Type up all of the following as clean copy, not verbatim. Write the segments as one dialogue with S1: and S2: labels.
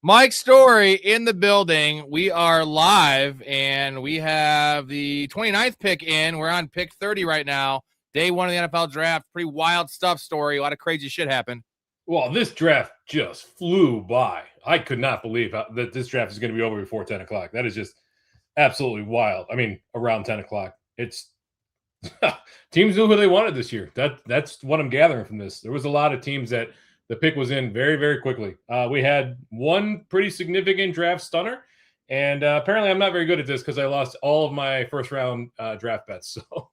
S1: Mike Storey in the building. We are live, and we have the 29th pick in. We're on pick 30 right now. Day one of the NFL draft. Pretty wild stuff, Storey. A lot of crazy shit happened.
S2: Well, this draft just flew by. I could not believe that this draft is going to be over before 10 o'clock. That is just absolutely wild. I mean, around 10 o'clock. It's teams knew who they wanted this year. That's what I'm gathering from this. There was a lot of teams that the pick was in very, very quickly. We had one pretty significant draft stunner, and apparently I'm not very good at this because I lost all of my first-round draft bets. So,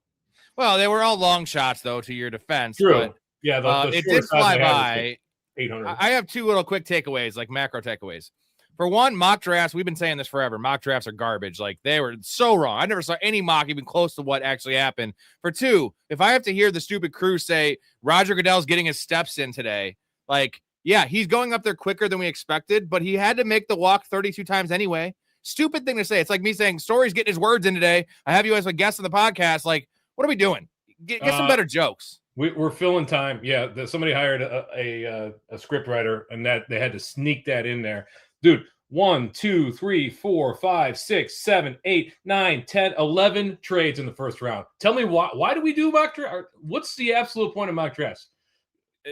S1: well, they were all long shots, though, to your defense.
S2: True.
S1: But,
S2: yeah,
S1: it did fly by.
S2: 800.
S1: I have two little quick takeaways, like macro takeaways. For one, mock drafts, we've been saying this forever. Mock drafts are garbage. Like, they were so wrong. I never saw any mock even close to what actually happened. For two, if I have to hear the stupid crew say Roger Goodell's getting his steps in today, like, yeah, he's going up there quicker than we expected, but he had to make the walk 32 times anyway. Stupid thing to say. It's like me saying Storey's getting his words in today. I have you as a guest on the podcast. Like, what are we doing? Get some better jokes.
S2: We're filling time. Yeah, somebody hired a script writer, and that they had to sneak that in there. Dude, 1, 2, 3, 4, 5, 6, 7, 8, 9, 10, 11 trades in the first round. Tell me why do we do mock draft? What's the absolute point of mock drafts?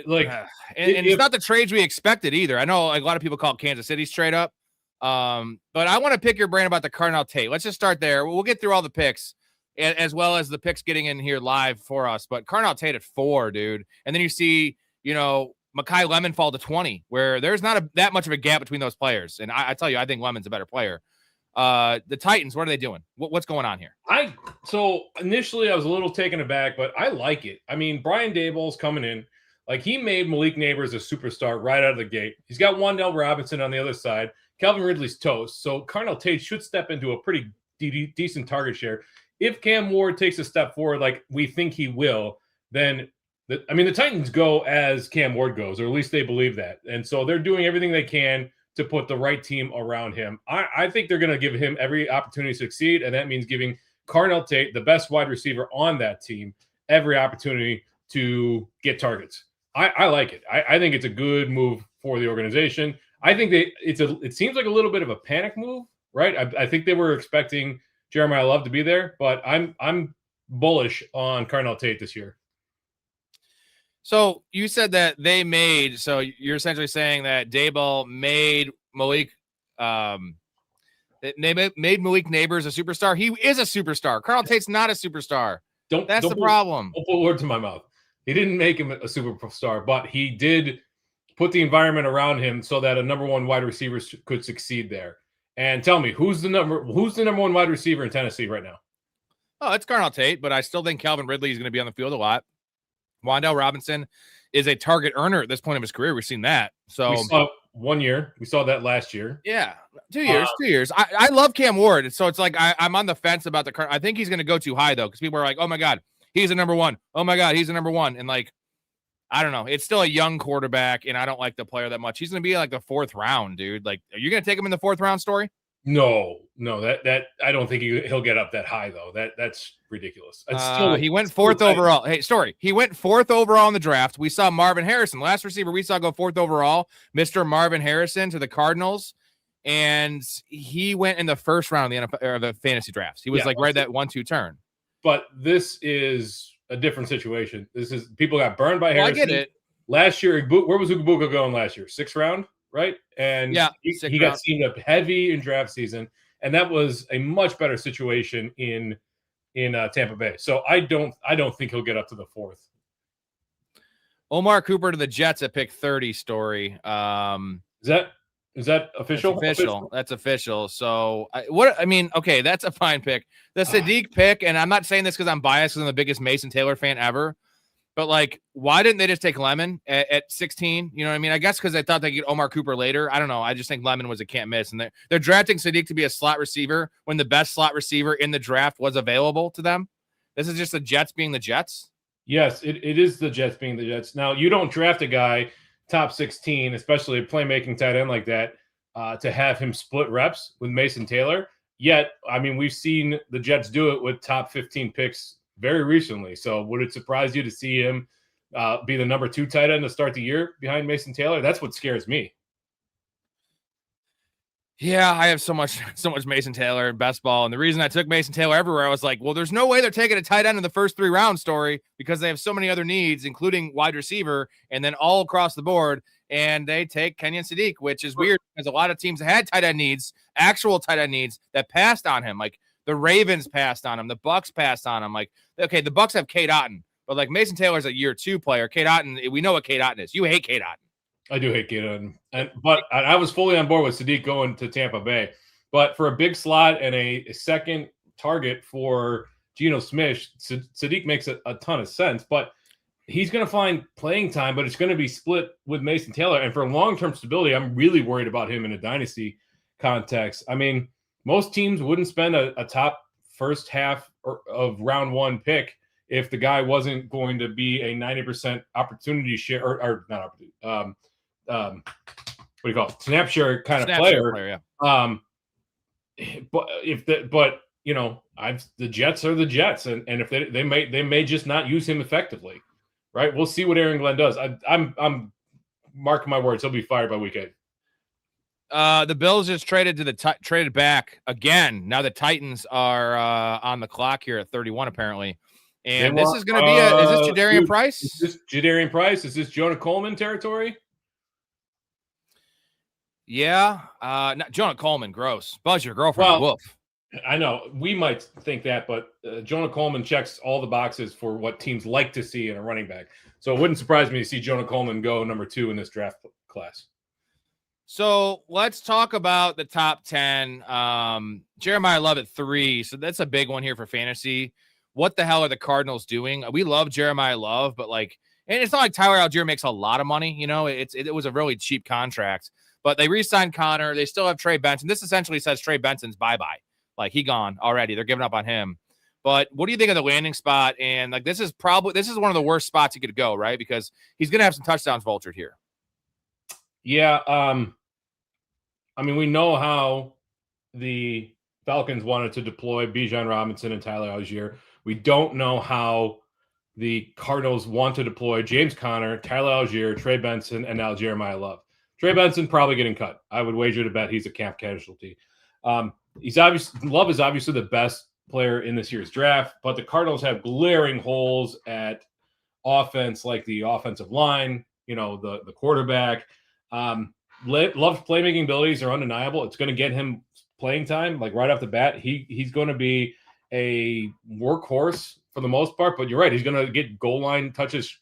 S2: Like,
S1: and it's not the trades we expected either. I know like, a lot of people call Kansas City's trade up. But I want to pick your brain about the Carnell Tate. Let's just start there. We'll get through all the picks, as well as the picks getting in here live for us. But Carnell Tate at 4, dude. And then you see, Mekhi Lemon fall to 20, where there's not that much of a gap between those players. And I tell you, I think Lemon's a better player. The Titans, what are they doing? What's going on here?
S2: So initially I was a little taken aback, but I like it. I mean, Brian Daboll's coming in. Like, he made Malik Neighbors a superstar right out of the gate. He's got Wan'Dale Robinson on the other side. Calvin Ridley's toast. So Carnell Tate should step into a pretty decent target share. If Cam Ward takes a step forward like we think he will, then the Titans go as Cam Ward goes, or at least they believe that. And so they're doing everything they can to put the right team around him. I think they're going to give him every opportunity to succeed, and that means giving Carnell Tate, the best wide receiver on that team, every opportunity to get targets. I like it. I think it's a good move for the organization. I think it seems like a little bit of a panic move, right? I think they were expecting Jeremiah Love to be there, but I'm bullish on Carnell Tate this year.
S1: So you said that so you're essentially saying that Daboll made Malik, made Malik Neighbors a superstar. He is a superstar. Carnell Tate's not a superstar. That's the problem.
S2: Don't put words in my mouth. He didn't make him a superstar, but he did put the environment around him so that a number one wide receiver could succeed there. And tell me, who's the number one wide receiver in Tennessee right now?
S1: Oh, it's Carnell Tate, but I still think Calvin Ridley is going to be on the field a lot. Wan'Dale Robinson is a target earner at this point of his career. We've seen that. So
S2: we saw 1 year. We saw that last year.
S1: Yeah, 2 years. 2 years. I love Cam Ward. So it's like I'm on the fence about the current. I think he's going to go too high though, because people are like, "Oh my God, he's a number one. Oh my God, he's a number one." And like, I don't know. It's still a young quarterback, and I don't like the player that much. He's going to be like the 4th round, dude. Like, are you going to take him in the 4th round, Storey?
S2: No, that I don't think he'll get up that high though. That's ridiculous.
S1: He went 4th overall. Hey, Storey, he went 4th overall in the draft. We saw Marvin Harrison, last receiver we saw go 4th overall, Mr. Marvin Harrison to the Cardinals, and he went in the 1st round of the NFL or the fantasy drafts. He was right that 1-2 turn.
S2: But this is a different situation. This is people got burned by Harrison.
S1: I get it.
S2: Last year, where was Ugabuka going last year? 6th round, right? And he got seen up heavy in draft season, and that was a much better situation in Tampa Bay. So I don't think he'll get up to the 4th.
S1: Omar Cooper to the Jets at pick 30. Storey.
S2: Is that official?
S1: That's official. So okay, that's a fine pick. The Sadiq pick, and I'm not saying this because I'm biased because I'm the biggest Mason Taylor fan ever, but like, why didn't they just take Lemon at 16? You know what I mean? I guess because they thought they'd get Omar Cooper later. I don't know. I just think Lemon was a can't miss, and they're drafting Sadiq to be a slot receiver when the best slot receiver in the draft was available to them. This is just the Jets being the Jets.
S2: Yes, it is the Jets being the Jets. Now, you don't draft a guy top 16, especially a playmaking tight end like that, to have him split reps with Mason Taylor. Yet, I mean, we've seen the Jets do it with top 15 picks very recently. So would it surprise you to see him be the number 2 tight end to start the year behind Mason Taylor? That's what scares me.
S1: Yeah, I have so much Mason Taylor in best ball. And the reason I took Mason Taylor everywhere, I was like, well, there's no way they're taking a tight end in the first 3 rounds, Storey, because they have so many other needs, including wide receiver, and then all across the board. And they take Kenyon Sadiq, which is weird because a lot of teams had tight end needs, actual tight end needs that passed on him. Like the Ravens passed on him, the Bucks passed on him. Like, okay, the Bucks have Kate Otten, but like Mason Taylor's a year 2 player. Kate Otten, we know what Kate Otten is. You hate Kate Otten.
S2: I do hate Gaten, but I was fully on board with Sadiq going to Tampa Bay. But for a big slot and a second target for Geno Smith, Sadiq makes a ton of sense. But he's going to find playing time, but it's going to be split with Mason Taylor. And for long-term stability, I'm really worried about him in a dynasty context. I mean, most teams wouldn't spend a top first half of round 1 pick if the guy wasn't going to be a 90% opportunity share or not opportunity. What do you call it? Snap share kind of player.
S1: Yeah.
S2: But you know, the Jets are the Jets, and if they may just not use him effectively, right? We'll see what Aaron Glenn does. I'm marking my words, he'll be fired by week 8.
S1: The Bills just traded back again. Now the Titans are on the clock here at 31 apparently. And this is going to be is this Jaderian Price?
S2: Is this Jaderian Price? Is this Jonah Coleman territory?
S1: Yeah, not Jonah Coleman, gross. Buzz your girlfriend, woof.
S2: I know we might think that, but Jonah Coleman checks all the boxes for what teams like to see in a running back. So it wouldn't surprise me to see Jonah Coleman go number 2 in this draft class.
S1: So let's talk about the top 10. Jeremiah Love at 3. So that's a big one here for fantasy. What the hell are the Cardinals doing? We love Jeremiah Love, but like, and it's not like Tyler Algier makes a lot of money. You know, it was a really cheap contract. But they re-signed Connor. They still have Trey Benson. This essentially says Trey Benson's bye-bye. Like, he gone already. They're giving up on him. But what do you think of the landing spot? And, like, this is one of the worst spots he could go, right? Because he's going to have some touchdowns vultured here.
S2: Yeah. I mean, we know how the Falcons wanted to deploy Bijan Robinson and Tyler Algier. We don't know how the Cardinals want to deploy James Conner, Tyler Algier, Trey Benson, and now Jeremiah Love. Trey Benson probably getting cut. I would wager to bet he's a camp casualty. Love is obviously the best player in this year's draft, but the Cardinals have glaring holes at offense, like the offensive line, you know, the quarterback. Love's playmaking abilities are undeniable. It's going to get him playing time, like right off the bat. He's going to be a workhorse for the most part, but you're right. He's going to get goal line touches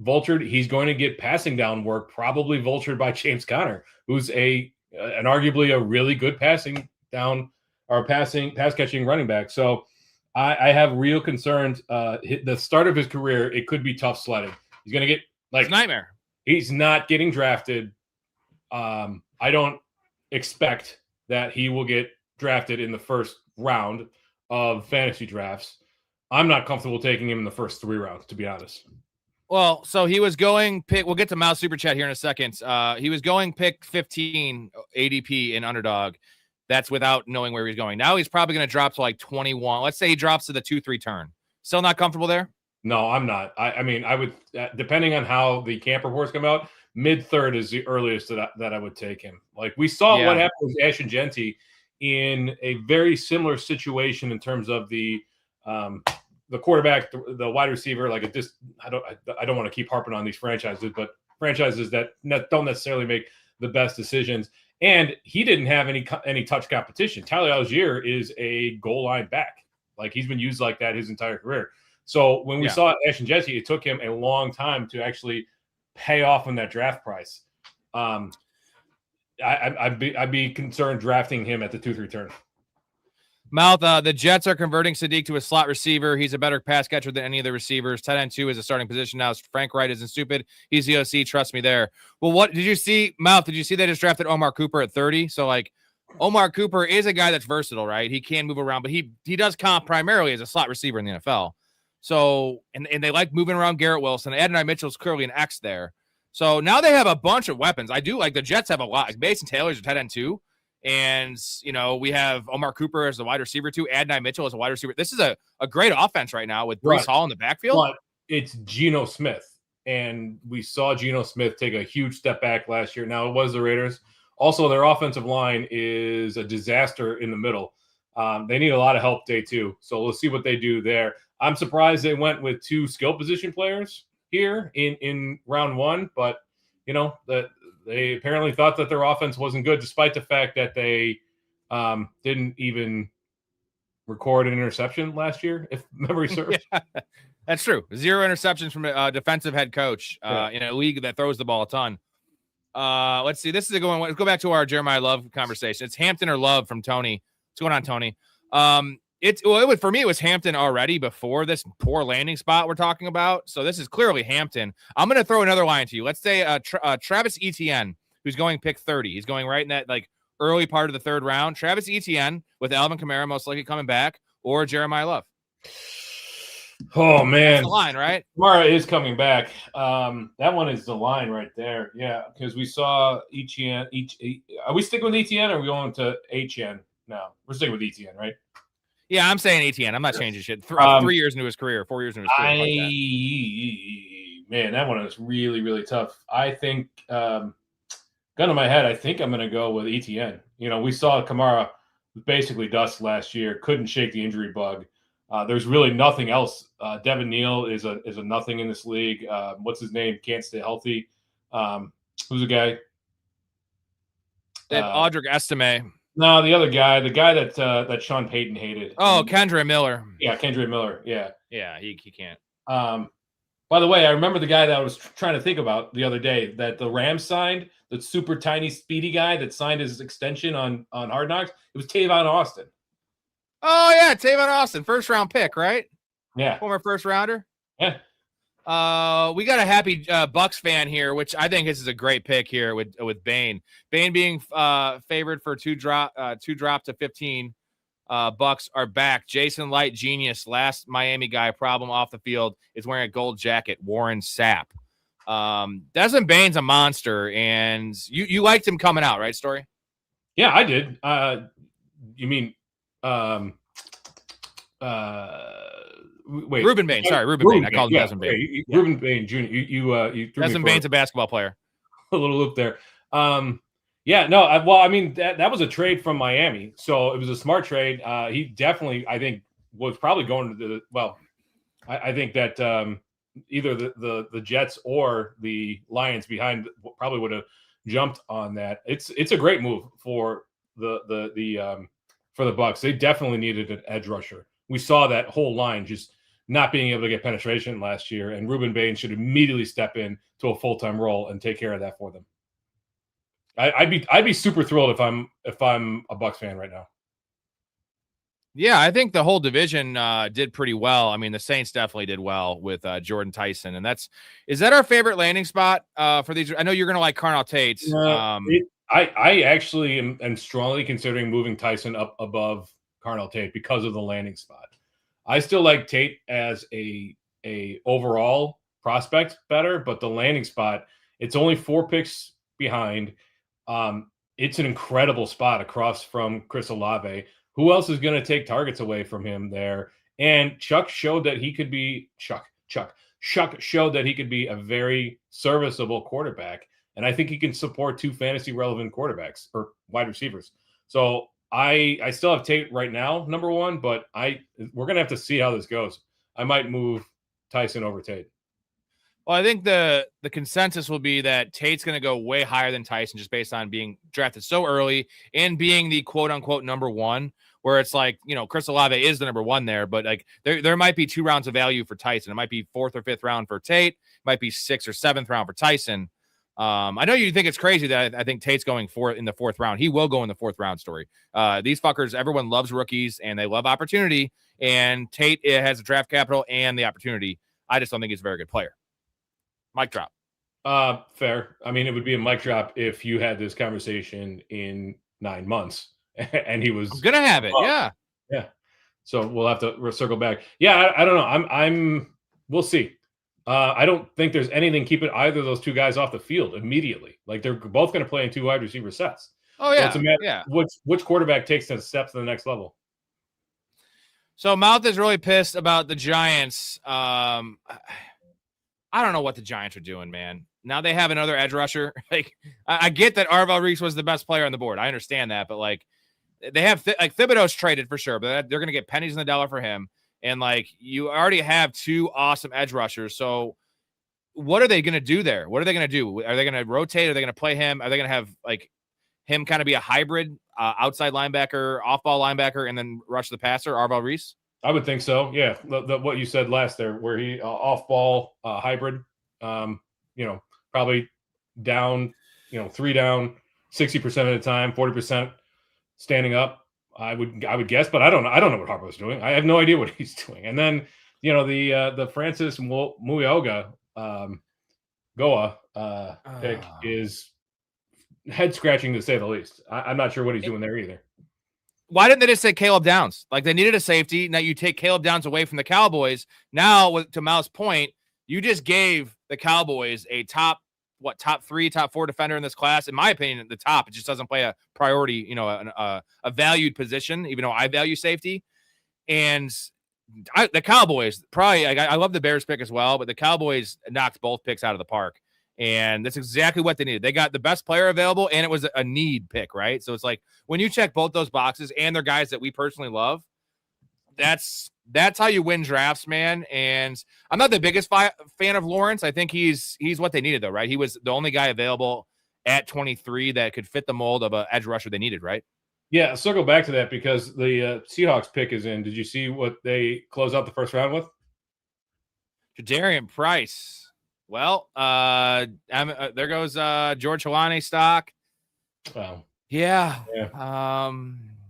S2: vultured. He's going to get passing down work, probably vultured by James Conner, who's an arguably a really good passing down or pass catching running back. So I have real concerns. The start of his career, it could be tough sledding. He's going to get like
S1: nightmare.
S2: He's not getting drafted. I don't expect that he will get drafted in the first round of fantasy drafts. I'm not comfortable taking him in the first 3 rounds, to be honest.
S1: Well, so he was going pick. We'll get to Mouse Super Chat here in a second. He was going pick 15 ADP in Underdog. That's without knowing where he's going. Now he's probably going to drop to like 21. Let's say he drops to the 2-3 turn. Still not comfortable there?
S2: No, I'm not. I mean, I would, depending on how the camp reports come out, mid-third is the earliest that I would take him. Like we saw what happened with Ashton Genty in a very similar situation in terms of the quarterback, the wide receiver. Like I don't want to keep harping on these franchises, but franchises that don't necessarily make the best decisions. And he didn't have any touch competition. Tyler Algier is a goal line back. Like he's been used like that his entire career. So when we saw Ashton Genty, it took him a long time to actually pay off on that draft price. I'd be concerned drafting him at the 2-3 turn.
S1: Mouth, the Jets are converting Sadiq to a slot receiver. He's a better pass catcher than any of the receivers. Tight end 2 is a starting position now. Frank Wright isn't stupid. He's the OC. Trust me there. Well, what did you see, Mouth? Did you see they just drafted Omar Cooper at 30? So, like, Omar Cooper is a guy that's versatile, right? He can move around, but he does comp primarily as a slot receiver in the NFL. So, and they like moving around Garrett Wilson. Adonai Mitchell's clearly an X there. So now they have a bunch of weapons. I do like the Jets have a lot. Like Mason Taylor's a tight end 2. And, you know, we have Omar Cooper as the wide receiver 2. Adonai Mitchell as a wide receiver. This is a great offense right now with Breece Hall in the backfield.
S2: But it's Geno Smith. And we saw Geno Smith take a huge step back last year. Now, it was the Raiders. Also, their offensive line is a disaster in the middle. They need a lot of help day 2. So we'll see what they do there. I'm surprised they went with 2 skill position players here in round 1, but that they apparently thought that their offense wasn't good, despite the fact that they didn't even record an interception last year, if memory serves.
S1: Yeah, that's true. 0 interceptions from a defensive head coach in a league that throws the ball a ton. Let's see. This is a good one. Let's go back to our Jeremiah Love conversation. It's Hampton or Love from Tony. What's going on, Tony? For me, it was Hampton already before this poor landing spot we're talking about. So this is clearly Hampton. I'm going to throw another line to you. Let's say Travis Etienne, who's going pick 30. He's going right in that early part of the 3rd round. Travis Etienne with Alvin Kamara most likely coming back, or Jeremiah Love.
S2: Oh man,
S1: that's the line, right?
S2: Kamara is coming back. That one is the line right there. Yeah, because we saw Etienne. Are we sticking with Etienne, or are we going to Etienne? No, we're sticking with Etienne, right?
S1: Yeah, I'm saying Etienne. I'm not changing shit. 3 years into his career, 4 years into his career.
S2: Man, that one is really, really tough. I think, gun to my head, I think I'm going to go with Etienne. We saw Kamara basically dust last year, couldn't shake the injury bug. There's really nothing else. Devin Neal is a nothing in this league. What's his name? Can't stay healthy. Who's the guy?
S1: Audric Estime.
S2: No, the other guy, the guy that Sean Payton hated.
S1: Oh, Kendre Miller.
S2: Yeah, Kendre Miller. Yeah.
S1: Yeah, he can't.
S2: By the way, I remember the guy that I was trying to think about the other day that the Rams signed, the super tiny, speedy guy that signed his extension on Hard Knocks. It was Tavon Austin.
S1: Oh, yeah, Tavon Austin, 1st round pick, right?
S2: Yeah.
S1: Former 1st rounder.
S2: Yeah.
S1: We got a happy Bucks fan here, which I think this is a great pick here with Bain. Bain being favored for 2 drop to 15. Bucks are back. Jason Light, genius, last Miami guy, problem off the field, is wearing a gold jacket. Warren Sapp. Desmond Bain's a monster, and you liked him coming out, right, Storey?
S2: Yeah, I did. You mean wait,
S1: Ruben Bain. Sorry, Ruben Bain. I called him Desmond Bain.
S2: Ruben Bain Jr. You threw
S1: Desmond Bain's a basketball player.
S2: A little loop there. That was a trade from Miami, so it was a smart trade. He definitely, I think, was probably going to I think that either the Jets or the Lions behind probably would have jumped on that. It's a great move for the Bucks. They definitely needed an edge rusher. We saw that whole line just not being able to get penetration last year, and Ruben Bain should immediately step in to a full-time role and take care of that for them. I'd be super thrilled if I'm a Bucks fan right now.
S1: Yeah, I think the whole division did pretty well. I mean, the Saints definitely did well with Jordan Tyson, and is that our favorite landing spot for these? I know you're going to like Carnell Tate.
S2: I actually am strongly considering moving Tyson up above Carnell Tate because of the landing spot. I still like Tate as a overall prospect better, but the landing spot, it's only 4 picks behind. It's an incredible spot across from Chris Olave. Who else is going to take targets away from him there? And Chuck showed that he could be Chuck showed that he could be a very serviceable quarterback. And I think he can support 2 fantasy relevant quarterbacks or wide receivers. So I still have Tate right now, number 1, but we're going to have to see how this goes. I might move Tyson over Tate.
S1: Well, I think the consensus will be that Tate's going to go way higher than Tyson just based on being drafted so early and being the quote unquote number 1, where it's like, Chris Olave is the number 1 there, but like there might be 2 rounds of value for Tyson. It might be 4th or 5th round for Tate. It might be 6th or 7th round for Tyson. I know you think it's crazy that I think Tate's going in the 4th round. He will go in the 4th round, Story. These fuckers, everyone loves rookies and they love opportunity, and Tate has the draft capital and the opportunity. I just don't think he's a very good player. Mic drop.
S2: Fair. I mean, it would be a mic drop if you had this conversation in 9 months and he was
S1: going to have it. Yeah.
S2: Yeah. So we'll have to circle back. Yeah. I don't know. We'll see. I don't think there's anything keeping either of those 2 guys off the field immediately. Like they're both going to play in 2 wide receiver sets.
S1: Oh yeah.
S2: So it's a matter which quarterback takes the steps to the next level.
S1: So Mouth is really pissed about the Giants. I don't know what the Giants are doing, man. Now they have another edge rusher. Like, I get that Arvell Reese was the best player on the board. I understand that, but like, they have like Thibodeau's traded for sure, but they're going to get pennies in the dollar for him. And like, you already have 2 awesome edge rushers. So what are they going to do there? What are they going to do? Are they going to rotate? Are they going to play him? Are they going to have like him kind of be a hybrid outside linebacker, off-ball linebacker, and then rush the passer, Arvell Reese?
S2: I would think so. Yeah. What you said last there, where he off-ball hybrid, probably down, 3 down, 60% of the time, 40% standing up. I would guess, but I don't know. I don't know what Harbaugh's doing. I have no idea what he's doing. And then, the Francis Muyoga Goa pick is head scratching to say the least. I'm not sure what he's doing there either.
S1: Why didn't they just say Caleb Downs? Like, they needed a safety. Now you take Caleb Downs away from the Cowboys. Now, to Mal's point, you just gave the Cowboys a top 3, top 4 defender in this class. In my opinion, at the top, it just doesn't play a priority, a valued position, even though I value safety. And the Cowboys probably, I love the Bears pick as well, but the Cowboys knocked both picks out of the park. And that's exactly what they needed. They got the best player available, and it was a need pick, right? So it's like, when you check both those boxes, and they're guys that we personally love, that's how you win drafts, man. And I'm not the biggest fan of Lawrence. I think he's what they needed, though, right? He was the only guy available at 23 that could fit the mold of an edge rusher they needed, right?
S2: Yeah, circle back to that, because the Seahawks pick is in. Did you see what they close out the first round with?
S1: Jaderian Price. Well, there goes George Helani stock.
S2: Wow.
S1: Yeah.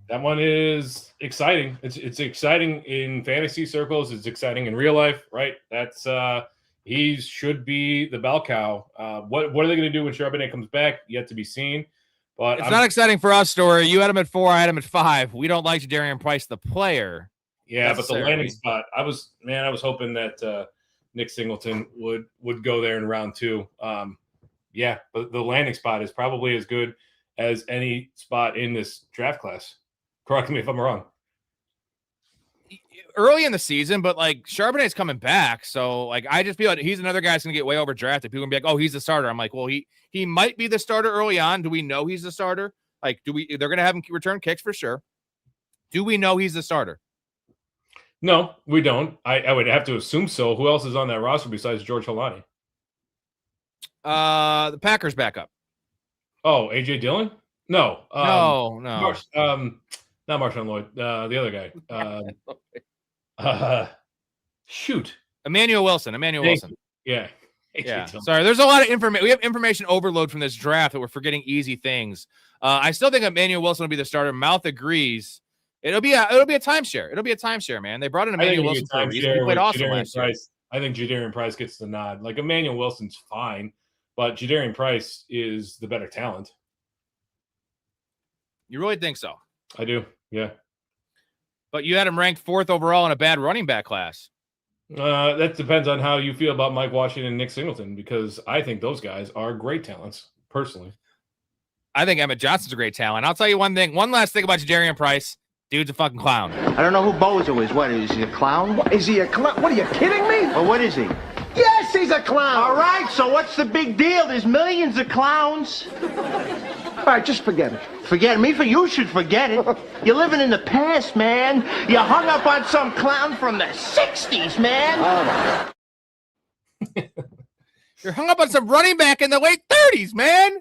S2: That one is exciting. It's exciting in fantasy circles. It's exciting in real life, right? That's he should be the bell cow. What are they going to do when Charbonnet comes back? Yet to be seen. But
S1: it's not exciting for us, Storey. You had him at 4, I had him at 5. We don't like Jaderian Price, the player.
S2: Yeah, but the landing spot, I was hoping that Nick Singleton would go there in round 2. Yeah, but the landing spot is probably as good as any spot in this draft class. Correct me if I'm wrong.
S1: Early in the season, but like, Charbonnet's coming back, so like, I just feel like he's another guy that's gonna get way overdrafted. People gonna be like, "Oh, he's the starter." I'm like, well, he might be the starter early on. Do we know he's the starter? Like, they're gonna have him return kicks for sure. Do we know he's the starter?
S2: No, we don't. I would have to assume so. Who else is on that roster besides George Helani?
S1: The Packers backup.
S2: Oh, AJ Dillon? No.
S1: No.
S2: Not Marshawn Lloyd. The other guy. Shoot.
S1: Emmanuel Wilson.
S2: Yeah.
S1: Yeah. Sorry, there's a lot of information. We have information overload from this draft that we're forgetting easy things. I still think Emmanuel Wilson will be the starter. Mouth agrees. It'll be a timeshare. It'll be a timeshare, man. They brought in Emmanuel Wilson for a reason. He played awesome last year.
S2: I think Jaderian Price gets the nod. Like, Emmanuel Wilson's fine, but Jaderian Price is the better talent.
S1: You really think so?
S2: I do, yeah.
S1: But you had him ranked 4th overall in a bad running back class.
S2: That depends on how you feel about Mike Washington and Nick Singleton, because I think those guys are great talents, personally.
S1: I think Emmett Johnson's a great talent. I'll tell you one last thing about Jaderian Price. Dude's a fucking clown.
S3: I don't know who Bozo is. What, is he a clown?
S4: What, is he a clown? What, are you kidding me?
S3: Well, what is he?
S4: Yes, he's a clown.
S3: All right, so what's the big deal? There's millions of clowns.
S4: All right, just forget it.
S3: Forget me? You should forget it. You're living in the past, man. You hung up on some clown from the 60s, man.
S1: You're hung up on some running back in the late 30s, man.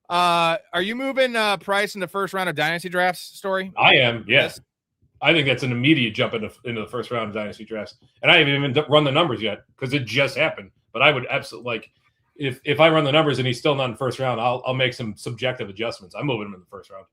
S1: Are you moving Price in the first round of Dynasty drafts, Storey?
S2: I am, yes. I think that's an immediate jump into the first round of Dynasty drafts. And I haven't even run the numbers yet, because it just happened. But I would absolutely, like, if I run the numbers and he's still not in the first round, I'll make some subjective adjustments. I'm moving him in the first round.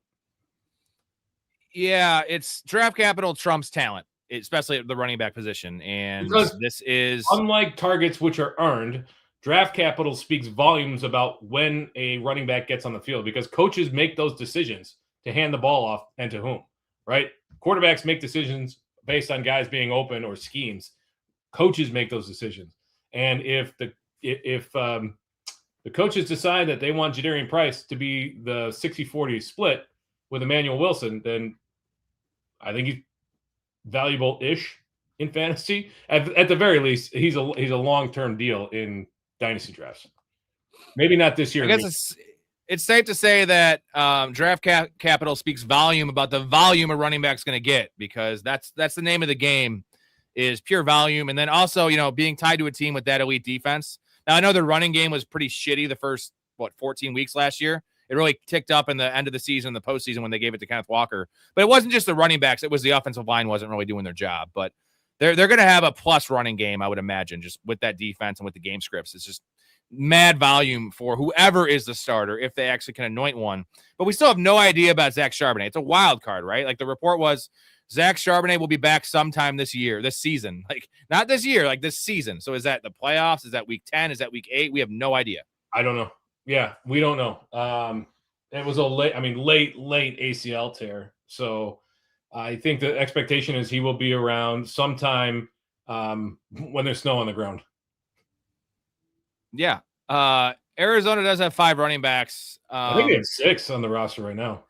S1: Yeah, it's draft capital trumps talent, especially at the running back position. And
S2: because
S1: this is,
S2: unlike targets which are earned, draft capital speaks volumes about when a running back gets on the field, because coaches make those decisions to hand the ball off and to whom, right? Quarterbacks make decisions based on guys being open or schemes. Coaches make those decisions. And if the coaches decide that they want Jaderian Price to be the 60-40 split with Emmanuel Wilson, then I think he's valuable-ish in fantasy. At the very least, he's a long-term deal in Dynasty drafts. Maybe not this year.
S1: I guess it's safe to say that draft capital speaks volume about the volume a running back's going to get, because that's the name of the game, is pure volume. And then also, being tied to a team with that elite defense. Now, I know the running game was pretty shitty the first, 14 weeks last year. It really ticked up in the end of the season, the postseason, when they gave it to Kenneth Walker. But it wasn't just the running backs. It was the offensive line wasn't really doing their job. But they're going to have a plus running game, I would imagine, just with that defense and with the game scripts. It's just mad volume for whoever is the starter, if they actually can anoint one. But we still have no idea about Zach Charbonnet. It's a wild card, right? Like, the report was Zach Charbonnet will be back sometime this season. Like, not this year, like this season. So is that the playoffs? Is that week 10? Is that week 8? We have no idea.
S2: I don't know. Yeah, we don't know. It was a late ACL tear. So I think the expectation is he will be around sometime when there's snow on the ground.
S1: Yeah. Arizona does have 5 running backs.
S2: I think they have 6 on the roster right now.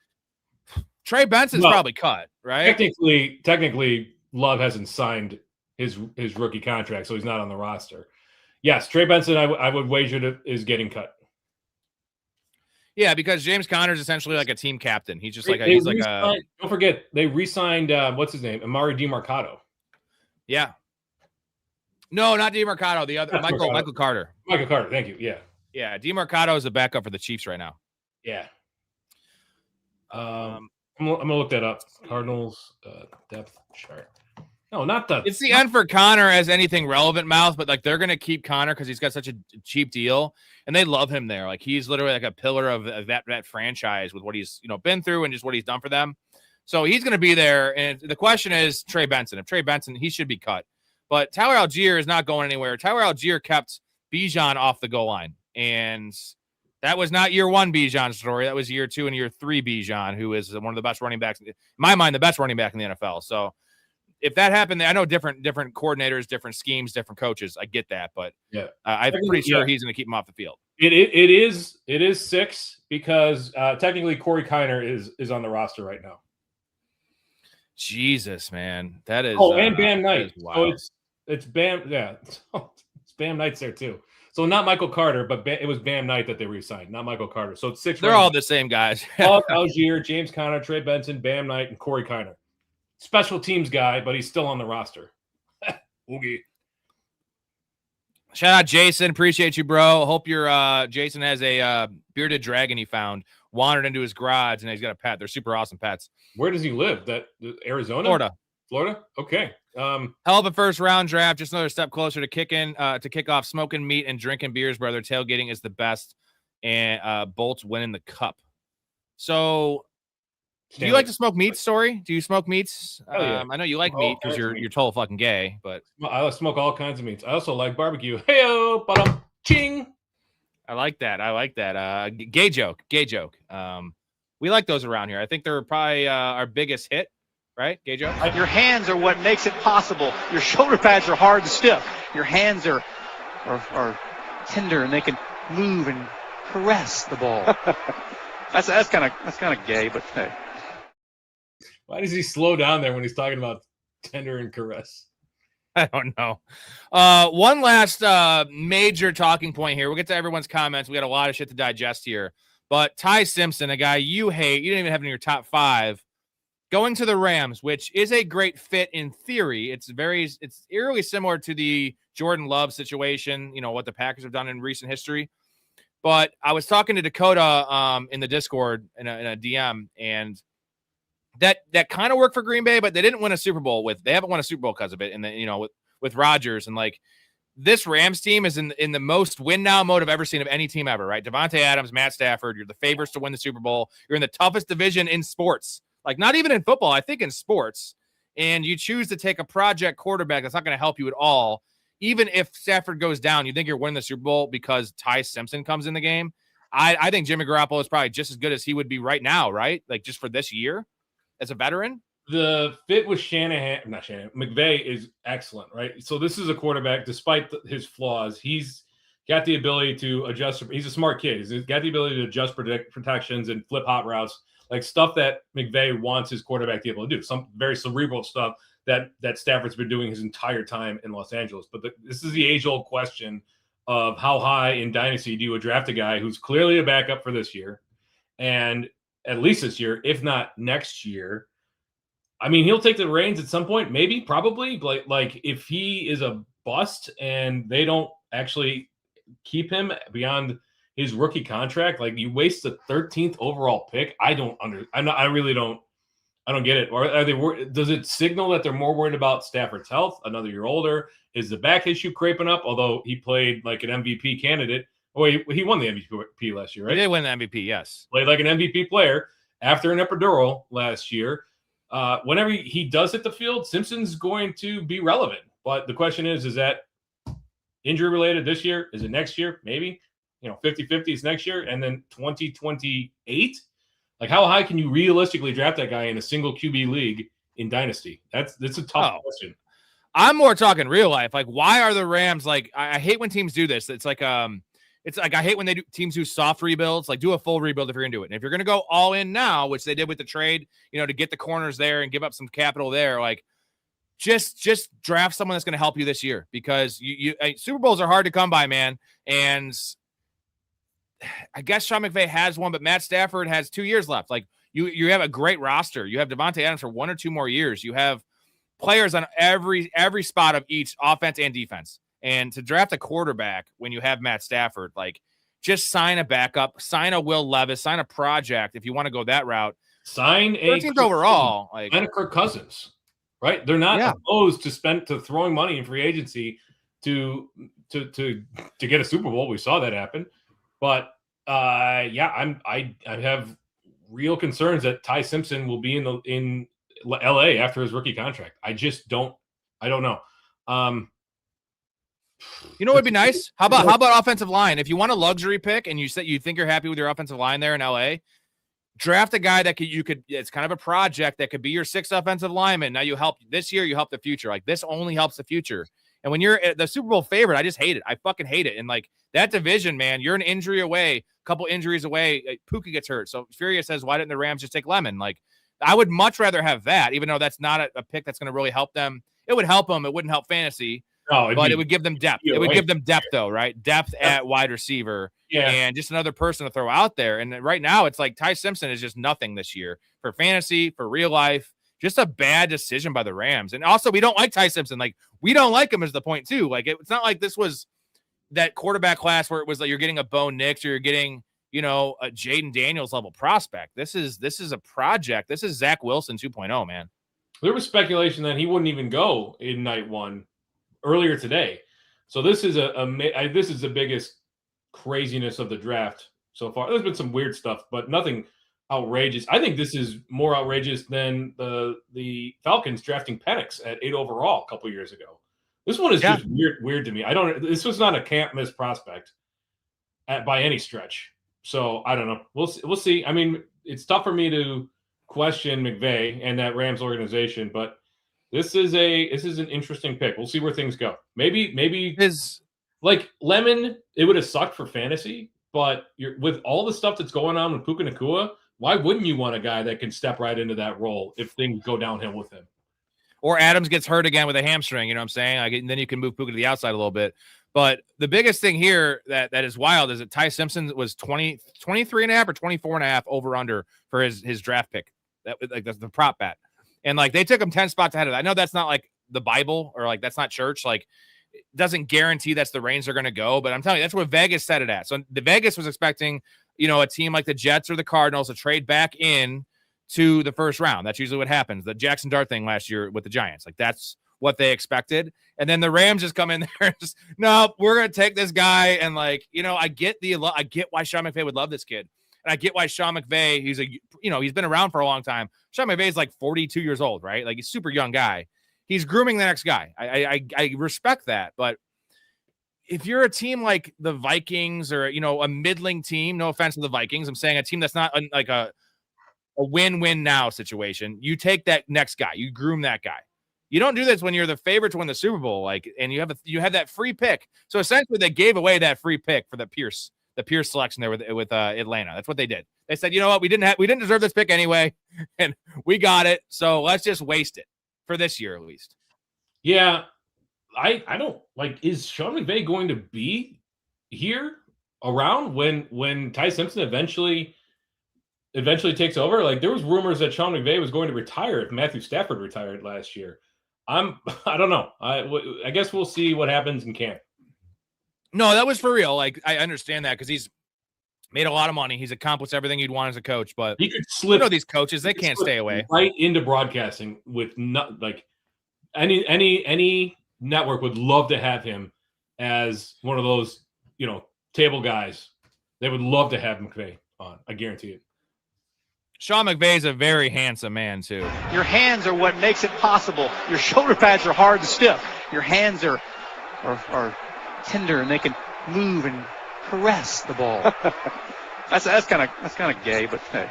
S1: Trey Benson's probably cut, right?
S2: Technically, Love hasn't signed his rookie contract, so he's not on the roster. Yes, Trey Benson, I would wager is getting cut.
S1: Yeah, because James Conner's essentially like a team captain. He's just
S2: don't forget, they re-signed what's his name, Amari DiMercato.
S1: Yeah. No, not DiMercato. The other Michael Carter.
S2: Michael Carter, thank you. Yeah.
S1: Yeah, DiMercato is a backup for the Chiefs right now.
S2: Yeah. I'm gonna look that up. Cardinals depth chart. No, not the.
S1: It's the end for Connor as anything relevant, Mouth, but like they're gonna keep Connor because he's got such a cheap deal, and they love him there. Like, he's literally like a pillar of that franchise with what he's been through and just what he's done for them. So he's gonna be there. And the question is Trey Benson. If Trey Benson, he should be cut. But Tyler Algier is not going anywhere. Tyler Algier kept Bijan off the goal line, and that was not year 1 Bijan's story. That was year 2 and year 3 Bijan, who is one of the best running backs, in my mind, the best running back in the NFL. So if that happened, I know different coordinators, different schemes, different coaches. I get that, but
S2: yeah,
S1: I'm pretty sure he's going to keep him off the field.
S2: It is 6 because technically Corey Kiner is on the roster right now.
S1: Jesus, man, that is.
S2: Oh, and Bam Knight. So it's Bam. Yeah, it's Bam Knight's there too. So not Michael Carter, but it was Bam Knight that they re-signed, not Michael Carter. So it's 6.
S1: They're all the same guys.
S2: Algier, James Conner, Trey Benson, Bam Knight, and Corey Kiner. Special teams guy, but he's still on the roster. Oogie.
S1: Shout out Jason. Appreciate you, bro. Hope your Jason has a bearded dragon he found, wandered into his garage, and he's got a pet. They're super awesome pets.
S2: Where does he live? Arizona? Florida? Okay.
S1: Hell of a first round draft. Just another step closer to kick off smoking meat and drinking beers, brother. Tailgating is the best, and Bolts winning the cup. So, do you like to smoke meat, Storey? Do you smoke meats?
S2: Yeah.
S1: I know you like meat because you're total fucking gay, but
S2: I smoke all kinds of meats. I also like barbecue. Heyo, ba-dum, ching.
S1: I like that. Gay joke. We like those around here. I think they're probably our biggest hit, right? Gay joke.
S5: Your hands are what makes it possible. Your shoulder pads are hard and stiff. Your hands are tender and they can move and caress the ball. that's kind of gay, but hey.
S2: Why does he slow down there when he's talking about tender and caress?
S1: I don't know. One last major talking point here. We'll get to everyone's comments. We got a lot of shit to digest here. But Ty Simpson, a guy you hate, you didn't even have in your top 5, going to the Rams, which is a great fit in theory. It's eerily similar to the Jordan Love situation, what the Packers have done in recent history. But I was talking to Dakota in the Discord in a DM, and that kind of worked for Green Bay, but they didn't win a Super Bowl they haven't won a Super Bowl because of it. And with Rodgers, and like this Rams team is in the most win now mode I've ever seen of any team ever, right? Devontae Adams, Matt Stafford, you're the favorites to win the Super Bowl. You're in the toughest division in sports, like not even in football, I think in sports. And you choose to take a project quarterback that's not going to help you at all. Even if Stafford goes down, you think you're winning the Super Bowl because Ty Simpson comes in the game. I think Jimmy Garoppolo is probably just as good as he would be right now, right? Like just for this year. As a veteran,
S2: the fit with McVay is excellent, right? So this is a quarterback, despite his flaws, he's got the ability to adjust. He's a smart kid. He's got the ability to adjust protections and flip hot routes, like stuff that McVay wants his quarterback to be able to do. Some very cerebral stuff that Stafford's been doing his entire time in Los Angeles. But this is the age-old question of how high in Dynasty do you draft a guy who's clearly a backup for this year, and at least this year, if not next year. I mean, he'll take the reins at some point, maybe, probably. Like if he is a bust and they don't actually keep him beyond his rookie contract, like you waste the 13th overall pick. I don't get it. Or are they? Does it signal that they're more worried about Stafford's health? Another year older, is the back issue creeping up? Although he played like an MVP candidate. Oh, he won the MVP last year, right?
S1: He did win the MVP, yes.
S2: Played like an MVP player after an epidural last year. Whenever he does hit the field, Simpson's going to be relevant. But the question is that injury related this year? Is it next year? Maybe, 50-50 is next year. And then 2028, like how high can you realistically draft that guy in a single QB league in Dynasty? That's a tough question.
S1: I'm more talking real life. Like, why are the Rams like, I hate when teams do this. It's like I hate when teams do soft rebuilds, like do a full rebuild if you're going to do it. And if you're going to go all in now, which they did with the trade, to get the corners there and give up some capital there, like just draft someone that's going to help you this year, because Super Bowls are hard to come by, man. And I guess Sean McVay has one, but Matt Stafford has 2 years left. Like you have a great roster. You have Devontae Adams for 1 or 2 more years. You have players on every spot of each offense and defense. And to draft a quarterback when you have Matt Stafford, like just sign a backup, sign a Will Levis, sign a project if you want to go that route.
S2: Sign a
S1: 13th overall, like
S2: sign a Kirk Cousins, right? They're not opposed to throwing money in free agency to get a Super Bowl. We saw that happen, but I have real concerns that Ty Simpson will be in LA after his rookie contract. I don't know.
S1: You know what would be nice? How about offensive line? If you want a luxury pick and you think you're happy with your offensive line there in LA, draft a guy that it's kind of a project that could be your 6th offensive lineman. Now you help this year, you help the future. Like this only helps the future. And when you're the Super Bowl favorite, I just hate it. I fucking hate it. And like that division, man, you're an injury away, a couple injuries away. Like, Puka gets hurt. So Furious says, why didn't the Rams just take Lemon? Like I would much rather have that, even though that's not a pick that's going to really help them. It would help them. It wouldn't help fantasy. But it would give them depth. It would give them depth, though, right? Depth at wide receiver, and just another person to throw out there. And right now, it's like Ty Simpson is just nothing this year for fantasy, for real life. Just a bad decision by the Rams. And also, we don't like Ty Simpson. Like we don't like him is the point too. Like it's not like this was that quarterback class where it was like you're getting a Bo Nix or you're getting a Jaden Daniels level prospect. This is a project. This is Zach Wilson 2.0, man.
S2: There was speculation that he wouldn't even go in night one earlier today. So this is this is the biggest craziness of the draft so far. There's been some weird stuff, but nothing outrageous. I think this is more outrageous than the Falcons drafting Penix at 8 overall a couple years ago. This one is just weird to me. This was not a can't miss prospect by any stretch. So I don't know. We'll see. I mean, it's tough for me to question McVay and that Rams organization, but this is an interesting pick. We'll see where things go. Maybe like Lemon, it would have sucked for fantasy, but with all the stuff that's going on with Puka Nacua, why wouldn't you want a guy that can step right into that role if things go downhill with him?
S1: Or Adams gets hurt again with a hamstring, you know what I'm saying? And then you can move Puka to the outside a little bit. But the biggest thing here that is wild is that Ty Simpson was 23.5 or 24.5 over under for his draft pick. That's the prop bet. And like they took him 10 spots ahead of that. I know that's not like the Bible or like that's not church. Like it doesn't guarantee that's the range they're going to go. But I'm telling you, that's what Vegas set it at. So the Vegas was expecting, a team like the Jets or the Cardinals to trade back in to the first round. That's usually what happens. The Jackson Dart thing last year with the Giants. Like that's what they expected. And then the Rams just come in there and just, no, we're going to take this guy. And like, I get why Sean McVay would love this kid. And I get why Sean McVay, he's been around for a long time. Sean McVay is like 42 years old, right? Like he's a super young guy. He's grooming the next guy. I respect that. But if you're a team like the Vikings or, a middling team, no offense to the Vikings, I'm saying a team that's not like a win-win now situation, you take that next guy, you groom that guy. You don't do this when you're the favorite to win the Super Bowl, and you have that free pick. So essentially they gave away that free pick for the Pierce selection there with Atlanta. That's what they did. They said, you know what, we didn't deserve this pick anyway, and we got it. So let's just waste it for this year at least.
S2: Yeah, I don't like. Is Sean McVay going to be here around when Ty Simpson eventually takes over. Like there was rumors that Sean McVay was going to retire if Matthew Stafford retired last year. I don't know. I guess we'll see what happens in camp.
S1: No, that was for real. Like I understand that because he's made a lot of money. He's accomplished everything you'd want as a coach, but
S2: he could slip.
S1: These coaches, they can't stay away
S2: right into broadcasting with not like any network would love to have him as one of those, table guys. They would love to have McVay on. I guarantee it.
S1: Sean McVay is a very handsome man too.
S5: Your hands are what makes it possible. Your shoulder pads are hard and stiff. Your hands are tender and they can move and caress the ball. that's kind of gay, but hey.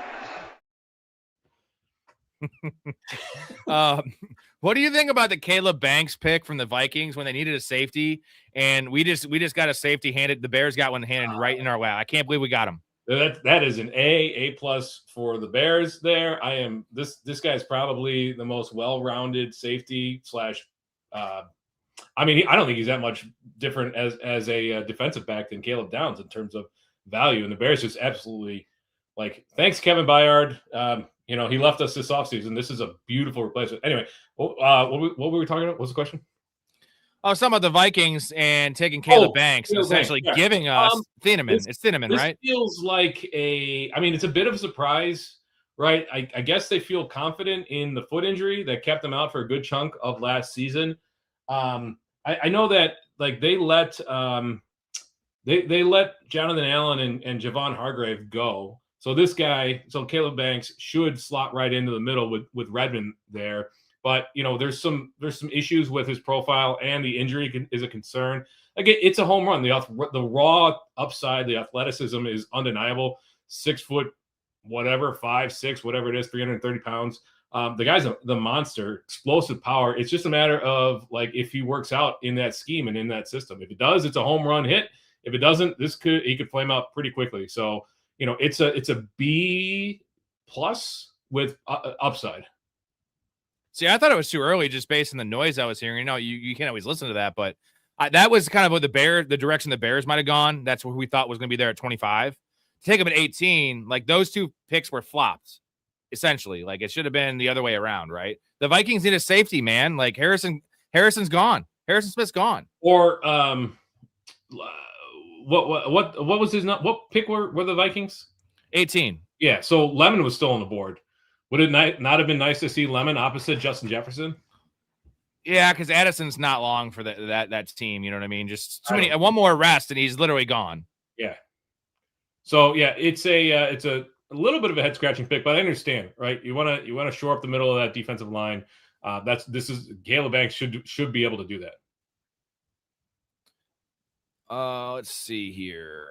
S1: What do you think about the Caleb Banks pick from the Vikings when they needed a safety and we just got a safety handed? The Bears got one handed right in our lap. I can't believe we got him.
S2: That is an A+ for the Bears there. This guy's probably the most well-rounded safety slash. I don't think he's that much different as a defensive back than Caleb Downs in terms of value. And the Bears just absolutely thanks Kevin Byard. He left us this offseason. This is a beautiful replacement. Anyway, what were we talking about? What's the question?
S1: Oh, some of the Vikings and taking Caleb Banks and essentially giving us Thieneman. It's Thieneman, right?
S2: This feels like it's a bit of a surprise, right? I guess they feel confident in the foot injury that kept them out for a good chunk of last season. I know that they let they let Jonathan Allen and Javon Hargrave go. So Caleb Banks should slot right into the middle with Redmond there. But there's some issues with his profile, and the injury is a concern. Again, it's a home run. The raw upside, the athleticism is undeniable. 6 foot, whatever, 5'6", whatever it is, 330 pounds. The guy's the monster, explosive power. It's just a matter of if he works out in that scheme and in that system. If it does, it's a home run hit. If it doesn't, he could flame out pretty quickly. So it's a B+ with upside.
S1: See, I thought it was too early just based on the noise I was hearing. You can't always listen to that, but that was kind of what the direction the Bears might have gone. That's what we thought was going to be there at 25. To take them at 18, those two picks were flopped, essentially. It should have been the other way around, right? The Vikings need a safety, man. Harrison's gone. Harrison Smith's gone.
S2: Or what was his what pick were the Vikings?
S1: 18. Yeah,
S2: so Lemon was still on the board. Would it not have been nice to see Lemon opposite Justin Jefferson?
S1: Yeah, because Addison's not long for that team. You know what I mean? Just too many. One more rest, and he's literally gone.
S2: Yeah. So yeah, it's a little bit of a head scratching pick, but I understand, right? You want to shore up the middle of that defensive line. Caleb Banks should be able to do that.
S1: Let's see here.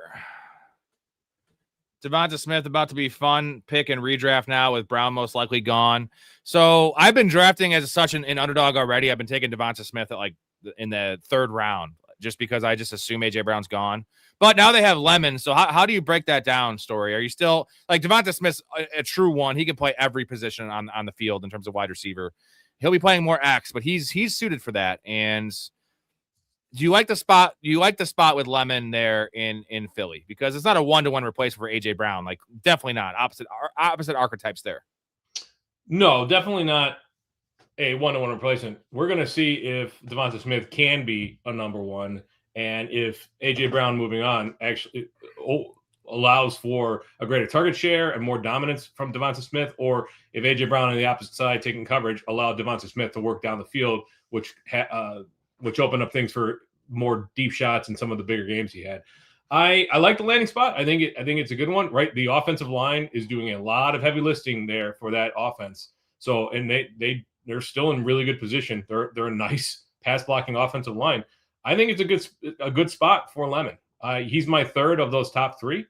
S1: Devonta Smith about to be fun pick and redraft now with Brown most likely gone. So I've been drafting as such an underdog already. I've been taking Devonta Smith at in the 3rd round just because I just assume AJ Brown's gone. But now they have Lemon. So how do you break that down, Storey? Are you still Devonta Smith's a true one? He can play every position on the field in terms of wide receiver. He'll be playing more X, but he's suited for that. And do you like the spot? Do you like the spot with Lemon there in Philly? Because it's not a 1-to-1 replacement for AJ Brown. Definitely not. Opposite archetypes there.
S2: No, definitely not a 1-to-1 replacement. We're going to see if Devonta Smith can be a number one, and if AJ Brown moving on actually allows for a greater target share and more dominance from Devonta Smith, or if AJ Brown on the opposite side taking coverage allowed Devonta Smith to work down the field, which opened up things for more deep shots in some of the bigger games he had. I like the landing spot. I think it's a good one, right? The offensive line is doing a lot of heavy lifting there for that offense. So, and they're still in really good position. They're a nice pass blocking offensive line. I think it's a good spot for Lemon. He's my 3rd of those top 3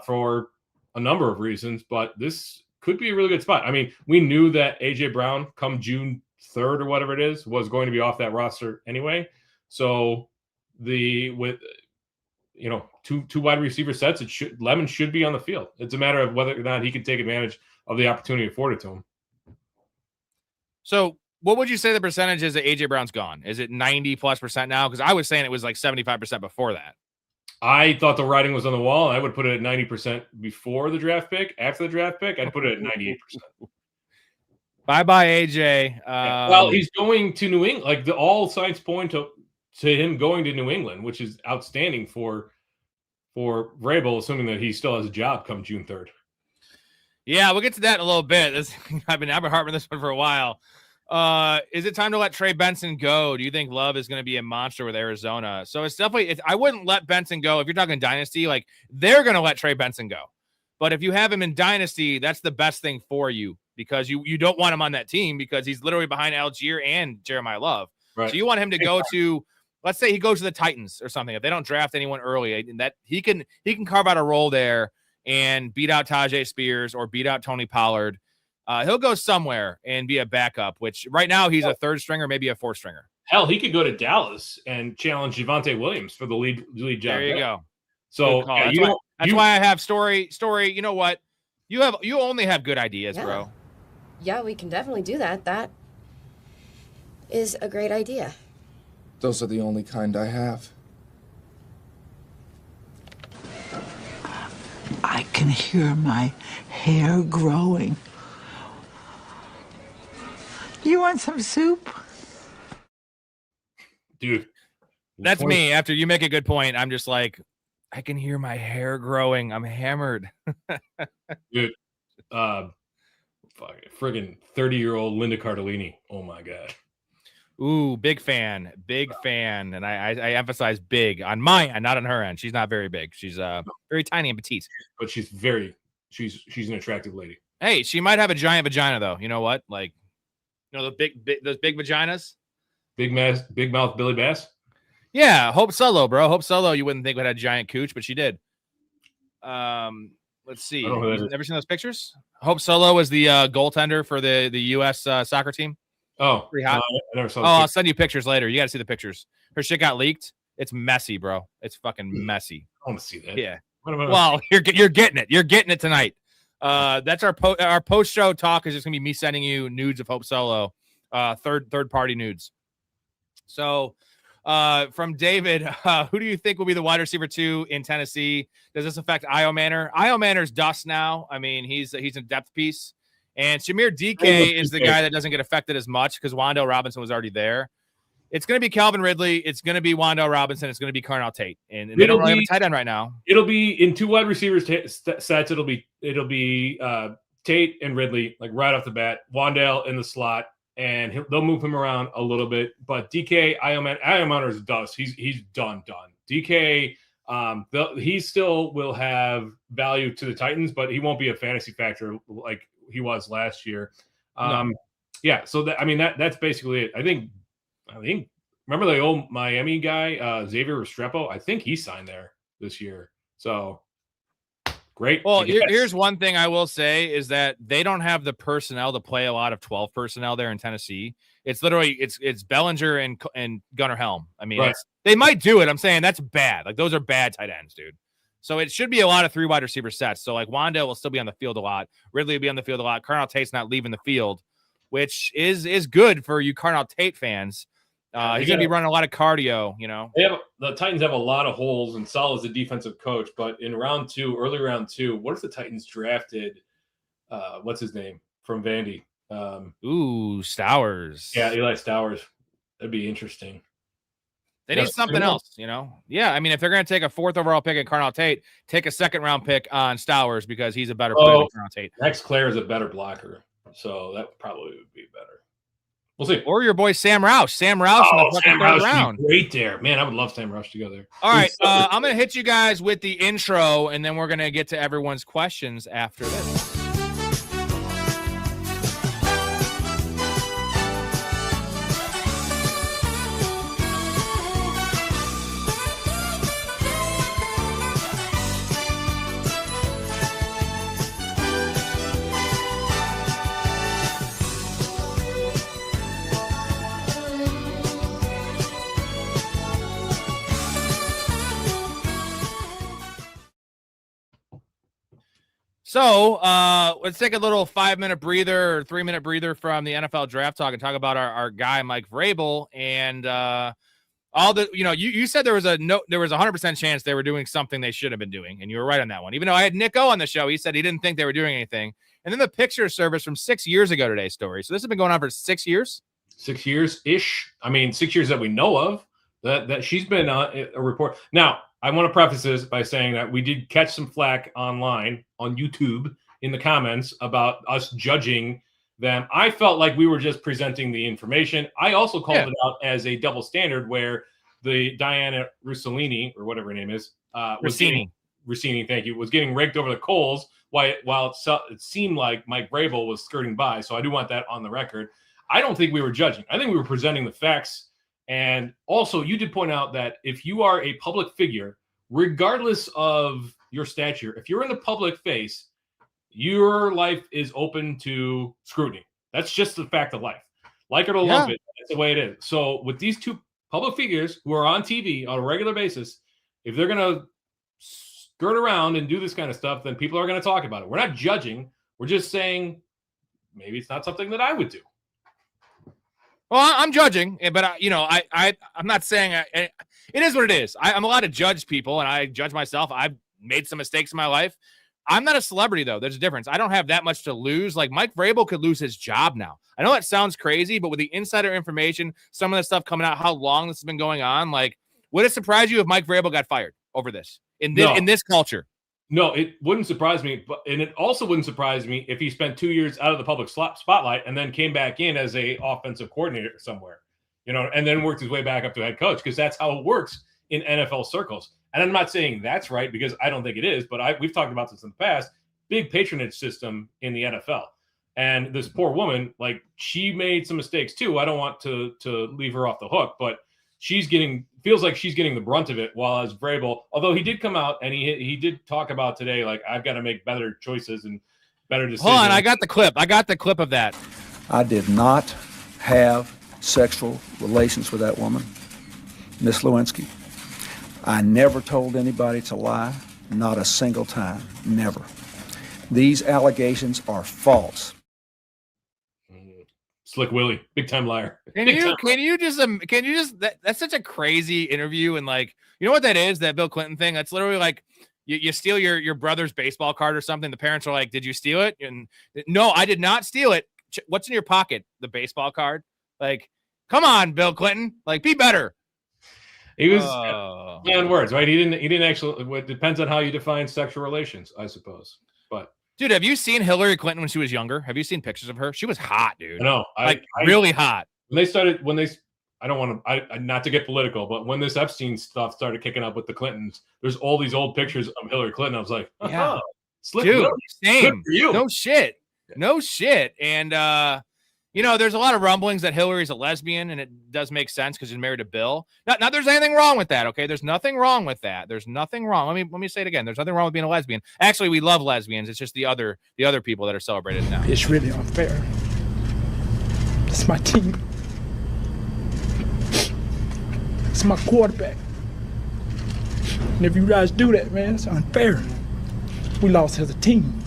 S2: for a number of reasons, but this could be a really good spot. I mean, we knew that AJ Brown come June 3rd or whatever it is was going to be off that roster anyway. So with two wide receiver sets, Lemon should be on the field. It's a matter of whether or not he can take advantage of the opportunity afforded to him.
S1: So what would you say the percentage is that AJ Brown's gone? Is it 90+% now? Because I was saying it was 75% before that.
S2: I thought the writing was on the wall. I would put it at 90% before the draft pick. After the draft pick, I'd put it at 98%.
S1: Bye-bye, AJ.
S2: Well, he's going to New England. Like all signs point to him going to New England, which is outstanding for Vrabel, assuming that he still has a job come June 3rd.
S1: Yeah, we'll get to that in a little bit. I've been harping this one for a while. Is it time to let Trey Benson go? Do you think Love is going to be a monster with Arizona? So it's definitely, I wouldn't let Benson go. If you're talking Dynasty, like they're going to let Trey Benson go. But if you have him in Dynasty, that's the best thing for you because you don't want him on that team because he's literally behind Algier and Jeremiah Love. Right. So you want him to go to, let's say he goes to the Titans or something. If they don't draft anyone early, and that he can carve out a role there and beat out Tajay Spears or beat out Tony Pollard. He'll go somewhere and be a backup, which right now he's a third stringer, maybe a fourth stringer.
S2: Hell, he could go to Dallas and challenge Javonte Williams for the lead job.
S1: There you go.
S2: So
S1: that's why I have Storey. You know what? You only have good ideas, bro.
S6: Yeah, we can definitely do that. That is a great idea.
S7: Those are the only kind I have.
S8: I can hear my hair growing. You want some soup?
S2: Dude.
S1: That's me. After you make a good point, I'm just like, I can hear my hair growing. I'm hammered.
S2: Dude. Friggin' 30-year-old Linda Cardellini. Oh, my God.
S1: Ooh, big fan. And I emphasize big on my end, not on her end. She's not very big. She's very tiny and petite.
S2: But she's an attractive lady.
S1: Hey, she might have a giant vagina, though. You know what? Like, those big vaginas?
S2: Big mouth Billy Bass?
S1: Yeah, Hope Solo, bro. Hope Solo, you wouldn't think would have a giant cooch, but she did. Let's see. You've never seen those pictures? Hope Solo was the goaltender for the U.S. Soccer team.
S2: Oh,
S1: pretty hot.
S2: I never saw.
S1: I'll send you pictures later. You got to see the pictures. Her shit got leaked. It's messy, bro. It's fucking messy.
S2: I want to see that.
S1: Yeah. Well, you're getting it. You're getting it tonight. That's our post show talk is just gonna be me sending you nudes of Hope Solo, third party nudes. So, from David, who do you think will be the wide receiver 2 in Tennessee? Does this affect Io Manor? Io Manor's dust now. I mean, he's a depth piece. And Shamir DK is the guy that doesn't get affected as much because Wandale Robinson was already there. It's going to be Calvin Ridley. It's going to be Wandale Robinson. It's going to be Carnell Tate. And they don't really have a tight end right now.
S2: It'll be in 2 wide receivers sets. It'll be Tate and Ridley, like right off the bat. Wandale in the slot, and they'll move him around a little bit. But DK, Io Manor is dust. He's done. DK, he still will have value to the Titans, but he won't be a fantasy factor like he was last year.
S1: No.
S2: Yeah, so that's basically it. I think remember the old Miami guy, Xavier Restrepo? I think he signed there this year. So great.
S1: Well, here's one thing I will say is that they don't have the personnel to play a lot of 12 personnel there in Tennessee. It's literally it's Bellinger and Gunnar Helm. I mean, they might do it. I'm saying that's bad. Like those are bad tight ends, dude. So it should be a lot of 3 wide receiver sets. So like Wandale will still be on the field a lot. Ridley will be on the field a lot. Carnell Tate's not leaving the field, which is good for you Carnell Tate fans. He's going to be running a lot of cardio, you know.
S2: The Titans have a lot of holes, and Saleh's a defensive coach. But in early round 2, what if the Titans drafted, what's his name from Vandy?
S1: Stowers.
S2: Yeah, Eli Stowers. That'd be interesting.
S1: They need something else, you know? Yeah, I mean, if they're going to take a 4th overall pick at Carnell Tate, take a 2nd-round pick on Stowers because he's a better player than Carnell Tate.
S2: Max Clare is a better blocker, so that probably would be better. We'll see.
S1: Or your boy Sam Roush. Sam Roush in the fucking 3rd round.
S2: Great there. Man, I would love Sam Roush to go there.
S1: All right, I'm going to hit you guys with the intro, and then we're going to get to everyone's questions after this. So let's take a little 5-minute breather or 3-minute breather from the NFL draft talk and talk about our guy, Mike Vrabel. And all the, you said there was a 100% chance they were doing something they should have been doing, and you were right on that one. Even though I had Nick O on the show, he said he didn't think they were doing anything. And then the picture service from 6 years ago today, Story. So this has been going on for 6 years.
S2: 6 years ish. I mean, 6 years that we know of. That she's been on a report. Now, I want to preface this by saying that we did catch some flack online on YouTube in the comments about us judging them. I felt like we were just presenting the information. I also called it out as a double standard where the Diana Rossellini, or whatever her name is, Rossini, thank you, was getting raked over the coals while it seemed like Mike Vrabel was skirting by. So I do want that on the record. I don't think we were judging. I think we were presenting the facts. And also, you did point out that if you are a public figure, regardless of your stature, if you're in the public face, your life is open to scrutiny. That's just the fact of life. Like it or lump it, that's the way it is. So with these two public figures who are on TV on a regular basis, if they're going to skirt around and do this kind of stuff, then people are going to talk about it. We're not judging. We're just saying maybe it's not something that I would do.
S1: Well, I'm judging, but I'm not saying it is what it is. I'm allowed to judge people, and I judge myself. I've made some mistakes in my life. I'm not a celebrity, though. There's a difference. I don't have that much to lose. Like, Mike Vrabel could lose his job now. I know that sounds crazy, but with the insider information, some of the stuff coming out, how long this has been going on, like, would it surprise you if Mike Vrabel got fired over this in this culture?
S2: No, it wouldn't surprise me, and it also wouldn't surprise me if he spent 2 years out of the public spotlight and then came back in as a offensive coordinator somewhere, and then worked his way back up to head coach, because that's how it works in NFL circles. And I'm not saying that's right, because I don't think it is, but we've talked about this in the past. Big patronage system in the NFL, and this poor woman, like, she made some mistakes too. I don't want to leave her off the hook, but feels like she's getting the brunt of it, while as Vrabel, although he did come out and he did talk about today, like, I've got to make better choices and better decisions.
S1: Hold on, I got the clip of that.
S9: I did not have sexual relations with that woman, Miss Lewinsky. I never told anybody to lie, not a single time, never. These allegations are false.
S2: Slick Willie, big time liar.
S1: Can you just that's such a crazy interview, and, like, you know what that is, that Bill Clinton thing? That's literally like you steal your brother's baseball card or something. The parents are like, "Did you steal it?" And no, I did not steal it. What's in your pocket? The baseball card? Like, come on, Bill Clinton. Like, be better.
S2: He was on words, right? He didn't actually. It depends on how you define sexual relations, I suppose. But
S1: dude, have you seen Hillary Clinton when she was younger? Have you seen pictures of her? She was hot, dude.
S2: No,
S1: really hot.
S2: I don't want to, not to get political, but when this Epstein stuff started kicking up with the Clintons, there's all these old pictures of Hillary Clinton. I was like,
S1: yeah,
S2: Slick
S1: dude,
S2: Willie.
S1: same.
S2: Good for you.
S1: No shit. And there's a lot of rumblings that Hillary's a lesbian, and it does make sense because she's married to Bill. Not there's anything wrong with that, okay? There's nothing wrong with that. There's nothing wrong. Let me say it again. There's nothing wrong with being a lesbian. Actually, we love lesbians. It's just the other people that are celebrated now.
S10: It's really unfair. It's my team. It's my quarterback. And if you guys do that, man, it's unfair. We lost as a team.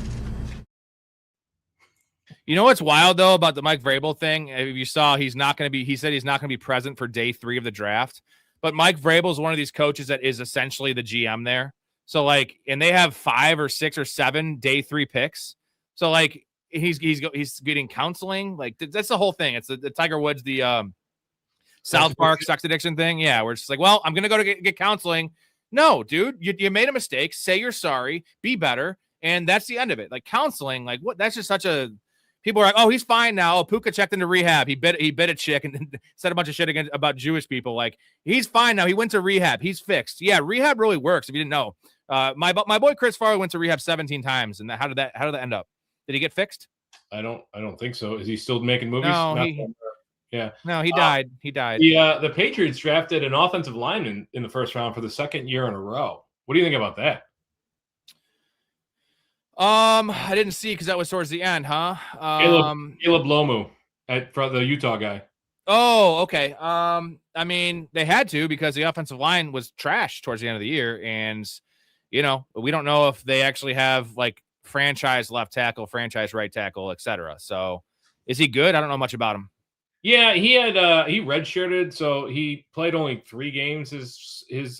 S1: You know what's wild, though, about the Mike Vrabel thing? If you saw, he said he's not going to be present for day 3 of the draft. But Mike Vrabel is one of these coaches that is essentially the GM there. So, like, and they have 5 or 6 or 7 day 3 picks. So, like, he's getting counseling. Like, that's the whole thing. It's the Tiger Woods, the South Park sex addiction thing. Yeah, where it's just like, well, I'm going to go to get counseling. No, dude, you made a mistake. Say you're sorry. Be better. And that's the end of it. Like, counseling, like, what? That's just such a... People are like, oh, he's fine now. Oh, Puka checked into rehab. He bit a chick and said a bunch of shit about Jewish people. Like, he's fine now. He went to rehab. He's fixed. Yeah, rehab really works. If you didn't know, my boy Chris Farley went to rehab 17 times. And how did that end up? Did he get fixed?
S2: I don't think so. Is he still making movies?
S1: No, No, he died. He died.
S2: The Patriots drafted an offensive lineman in the first round for the second year in a row. What do you think about that?
S1: I didn't see because that was towards the end, huh?
S2: Caleb Lomu for the Utah guy.
S1: Oh, okay. I mean, they had to because the offensive line was trash towards the end of the year, and we don't know if they actually have like franchise left tackle, franchise right tackle, etc. So, is he good? I don't know much about him.
S2: Yeah, he redshirted, so he played only 3 games his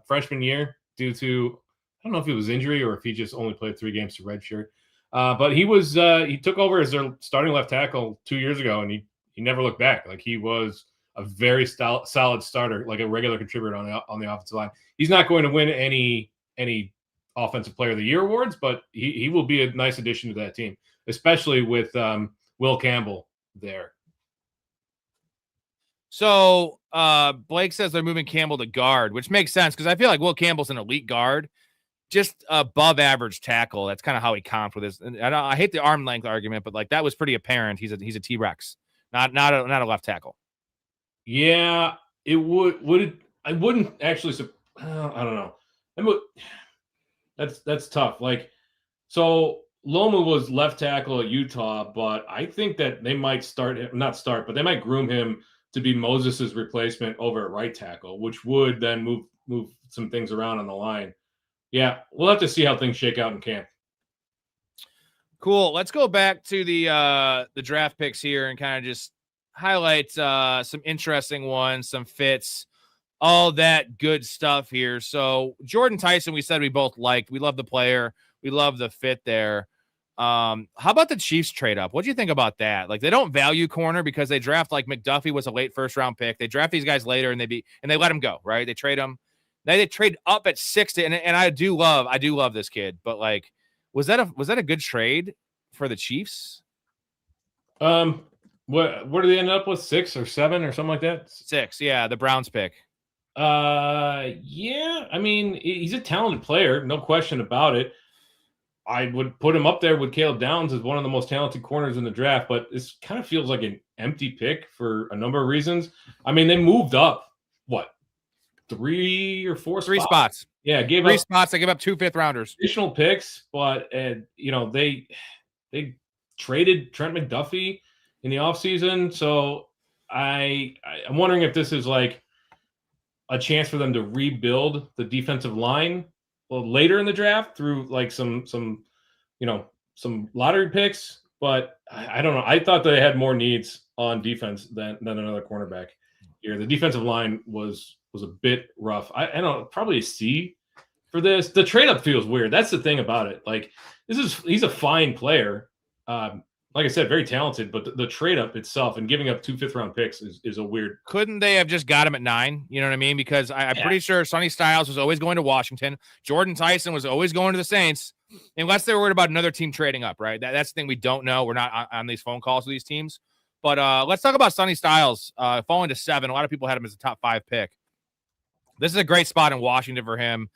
S2: freshman year due to, I don't know if it was injury or if he just only played 3 games to redshirt. But he took over as their starting left tackle 2 years ago, and he never looked back. Like, he was a very solid starter, like a regular contributor on the offensive line. He's not going to win any offensive player of the year awards, but he will be a nice addition to that team, especially with Will Campbell there.
S1: So Blake says they're moving Campbell to guard, which makes sense because I feel like Will Campbell's an elite guard, just above average tackle. That's kind of how he comped with his. And I hate the arm length argument, but like that was pretty apparent. He's a T-Rex, not a left tackle.
S2: Yeah, it would. I wouldn't actually. I don't know. That's tough. Like, so Loma was left tackle at Utah, but I think that they might but they might groom him to be Moses's replacement over at right tackle, which would then move some things around on the line. Yeah, we'll have to see how things shake out in camp.
S1: Cool. Let's go back to the draft picks here and kind of just highlight some interesting ones, some fits, all that good stuff here. So Jordan Tyson, we said we both liked. We love the player. We love the fit there. How about the Chiefs trade up? What do you think about that? Like, they don't value corner because they draft, like, McDuffie was a late first round pick. They draft these guys later and they let him go, right? They trade him. Now they trade up at 60, and I do love this kid, but like, was that a good trade for the Chiefs?
S2: What did they end up with? 6 or 7 or something like that?
S1: 6, yeah, the Browns pick.
S2: Yeah, I mean, he's a talented player, no question about it. I would put him up there with Caleb Downs as one of the most talented corners in the draft, but this kind of feels like an empty pick for a number of reasons. I mean, they moved up, 3 or 4
S1: spots.
S2: Yeah, gave
S1: 3
S2: up
S1: spots. They gave up 2 5th-rounders.
S2: Additional picks, but they traded Trent McDuffie in the offseason. So I'm wondering if this is like a chance for them to rebuild the defensive line later in the draft through like some lottery picks. But I don't know. I thought they had more needs on defense than another cornerback here. The defensive line was a bit rough. I don't know, probably a C for this. The trade up feels weird. That's the thing about it. Like, he's a fine player. Like I said, very talented, but the trade up itself and giving up 2 5th-round picks is a weird.
S1: Couldn't they have just got him at 9? You know what I mean? Because I'm pretty sure Sonny Styles was always going to Washington. Jordan Tyson was always going to the Saints, unless they were worried about another team trading up, right? That's the thing we don't know. We're not on these phone calls with these teams. But let's talk about Sonny Styles falling to 7. A lot of people had him as a top 5 pick. This is a great spot in Washington for him.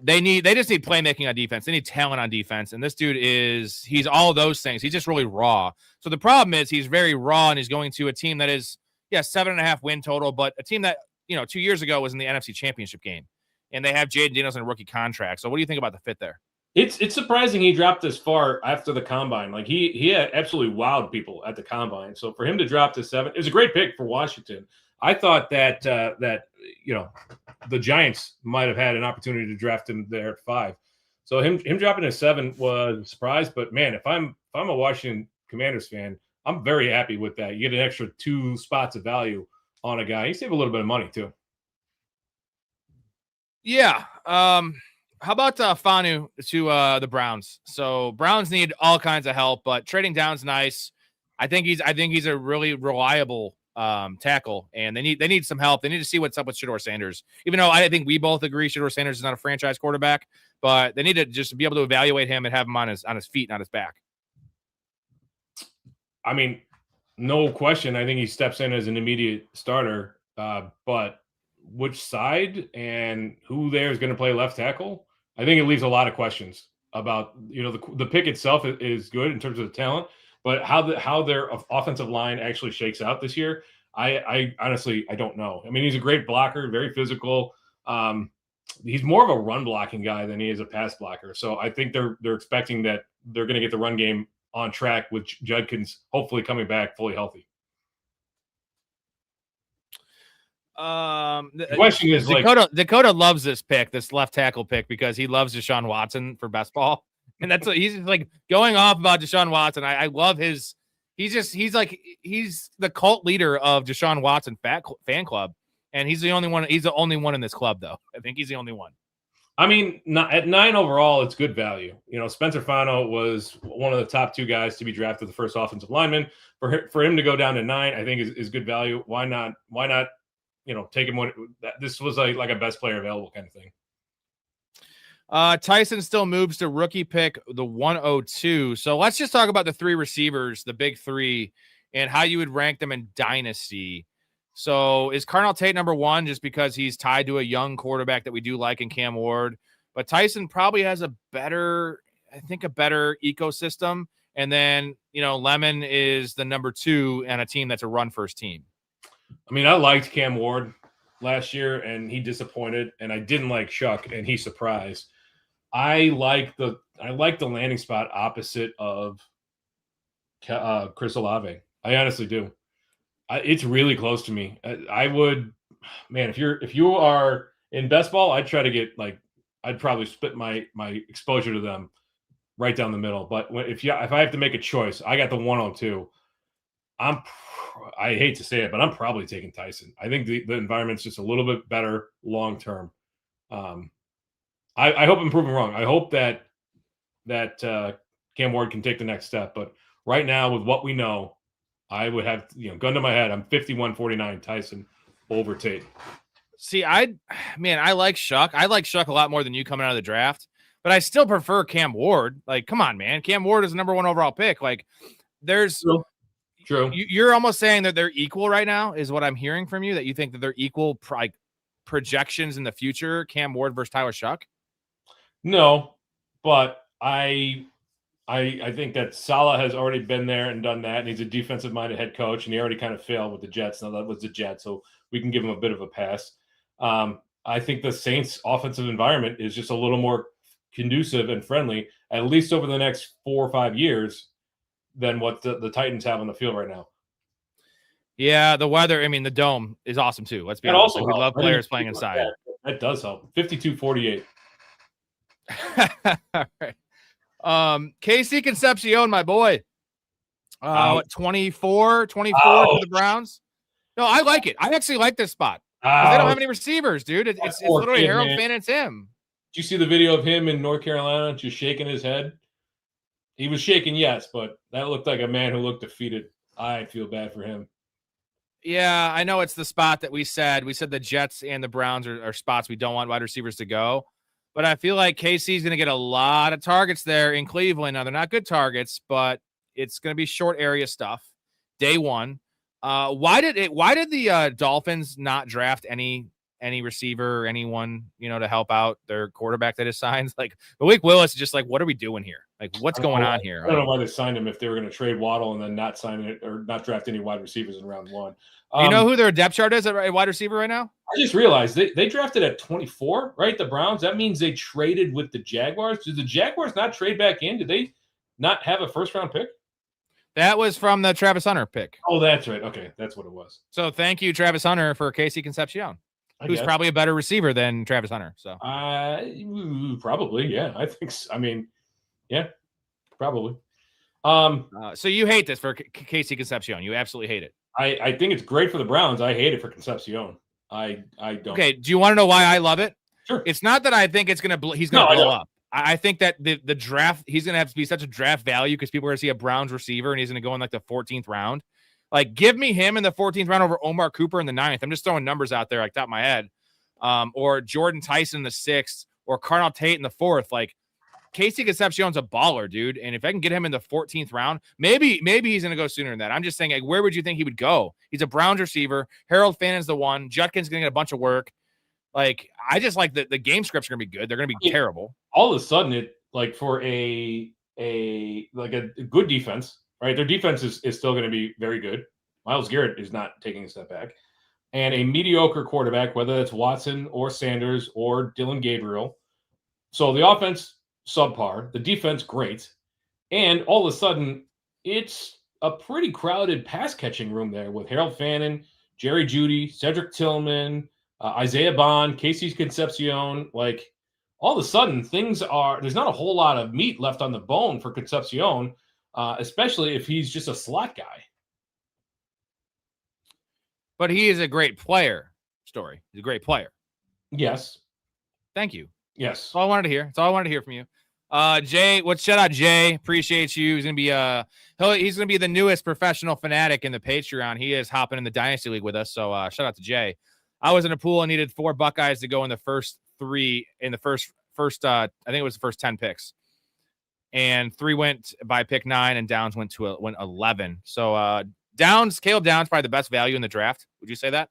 S1: They just need playmaking on defense. They need talent on defense. And this dude he's all those things. He's just really raw. So the problem is he's very raw, and he's going to a team that is, 7.5 win total, but a team that, 2 years ago was in the NFC Championship game. And they have Jaden Daniels on a rookie contract. So what do you think about the fit there?
S2: It's surprising he dropped this far after the combine. Like, he had absolutely wowed people at the combine. So for him to drop to 7, it was a great pick for Washington. I thought that the Giants might have had an opportunity to draft him there at 5. So him dropping to 7 was a surprise. But man, if I'm a Washington Commanders fan, I'm very happy with that. You get an extra 2 spots of value on a guy. You save a little bit of money too.
S1: Yeah. How about Fanu to the Browns? So Browns need all kinds of help, but trading down's nice. I think he's a really reliable tackle, and they need some help. They need to see what's up with Shedeur Sanders. Even though I think we both agree Shedeur Sanders is not a franchise quarterback, but they need to just be able to evaluate him and have him on his feet, not his back.
S2: I mean, no question. I think he steps in as an immediate starter, but which side and who there is going to play left tackle, I think it leaves a lot of questions about, the pick itself is good in terms of the talent, but how their offensive line actually shakes out this year, I honestly, I don't know. I mean, he's a great blocker, very physical. He's more of a run blocking guy than he is a pass blocker. So I think they're expecting that they're going to get the run game on track with Judkins hopefully coming back fully healthy. The question is,
S1: Dakota loves this pick, this left tackle pick, because he loves Deshaun Watson for best ball. And that's what he's like going off about Deshaun Watson. I love his He's the cult leader of Deshaun Watson fan club, and he's the only one. He's the only one in this club, though. I think he's the only one.
S2: I mean, at 9 overall, it's good value. Spencer Fano was one of the top 2 guys to be drafted, the first offensive lineman. For him to go down to 9, I think is good value. Why not? Take him when this was like a best player available kind of thing.
S1: Tyson still moves to rookie pick the 102. So let's just talk about the 3 receivers, the big 3, and how you would rank them in Dynasty. So is Carnell Tate number 1 just because he's tied to a young quarterback that we do like in Cam Ward? But Tyson probably has a better ecosystem. And then, Lemon is the number 2 and a team that's a run first team.
S2: I mean, I liked Cam Ward last year and he disappointed, and I didn't like Shuck and he surprised. I like the landing spot opposite of Chris Olave. I honestly do. It's really close to me. I would, man, if you are in best ball, I'd try to get I'd probably split my exposure to them right down the middle. But if I have to make a choice, I got the 102. I hate to say it, but I'm probably taking Tyson. I think the environment's just a little bit better long term. I hope I'm proven wrong. I hope that Cam Ward can take the next step. But right now, with what we know, I would have, gun to my head, I'm 51-49 Tyson over Tate.
S1: See, I like Shuck. I like Shuck a lot more than you coming out of the draft, but I still prefer Cam Ward. Come on, man. Cam Ward is the number 1 overall pick. There's
S2: True.
S1: You're almost saying that they're equal right now, is what I'm hearing from you, that you think that they're equal projections in the future, Cam Ward versus Tyler Shuck?
S2: No, but I think that Saleh has already been there and done that, and he's a defensive-minded head coach, and he already kind of failed with the Jets. Now, that was the Jets, so we can give him a bit of a pass. I think the Saints' offensive environment is just a little more conducive and friendly, at least over the next 4 or 5 years, than what the Titans have on the field right now.
S1: Yeah, the weather, the dome is awesome, too. Let's be honest. We love players playing inside.
S2: That does help. 52-48.
S1: All right. Casey Concepcion, my boy. 24 to the Browns. No, I like it. I actually like this spot. They don't have any receivers, dude. It's literally Harold Finn. It's him.
S2: Did you see the video of him in North Carolina just shaking his head? He was shaking, yes, but that looked like a man who looked defeated. I feel bad for him.
S1: Yeah, I know it's the spot that we said. We said the Jets and the Browns are spots we don't want wide receivers to go. But I feel like KC's going to get a lot of targets there in Cleveland. Now, they're not good targets, but it's going to be short area stuff. Day 1. Why did the Dolphins not draft any receiver or anyone, to help out their quarterback that is signed? Malik Willis is just what are we doing here? What's going on here?
S2: I don't know why they signed him if they were going to trade Waddle and then not sign it or not draft any wide receivers in round 1.
S1: You know who their depth chart is at wide receiver right now?
S2: I just realized they drafted at 24, right? The Browns. That means they traded with the Jaguars. Did the Jaguars not trade back in? Did they not have a first-round pick?
S1: That was from the Travis Hunter pick.
S2: Oh, that's right. Okay, that's what it was.
S1: So thank you, Travis Hunter, for Casey Concepcion, who's probably a better receiver than Travis Hunter. So
S2: probably, yeah. I think so. Yeah, probably.
S1: So you hate this for Casey Concepcion. You absolutely hate it.
S2: I think it's great for the Browns. I hate it for Concepcion. I don't.
S1: Okay, do you want to know why I love it?
S2: Sure.
S1: It's not that I think he's going to blow up. I think that the draft, he's going to have to be such a draft value because people are going to see a Browns receiver and he's going to go in the 14th round. Give me him in the 14th round over Omar Cooper in the 9th. I'm just throwing numbers out there top of my head. Or Jordan Tyson in the 6th or Carnell Tate in the 4th. Casey Concepcion's a baller, dude. And if I can get him in the 14th round, maybe he's going to go sooner than that. I'm just saying, where would you think he would go? He's a Browns receiver. Harold Fannon's the one. Judkin's going to get a bunch of work. I just like the game scripts are going to be good. They're going to be terrible.
S2: All of a sudden, for a good defense, right? Their defense is still going to be very good. Myles Garrett is not taking a step back. And a mediocre quarterback, whether that's Watson or Sanders or Dylan Gabriel. So the offense, subpar. The defense, great. And all of a sudden, it's a pretty crowded pass-catching room there with Harold Fannin, Jerry Jeudy, Cedric Tillman, Isaiah Bond, Casey Concepcion. All of a sudden, there's not a whole lot of meat left on the bone for Concepcion. especially if he's just a slot guy.
S1: But he is a great player, Storey. He's a great player.
S2: Yes.
S1: Thank you.
S2: Yes.
S1: That's all I wanted to hear. That's all I wanted to hear from you. Jay, shout out Jay. Appreciate you. He's gonna be the newest professional fanatic in the Patreon. He is hopping in the Dynasty League with us. So shout out to Jay. I was in a pool and needed 4 Buckeyes to go in the first 3 in the first I think it was the first 10 picks. And 3 went by pick 9 and Downs went 11. So Caleb Downs probably the best value in the draft. Would you say that?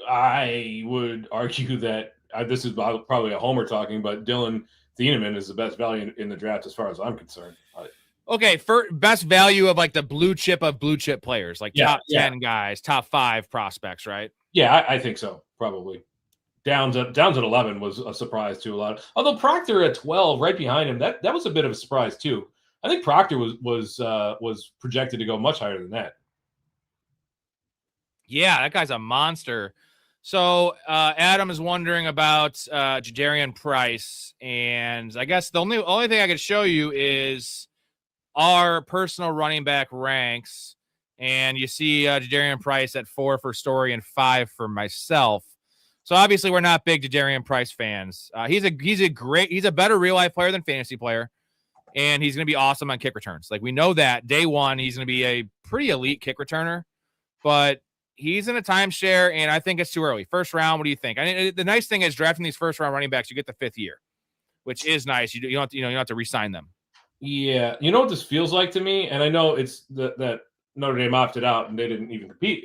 S2: I would argue that this is probably a homer talking, but Dylan Thieneman is the best value in the draft as far as I'm concerned.
S1: Okay, for best value of like the blue chip players, like top 10 guys, top 5 prospects, right?
S2: Yeah, I think so, probably. Downs at 11 was a surprise to a lot. Although Proctor at 12, right behind him, that was a bit of a surprise too. I think Proctor was projected to go much higher than that.
S1: Yeah, that guy's a monster. So Adam is wondering about Jaderian Price, and I guess the only thing I could show you is our personal running back ranks, and you see Jaderian Price at 4 for Storey and 5 for myself. So obviously we're not big Jaderian Price fans. He's a better real life player than fantasy player, and he's going to be awesome on kick returns. Like we know that day one he's going to be a pretty elite kick returner, but he's in a timeshare, and I think it's too early. First round, what do you think? I mean, the nice thing is drafting these first round running backs, you get the 5th year, which is nice. You don't have to re-sign them.
S2: Yeah, you know what this feels like to me, and I know it's that Notre Dame opted out and they didn't even compete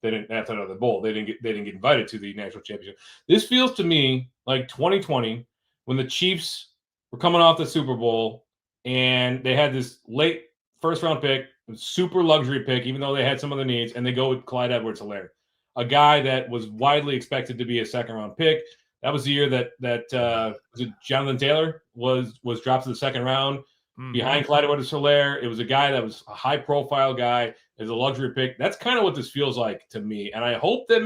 S2: they didn't opt out of the bowl. They didn't get invited to the national championship. This feels to me like 2020 when the Chiefs were coming off the Super Bowl and they had this late first round pick, super luxury pick, even though they had some other needs, and they go with Clyde Edwards-Helaire, a guy that was widely expected to be a second round pick. That was the year that Jonathan Taylor was dropped to the second round behind Clyde Edwards-Helaire. It was a guy that was a high profile guy, is a luxury pick. That's kind of what this feels like to me. And I hope that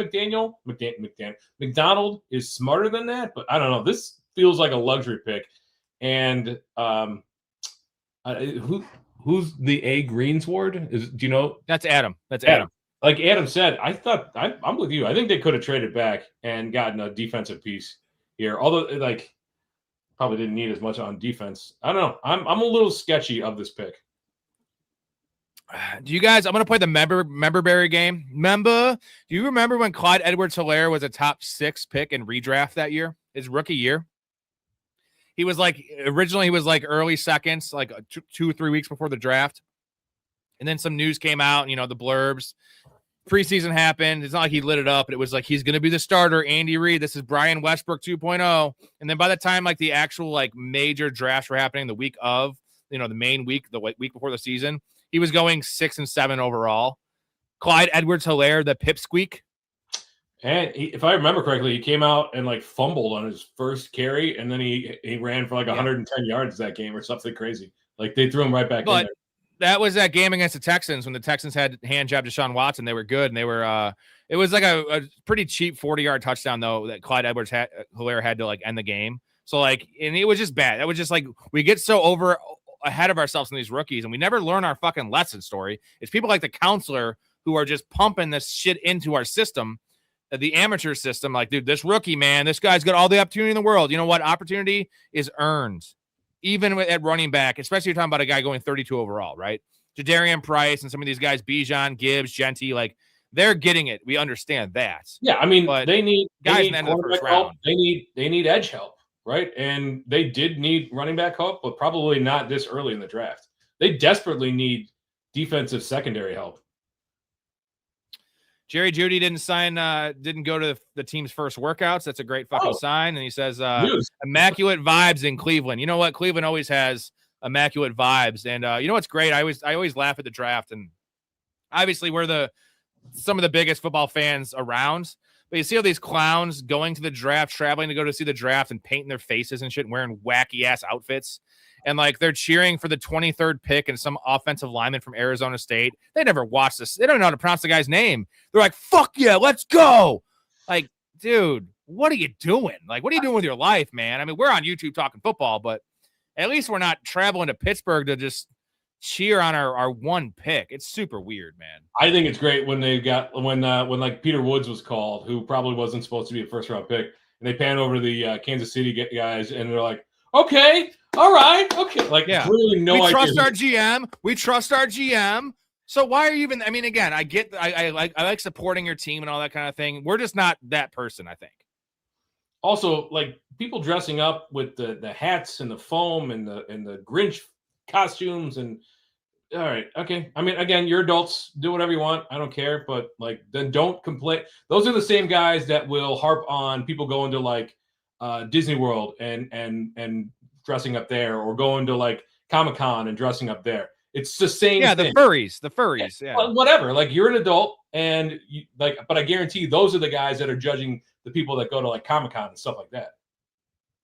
S2: McDonald is smarter than that, but I don't know. This feels like a luxury pick. And who's the A Greensward? Do you know?
S1: That's Adam. That's Adam.
S2: Like Adam said, I'm with you. I think they could have traded back and gotten a defensive piece here. Although, probably didn't need as much on defense. I don't know. I'm a little sketchy of this pick.
S1: Do you guys? I'm going to play the member berry game. Do you remember when Clyde Edwards-Helaire was a top 6 pick in redraft that year? His rookie year. He was originally early seconds, like 2 or 3 weeks before the draft. And then some news came out, the blurbs. Preseason happened. It's not like he lit it up. It was like, he's going to be the starter. Andy Reid. This is Brian Westbrook 2.0. And then by the time the actual major drafts were happening the week of, the main week, the week before the season, he was going 6 and 7 overall. Clyde Edwards-Helaire, the pipsqueak.
S2: And if I remember correctly, he came out and fumbled on his first carry, and then he ran for 110 yards that game or something crazy. They threw him right back in there.
S1: That was that game against the Texans when the Texans had hand jabbed Deshaun Watson. They were good, and they were. It was a pretty cheap 40-yard touchdown though that Clyde Edwards-Helaire had to end the game. So and it was just bad. That was just we get so ahead of ourselves in these rookies, and we never learn our fucking lesson story. It's people like the counselor who are just pumping this shit into our system, the amateur system. Dude, this rookie, man, this guy's got all the opportunity in the world. You know what? Opportunity is earned. Even at running back, especially you're talking about a guy going 32 overall, right? Jaderian Price and some of these guys, Bijan, Gibbs, Genty, they're getting it. We understand that.
S2: Yeah, I mean,
S1: but
S2: they need
S1: guys in the end of the first round.
S2: They need edge help, right? And they did need running back help, but probably not this early in the draft. They desperately need defensive secondary help.
S1: Jerry Jeudy didn't go to the team's first workouts. That's a great fucking sign. And he says, immaculate vibes in Cleveland. You know what? Cleveland always has immaculate vibes. And you know what's great? I always laugh at the draft. And obviously we're some of the biggest football fans around. But you see all these clowns going to the draft, traveling to go to see the draft and painting their faces and shit and wearing wacky ass outfits. And they're cheering for the 23rd pick and some offensive lineman from Arizona State. They never watched this. They don't know how to pronounce the guy's name. They're like, fuck yeah, let's go. Dude, what are you doing? What are you doing with your life, man? I mean, we're on YouTube talking football, but at least we're not traveling to Pittsburgh to just cheer on our one pick. It's super weird, man.
S2: I think it's great when when like Peter Woods was called, who probably wasn't supposed to be a first round pick, and they pan over to the Kansas City guys, and they're like, okay, all right, okay, like clearly no idea.
S1: We trust our GM. We trust our GM. So why are you even? I mean, again, I like supporting your team and all that kind of thing. We're just not that person, I think.
S2: Also, like people dressing up with the hats and the foam and the Grinch costumes and all right, okay. I mean, again, you're adults, do whatever you want. I don't care, but like then don't complain. Those are the same guys that will harp on people going to like Disney World and dressing up there, or going to like Comic-Con and dressing up there. It's the same thing.
S1: The furries. Yeah.
S2: Whatever. Like you're an adult and you like, but I guarantee you those are the guys that are judging the people that go to like Comic-Con and stuff like that.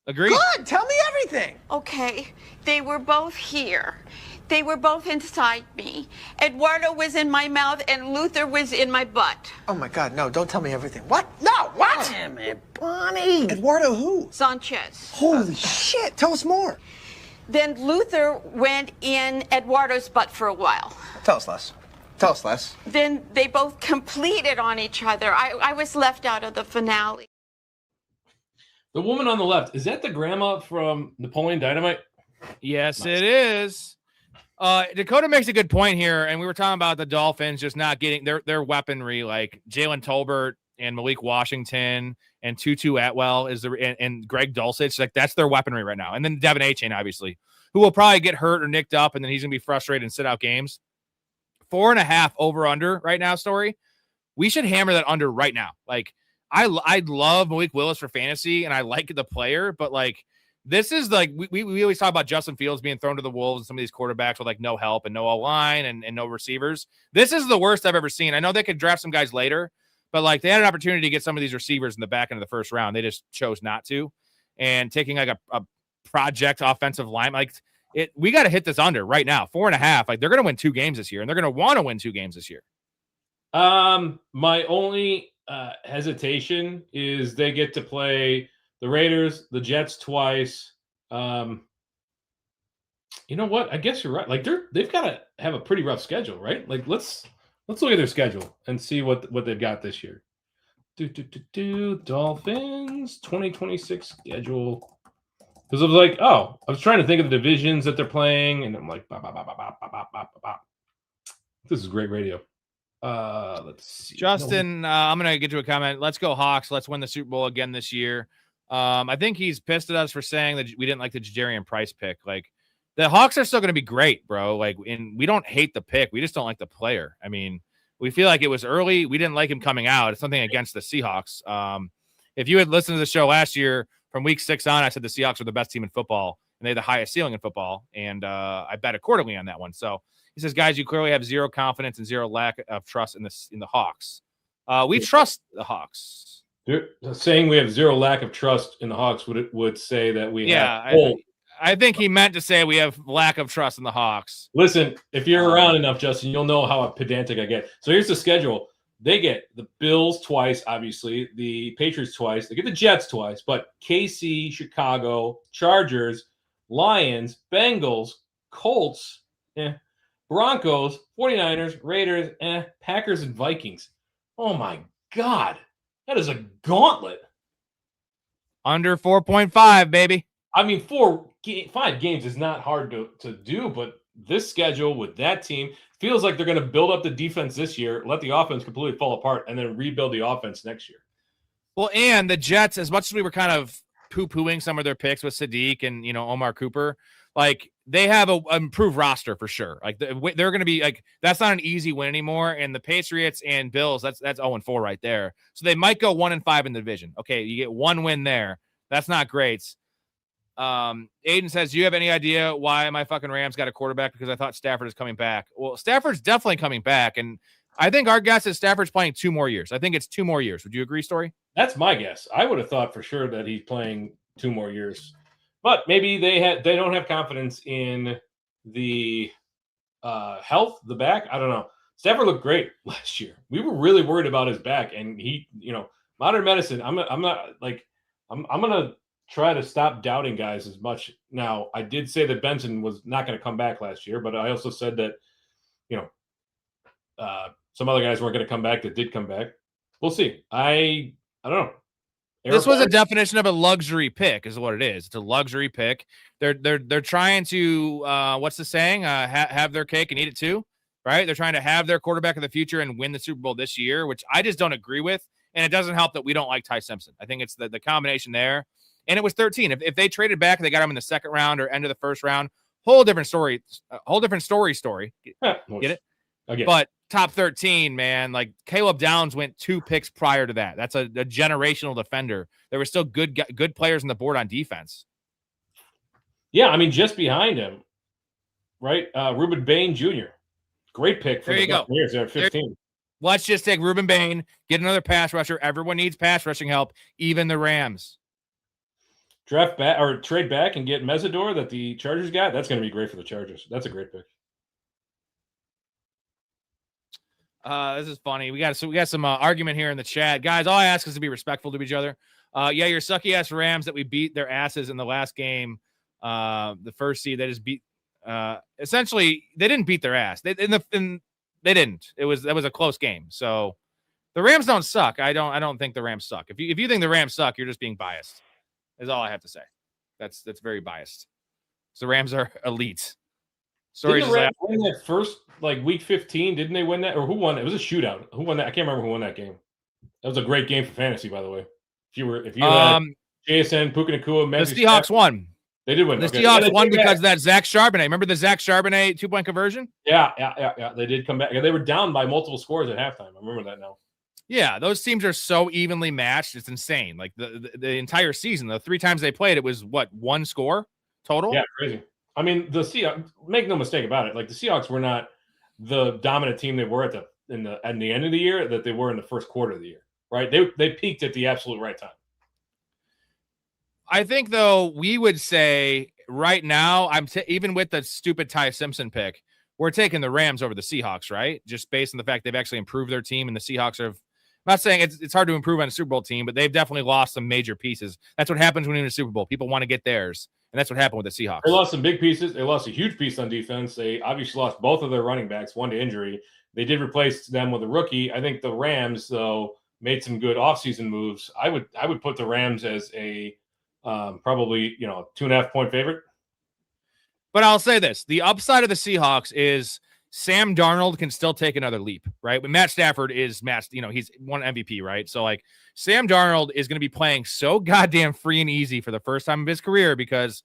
S1: Agree?
S11: Good. Tell me everything. Okay. They were both here. They were both inside me. Eduardo was in my mouth and Luther was in my butt.
S12: Oh my God, no, don't tell me everything. What? No, what?
S11: Damn it, Bonnie.
S12: Eduardo who?
S11: Sanchez.
S12: Holy shit, tell us more.
S11: Then Luther went in Eduardo's butt for a while.
S12: Tell us less. Tell us less.
S11: Then they both completed on each other. I was left out of the finale.
S2: The woman on the left, is that the grandma from Napoleon Dynamite?
S1: Yes, nice. It is. Dakota makes a good point here, and we were talking about the Dolphins just not getting their weaponry, like Jalen Tolbert and Malik Washington and Tutu Atwell and Greg Dulcich. Like that's their weaponry right now. And then Devin A-Chain, obviously, who will probably get hurt or nicked up, and then he's gonna be frustrated and sit out games. 4.5 over under right now, Storey. We should hammer that under right now. Like I love Malik Willis for fantasy, and I like the player, but like this is like we always talk about Justin Fields being thrown to the wolves and some of these quarterbacks with like no help and no O-line and no receivers. This is the worst I've ever seen. I know they could draft some guys later, but like they had an opportunity to get some of these receivers in the back end of the first round. They just chose not to. And taking like a project offensive line, like we got to hit this under right now. 4.5. Like they're going to win 2 games this year, and they're going to want to win 2 games this year.
S2: My only hesitation is they get to play the Raiders, the Jets twice. You know what? I guess you're right. Like they've got to have a pretty rough schedule, right? Like let's look at their schedule and see what they've got this year. Dolphins 2026 schedule. Because I was like, I was trying to think of the divisions that they're playing, and I'm like, this is great radio. Let's see.
S1: Justin, I'm gonna get to a comment. Let's go Hawks. Let's win the Super Bowl again this year. I think he's pissed at us for saying that we didn't like the Jaderian Price pick. Like the Hawks are still going to be great, bro. Like, and we don't hate the pick. We just don't like the player. I mean, we feel like it was early. We didn't like him coming out. It's something against the Seahawks. If you had listened to the show last year from week 6 on, I said the Seahawks were the best team in football and they had the highest ceiling in football. And I bet accordingly on that one. So he says, guys, you clearly have zero confidence and zero lack of trust in the Hawks. We trust the Hawks.
S2: Saying we have zero lack of trust in the Hawks would say that we have.
S1: I think he meant to say we have lack of trust in the Hawks.
S2: Listen, if you're around enough, Justin, you'll know how pedantic I get. So here's the schedule. They get the Bills twice, obviously, the Patriots twice. They get the Jets twice, but KC, Chicago, Chargers, Lions, Bengals, Colts, Broncos, 49ers, Raiders, Packers, and Vikings. Oh, my God. That is a gauntlet.
S1: Under 4.5, baby.
S2: I mean, 5 games is not hard to do, but this schedule with that team feels like they're going to build up the defense this year, let the offense completely fall apart, and then rebuild the offense next year.
S1: Well, and the Jets, as much as we were kind of poo-pooing some of their picks with Sadiq and, Omar Cooper, like they have an improved roster for sure. Like they're going to be like, that's not an easy win anymore. And the Patriots and Bills, that's 0-4 right there. So they might go 1-5 in the division. Okay. You get 1 win there. That's not great. Aiden says, do you have any idea why my fucking Rams got a quarterback? Because I thought Stafford is coming back. Well, Stafford's definitely coming back. And I think our guess is Stafford's playing 2 more years. I think it's 2 more years. Would you agree, Storey?
S2: That's my guess. I would have thought for sure that he's playing 2 more years. But maybe they don't have confidence in the health, the back. I don't know. Stafford looked great last year. We were really worried about his back, and he, modern medicine. I'm gonna try to stop doubting guys as much. Now, I did say that Benson was not going to come back last year, but I also said that, some other guys weren't going to come back that did come back. We'll see. I don't know.
S1: This was a definition of a luxury pick, is what it is. It's a luxury pick. They're trying to what's the saying? Have their cake and eat it too, right? They're trying to have their quarterback of the future and win the Super Bowl this year, which I just don't agree with. And it doesn't help that we don't like Ty Simpson. I think it's the combination there. And it was 13. If they traded back, they got him in the second round or end of the first round. Whole different story. Get it?
S2: Okay.
S1: But top 13, man, like Caleb Downs went 2 picks prior to that. That's a generational defender. There were still good players on the board on defense.
S2: Yeah, I mean, just behind him, right? Reuben Bain Jr. Great pick for the Buccaneers there at 15.
S1: Let's just take Reuben Bain, get another pass rusher. Everyone needs pass rushing help, even the Rams.
S2: Draft back or trade back and get Mesidor that the Chargers got. That's going to be great for the Chargers. That's a great pick.
S1: This is funny. We got some argument here in the chat, guys. All I ask is to be respectful to each other. Yeah, your sucky ass Rams that we beat their asses in the last game. The first seed they just beat. Essentially, they didn't beat their ass. They didn't. That was a close game. So the Rams don't suck. I don't think the Rams suck. If you think the Rams suck, you're just being biased. Is all I have to say. That's very biased. So the Rams are elite.
S2: Didn't the Rams win that first week 15? Didn't they win that? Or who won it? It was a shootout. Who won that? I can't remember who won that game. That was a great game for fantasy, by the way. If you had JSN, Puka Nacua,
S1: the Seahawks won.
S2: They did win.
S1: The Seahawks won because of that Zach Charbonnet. Remember the Zach Charbonnet 2-point conversion?
S2: Yeah. They did come back. They were down by multiple scores at halftime. I remember that now.
S1: Yeah, those teams are so evenly matched. It's insane. Like the entire season, the 3 times they played, it was what, 1 score total?
S2: Yeah, crazy. I mean, the Seahawks, make no mistake about it. Like the Seahawks were not the dominant team they were at the end of the year that they were in the first quarter of the year, right? They peaked at the absolute right time.
S1: I think though we would say right now, even with the stupid Ty Simpson pick, we're taking the Rams over the Seahawks, right? Just based on the fact they've actually improved their team, and the Seahawks have. I'm not saying it's hard to improve on a Super Bowl team, but they've definitely lost some major pieces. That's what happens when you're in a Super Bowl. People want to get theirs, and that's what happened with the Seahawks.
S2: They lost some big pieces. They lost a huge piece on defense. They obviously lost both of their running backs, one to injury. They did replace them with a rookie. I think the Rams, though, made some good offseason moves. I would put the Rams as a probably 2.5 point favorite.
S1: But I'll say this: the upside of the Seahawks is Sam Darnold can still take another leap, right? But Matt Stafford is he's won MVP, right? So Sam Darnold is going to be playing so goddamn free and easy for the first time of his career because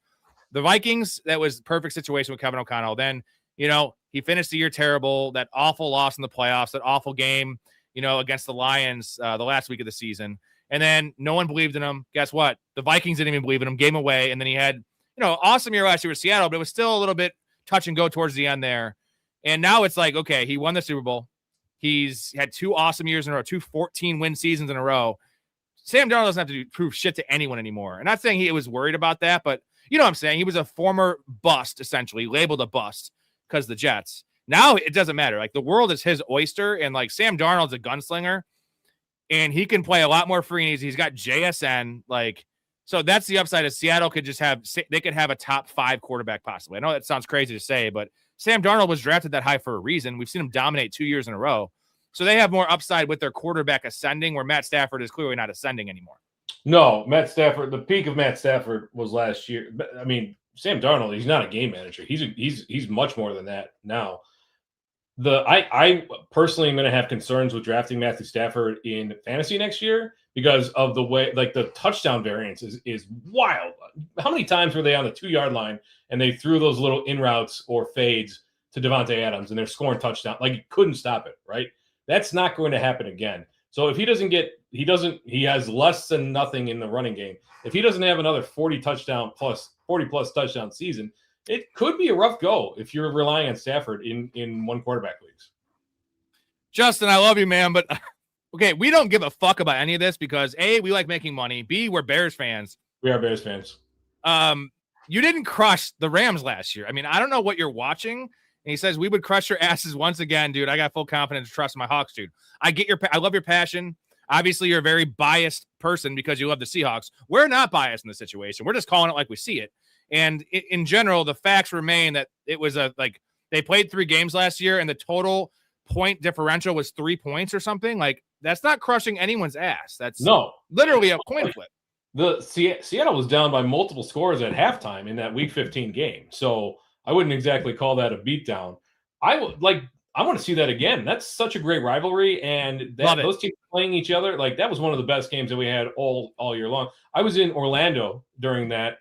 S1: the Vikings, that was perfect situation with Kevin O'Connell. Then, he finished the year terrible, that awful loss in the playoffs, that awful game, against the Lions the last week of the season. And then no one believed in him. Guess what? The Vikings didn't even believe in him, game away. And then he had, awesome year last year with Seattle, but it was still a little bit touch and go towards the end there. And now it's like, okay, he won the Super Bowl. He's had 2 awesome years in a row, 2 14-win seasons in a row. Sam Darnold doesn't have to prove shit to anyone anymore. I'm not saying he was worried about that, but you know what I'm saying? He was a former bust, essentially, labeled a bust because of the Jets. Now it doesn't matter. Like, the world is his oyster, and, Sam Darnold's a gunslinger, and he can play a lot more free and easy. He's got JSN. So that's the upside of Seattle could just have – they could have a top 5 quarterback possibly. I know that sounds crazy to say, but – Sam Darnold was drafted that high for a reason. We've seen him dominate 2 years in a row. So they have more upside with their quarterback ascending, where Matt Stafford is clearly not ascending anymore.
S2: No, Matt Stafford, the peak of Matt Stafford was last year. I mean, Sam Darnold, he's not a game manager. He's much more than that now. I personally am going to have concerns with drafting Matthew Stafford in fantasy next year because of the way, the touchdown variance is wild. How many times were they on the 2-yard line and they threw those little in routes or fades to Devontae Adams and they're scoring touchdown? You couldn't stop it, right? That's not going to happen again. So if he has less than nothing in the running game. If he doesn't have another 40 plus touchdown season, it could be a rough go if you're relying on Stafford in one quarterback leagues.
S1: Justin, I love you, man, but okay, we don't give a fuck about any of this because A, we like making money. B, we're Bears fans.
S2: We are Bears fans.
S1: You didn't crush the Rams last year. I mean, I don't know what you're watching. And he says, we would crush your asses once again, dude. I got full confidence and trust in my Hawks, dude. I love your passion. Obviously, you're a very biased person because you love the Seahawks. We're not biased in this situation. We're just calling it like we see it. And in general, the facts remain that it was they played 3 games last year, and the total point differential was 3 points or something. Like, that's not crushing anyone's ass. That's literally a coin flip.
S2: Seattle was down by multiple scores at halftime in that Week 15 game, so I wouldn't exactly call that a beatdown. I want to see that again. That's such a great rivalry, and those teams playing each other, like, that was one of the best games that we had all year long. I was in Orlando during that,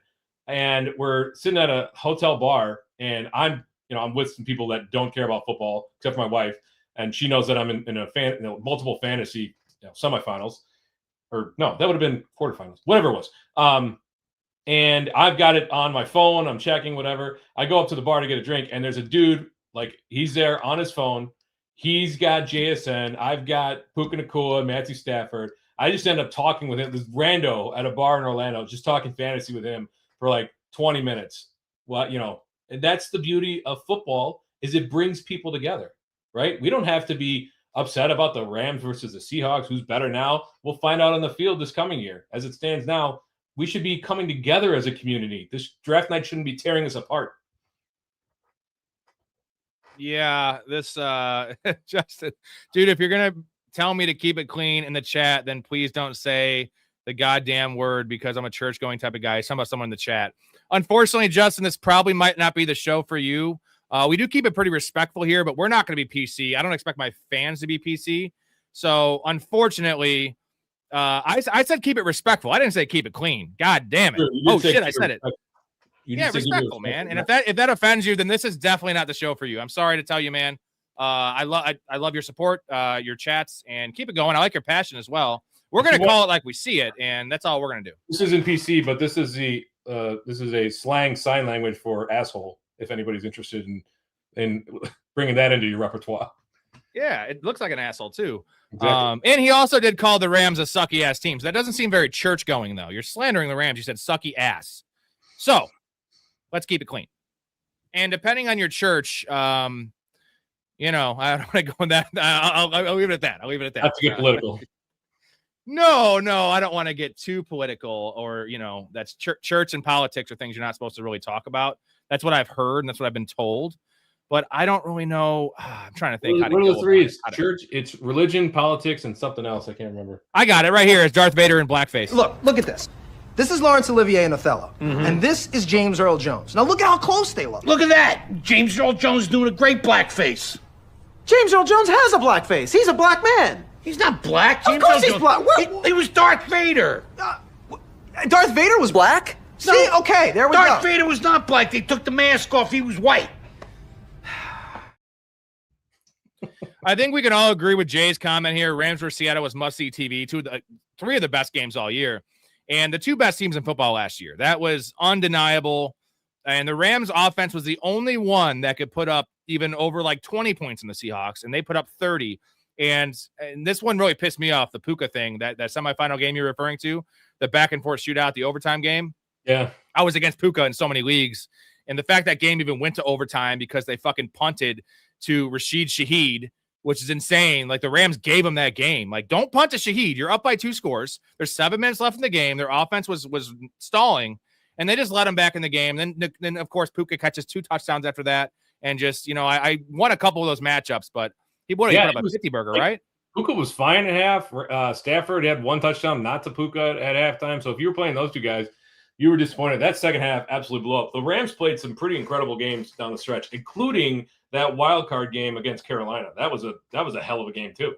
S2: and we're sitting at a hotel bar, and I'm with some people that don't care about football except for my wife, and she knows that I'm in multiple fantasy semifinals. Or no, that would have been quarterfinals, whatever it was. And I've got it on my phone. I'm checking whatever. I go up to the bar to get a drink, and there's a dude, like, he's there on his phone. He's got JSN. I've got Puka Nacua, Matthew Stafford. I just end up talking with him, this rando at a bar in Orlando, just talking fantasy with him for like 20 minutes. Well, and that's the beauty of football, is it brings people together, right? We don't have to be upset about the Rams versus the Seahawks, who's better now. We'll find out on the field this coming year. As it stands now, we should be coming together as a community. This draft night shouldn't be tearing us apart.
S1: Yeah, this Justin, dude, if you're gonna tell me to keep it clean in the chat, then please don't say the goddamn word, because I'm a church going type of guy. Someone in the chat. Unfortunately, Justin, this probably might not be the show for you. We do keep it pretty respectful here, but we're not going to be PC. I don't expect my fans to be PC. So, unfortunately, I said keep it respectful. I didn't say keep it clean. God damn it.
S2: Sure,
S1: oh, shit, I said it.
S2: Yeah,
S1: respectful, man. And if that offends you, then this is definitely not the show for you. I'm sorry to tell you, man. I love your support, your chats, and keep it going. I like your passion as well. We're going to call it like we see it, and that's all we're going to do.
S2: This isn't PC, but this is a slang sign language for asshole, if anybody's interested in bringing that into your repertoire.
S1: Yeah, it looks like an asshole too.
S2: Exactly.
S1: And he also did call the Rams a sucky ass team. So that doesn't seem very church going though. You're slandering the Rams. You said sucky ass. So let's keep it clean. And depending on your church, I don't want to go in that. I'll leave it at that.
S2: Not to get political.
S1: No, I don't want to get too political, or, that's church and politics are things you're not supposed to really talk about. That's what I've heard, and that's what I've been told. But I don't really know. I'm trying to think.
S2: What are the three? It's church, it's religion, politics, and something else. I can't remember.
S1: I got it right here. It's Darth Vader in blackface.
S12: Look at this. This is Laurence Olivier in Othello. And this is James Earl Jones. Now look at how close they look.
S4: Look at that. James Earl Jones doing a great blackface.
S12: James Earl Jones has a black face. He's a black man.
S4: He's not black.
S12: Of course he's black.
S4: He was Darth Vader.
S12: Darth Vader was black?
S4: No,
S12: see, okay, there we go.
S4: Darth Vader was not black. They took the mask off. He was white.
S1: I think we can all agree with Jay's comment here. Rams vs. Seattle was must-see TV. 3 of the best games all year. And the 2 best teams in football last year. That was undeniable. And the Rams offense was the only one that could put up even over like 20 points in the Seahawks. And they put up 30. And this one really pissed me off, the Puka thing, that semifinal game you're referring to, the back and forth shootout, the overtime game.
S2: Yeah.
S1: I was against Puka in so many leagues. And the fact that game even went to overtime because they fucking punted to Rashid Shaheed, which is insane. Like, the Rams gave him that game. Like, don't punt to Shaheed. You're up by 2 scores. There's 7 minutes left in the game. Their offense was stalling, and they just let him back in the game. Then of course, Puka catches 2 touchdowns after that. And just, I won a couple of those matchups, but he put up a 50 burger, right?
S2: Puka was fine at half. Stafford had 1 touchdown, not to Puka at halftime. So if you were playing those 2 guys, you were disappointed. That second half absolutely blew up. The Rams played some pretty incredible games down the stretch, including that wild card game against Carolina. That was a hell of a game too.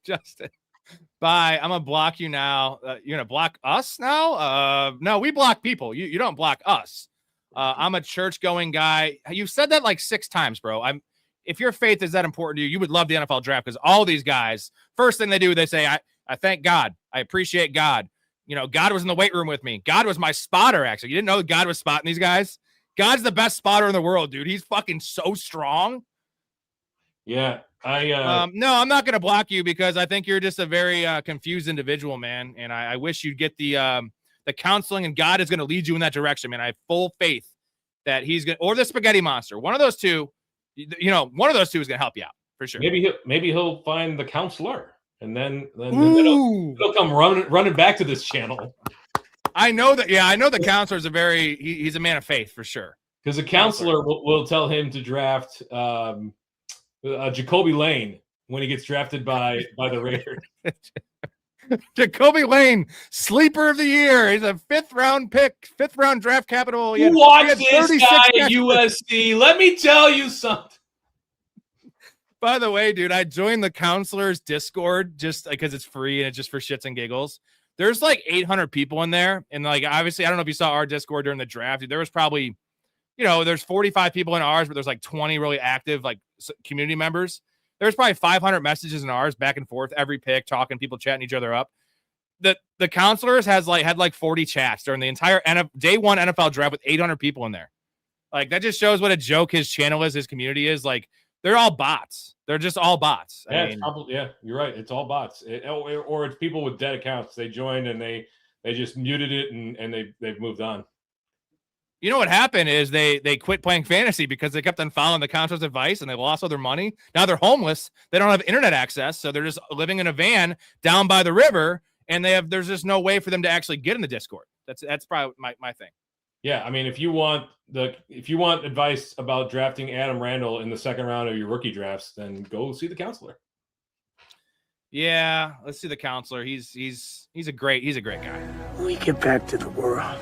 S1: Justin, bye. I'm gonna block you now. You're gonna block us now? No, we block people. You don't block us. I'm a church going guy. You've said that like 6 times, bro. If your faith is that important to you, you would love the NFL draft, because all these guys, first thing they do, they say, I thank God. I appreciate God. God was in the weight room with me. God was my spotter, actually. You didn't know God was spotting these guys? God's the best spotter in the world, dude. He's fucking so strong.
S2: Yeah.
S1: No, I'm not going to block you, because I think you're just a very confused individual, man. And I wish you'd get the counseling, and God is going to lead you in that direction, man. I have full faith that he's going to, or the spaghetti monster. One of those two, one of those two is going to help you out. for sure.
S2: Maybe he'll find the counselor, and then it'll come running back to this channel.
S1: I know that. Yeah, I know the counselor is he's a man of faith for sure.
S2: Because the counselor will tell him to draft Jacoby Lane when he gets drafted by the Raiders.
S1: Jacoby Lane, sleeper of the year. He's a 5th round pick, 5th round draft capital.
S2: Watch this guy at USC. Let me tell you something.
S1: By the way, dude, I joined the counselors Discord just because it's free and it's just for shits and giggles. There's like 800 people in there. And like, obviously, I don't know if you saw our Discord during the draft. There was probably, there's 45 people in ours, but there's like 20 really active like community members. There's probably 500 messages in ours back and forth, every pick, talking, people chatting each other up. The counselors had like 40 chats during the entire day 1 NFL draft with 800 people in there. Like, that just shows what a joke his channel is, his community is. Like, they're all bots. They're just all bots.
S2: Yeah, you're right. It's all bots. Or it's people with dead accounts. They joined and they just muted it and they've moved on.
S1: You know what happened is they quit playing fantasy because they kept on following the counselor's advice and they lost all their money. Now they're homeless. They don't have internet access, so they're just living in a van down by the river, and there's just no way for them to actually get in the Discord. That's probably my thing.
S2: Yeah, I mean, if you want advice about drafting Adam Randall in the 2nd round of your rookie drafts, then go see the counselor.
S1: Yeah, let's see the counselor. He's a great guy.
S13: When we get back to the world,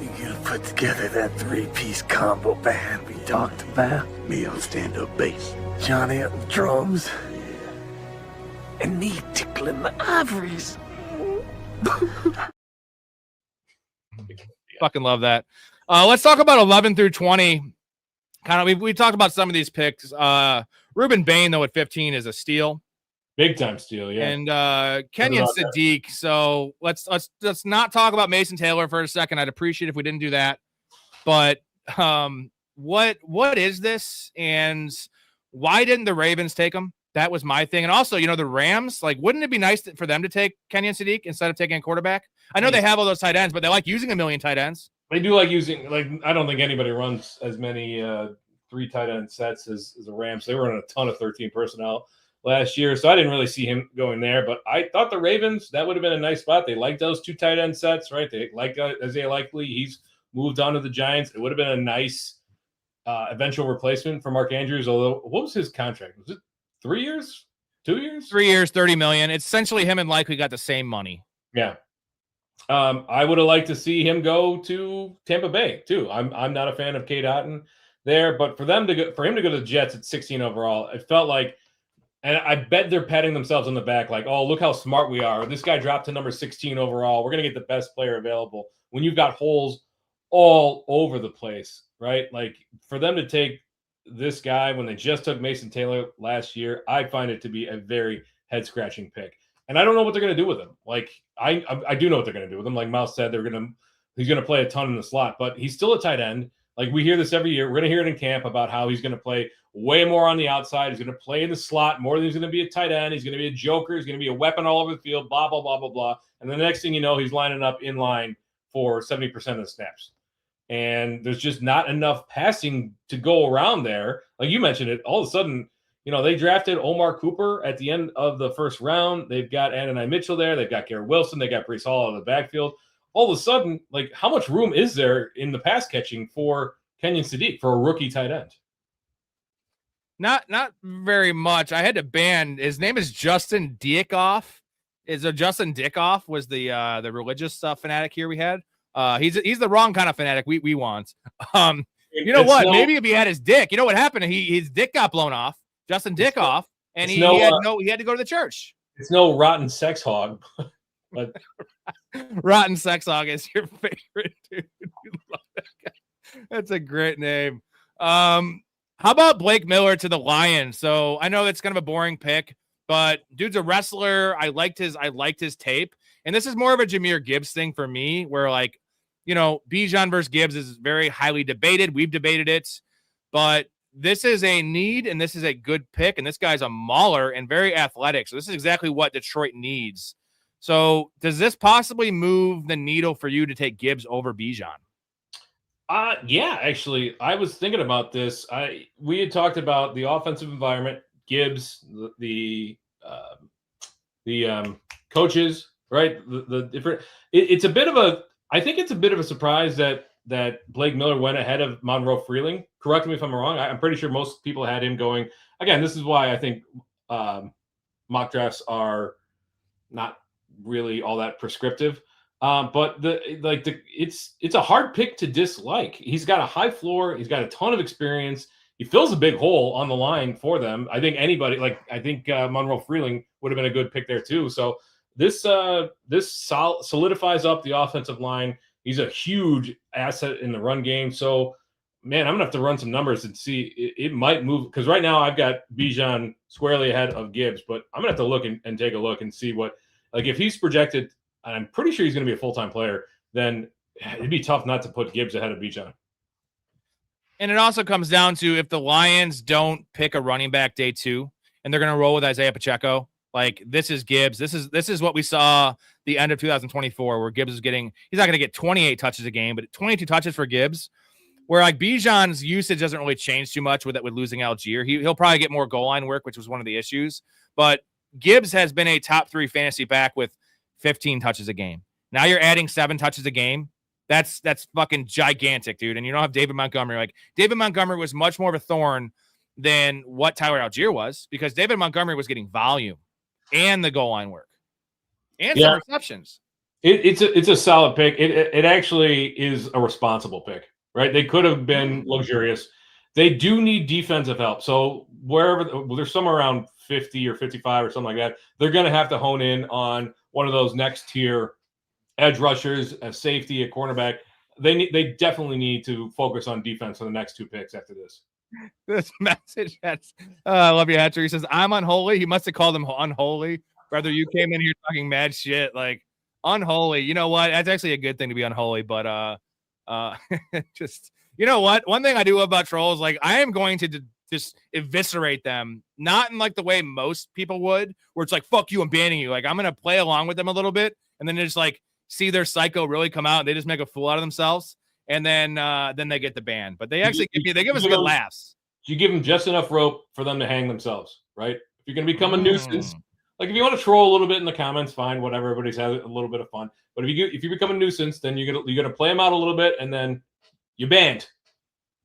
S13: we gotta put together that 3-piece combo band we talked about. Me on stand-up bass, Johnny on the drums, and me tickling the ivories.
S1: Fucking love that. Let's talk about 11 through 20. Kind of, we talked about some of these picks. Ruben Bain, though, at 15 is a steal.
S2: Big time steal, yeah.
S1: And Kenyon Sadiq. So let's not talk about Mason Taylor for a second. I'd appreciate if we didn't do that. But what is this, and why didn't the Ravens take him? That was my thing. And also, the Rams, like, wouldn't it be nice for them to take Kenyon Sadiq instead of taking a quarterback? I know they have all those tight ends, but they like using 1 million tight ends.
S2: They do like using, like, I don't think anybody runs as many 3 tight end sets as the Rams. They were on a ton of 13 personnel last year, so I didn't really see him going there. But I thought the Ravens, that would have been a nice spot. They like those 2 tight end sets, right? They like Isaiah Likely. He's moved on to the Giants. It would have been a nice eventual replacement for Mark Andrews. Although, what was his contract? Was it 3 years? 2 years?
S1: 3 years, $30 million. It's essentially him and Likely got the same money.
S2: Yeah. I would have liked to see him go to Tampa Bay too. I'm not a fan of Cade Otton there, but for him to go to the Jets at 16 overall, it felt like, and I bet they're patting themselves on the back, like, oh, look how smart we are. This guy dropped to number 16 overall. We're gonna get the best player available when you've got holes all over the place, right? Like, for them to take this guy when they just took Mason Taylor last year, I find it to be a very head scratching pick. And I don't know what they're going to do with him. Like, I do know what they're going to do with him. Like Mouse said, he's going to play a ton in the slot, but he's still a tight end. Like, we hear this every year. We're going to hear it in camp about how he's going to play way more on the outside. He's going to play in the slot more than he's going to be a tight end. He's going to be a joker. He's going to be a weapon all over the field, blah, blah, blah, blah, blah. And the next thing you know, he's lining up in line for 70% of the snaps. And there's just not enough passing to go around there. Like you mentioned it, all of a sudden, they drafted Omar Cooper at the end of the 1st round. They've got Adonai Mitchell there. They've got Garrett Wilson. They got Breece Hall out of the backfield. All of a sudden, like, how much room is there in the pass catching for Kenyon Sadiq, for a rookie tight end?
S1: Not very much. I had to ban. His name is Justin Dickoff. Justin Dickoff was the religious fanatic here we had. He's the wrong kind of fanatic we want. You know what? Maybe if he had his dick, you know what happened? His dick got blown off. Justin Dickoff, and he had to go to the church.
S2: It's no rotten sex hog, but
S1: rotten sex hog is your favorite dude. You love that guy. That's a great name. How about Blake Miller to the Lions? So I know it's kind of a boring pick, but dude's a wrestler. I liked his tape, and this is more of a Jahmyr Gibbs thing for me, where, like, Bijan versus Gibbs is very highly debated. We've debated it, but this is a need, and this is a good pick, and this guy's a mauler and very athletic. So this is exactly what Detroit needs. So does this possibly move the needle for you to take Gibbs over Bijan?
S2: Yeah, actually, I was thinking about this. We had talked about the offensive environment Gibbs, the coaches, right? The different. It's a bit of a. I think it's a bit of a surprise that Blake Miller went ahead of Monroe Freeling. Correct me if I'm wrong. I'm pretty sure most people had him going. Again, this is why I think mock drafts are not really all that prescriptive. But it's a hard pick to dislike. He's got a high floor. He's got a ton of experience. He fills a big hole on the line for them. I think Monroe Freeling would have been a good pick there too. So this solidifies up the offensive line. He's a huge asset in the run game. So, man, I'm gonna have to run some numbers and see. It might move because right now I've got Bijan squarely ahead of Gibbs, but I'm gonna have to look and take a look and see what if he's projected. And I'm pretty sure he's going to be a full-time player, then it'd be tough not to put Gibbs ahead of Bijan.
S1: And it also comes down to if the Lions don't pick a running back day 2 and they're going to roll with Isaiah Pacheco, like this is Gibbs. This is what we saw the end of 2024 where Gibbs is he's not going to get 28 touches a game, but 22 touches for Gibbs, where like Bijan's usage doesn't really change too much with losing Algier. He'll probably get more goal line work, which was one of the issues. But Gibbs has been a top 3 fantasy back with 15 touches a game. Now you're adding 7 touches a game. That's fucking gigantic, dude. And you don't have David Montgomery. Like David Montgomery was much more of a thorn than what Tyler Algier was because David Montgomery was getting volume and the goal line work and some receptions.
S2: It's a solid pick. It actually is a responsible pick, right? They could have been luxurious. They do need defensive help. So wherever there's somewhere around 50 or 55 or something like that, they're going to have to hone in on one of those next tier edge rushers, a safety, a cornerback. They definitely need to focus on defense for the next 2 picks after this.
S1: This message I love you, Hatcher. He says, I'm unholy. He must have called him unholy. Brother, you came in here talking mad shit. Like, unholy. You know what? That's actually a good thing to be unholy, but just, you know what? One thing I do love about trolls, like, I am going to just eviscerate them, not in like the way most people would, where it's like, fuck you, I'm banning you. Like, I'm going to play along with them a little bit and then just like see their psycho really come out and they just make a fool out of themselves. And then they get the ban, but they actually give us good laughs.
S2: You give them just enough rope for them to hang themselves, right? If you're going to become a nuisance, like if you want to troll a little bit in the comments, fine, whatever. Everybody's had a little bit of fun. But if you become a nuisance, then you're gonna play them out a little bit, and then you're banned.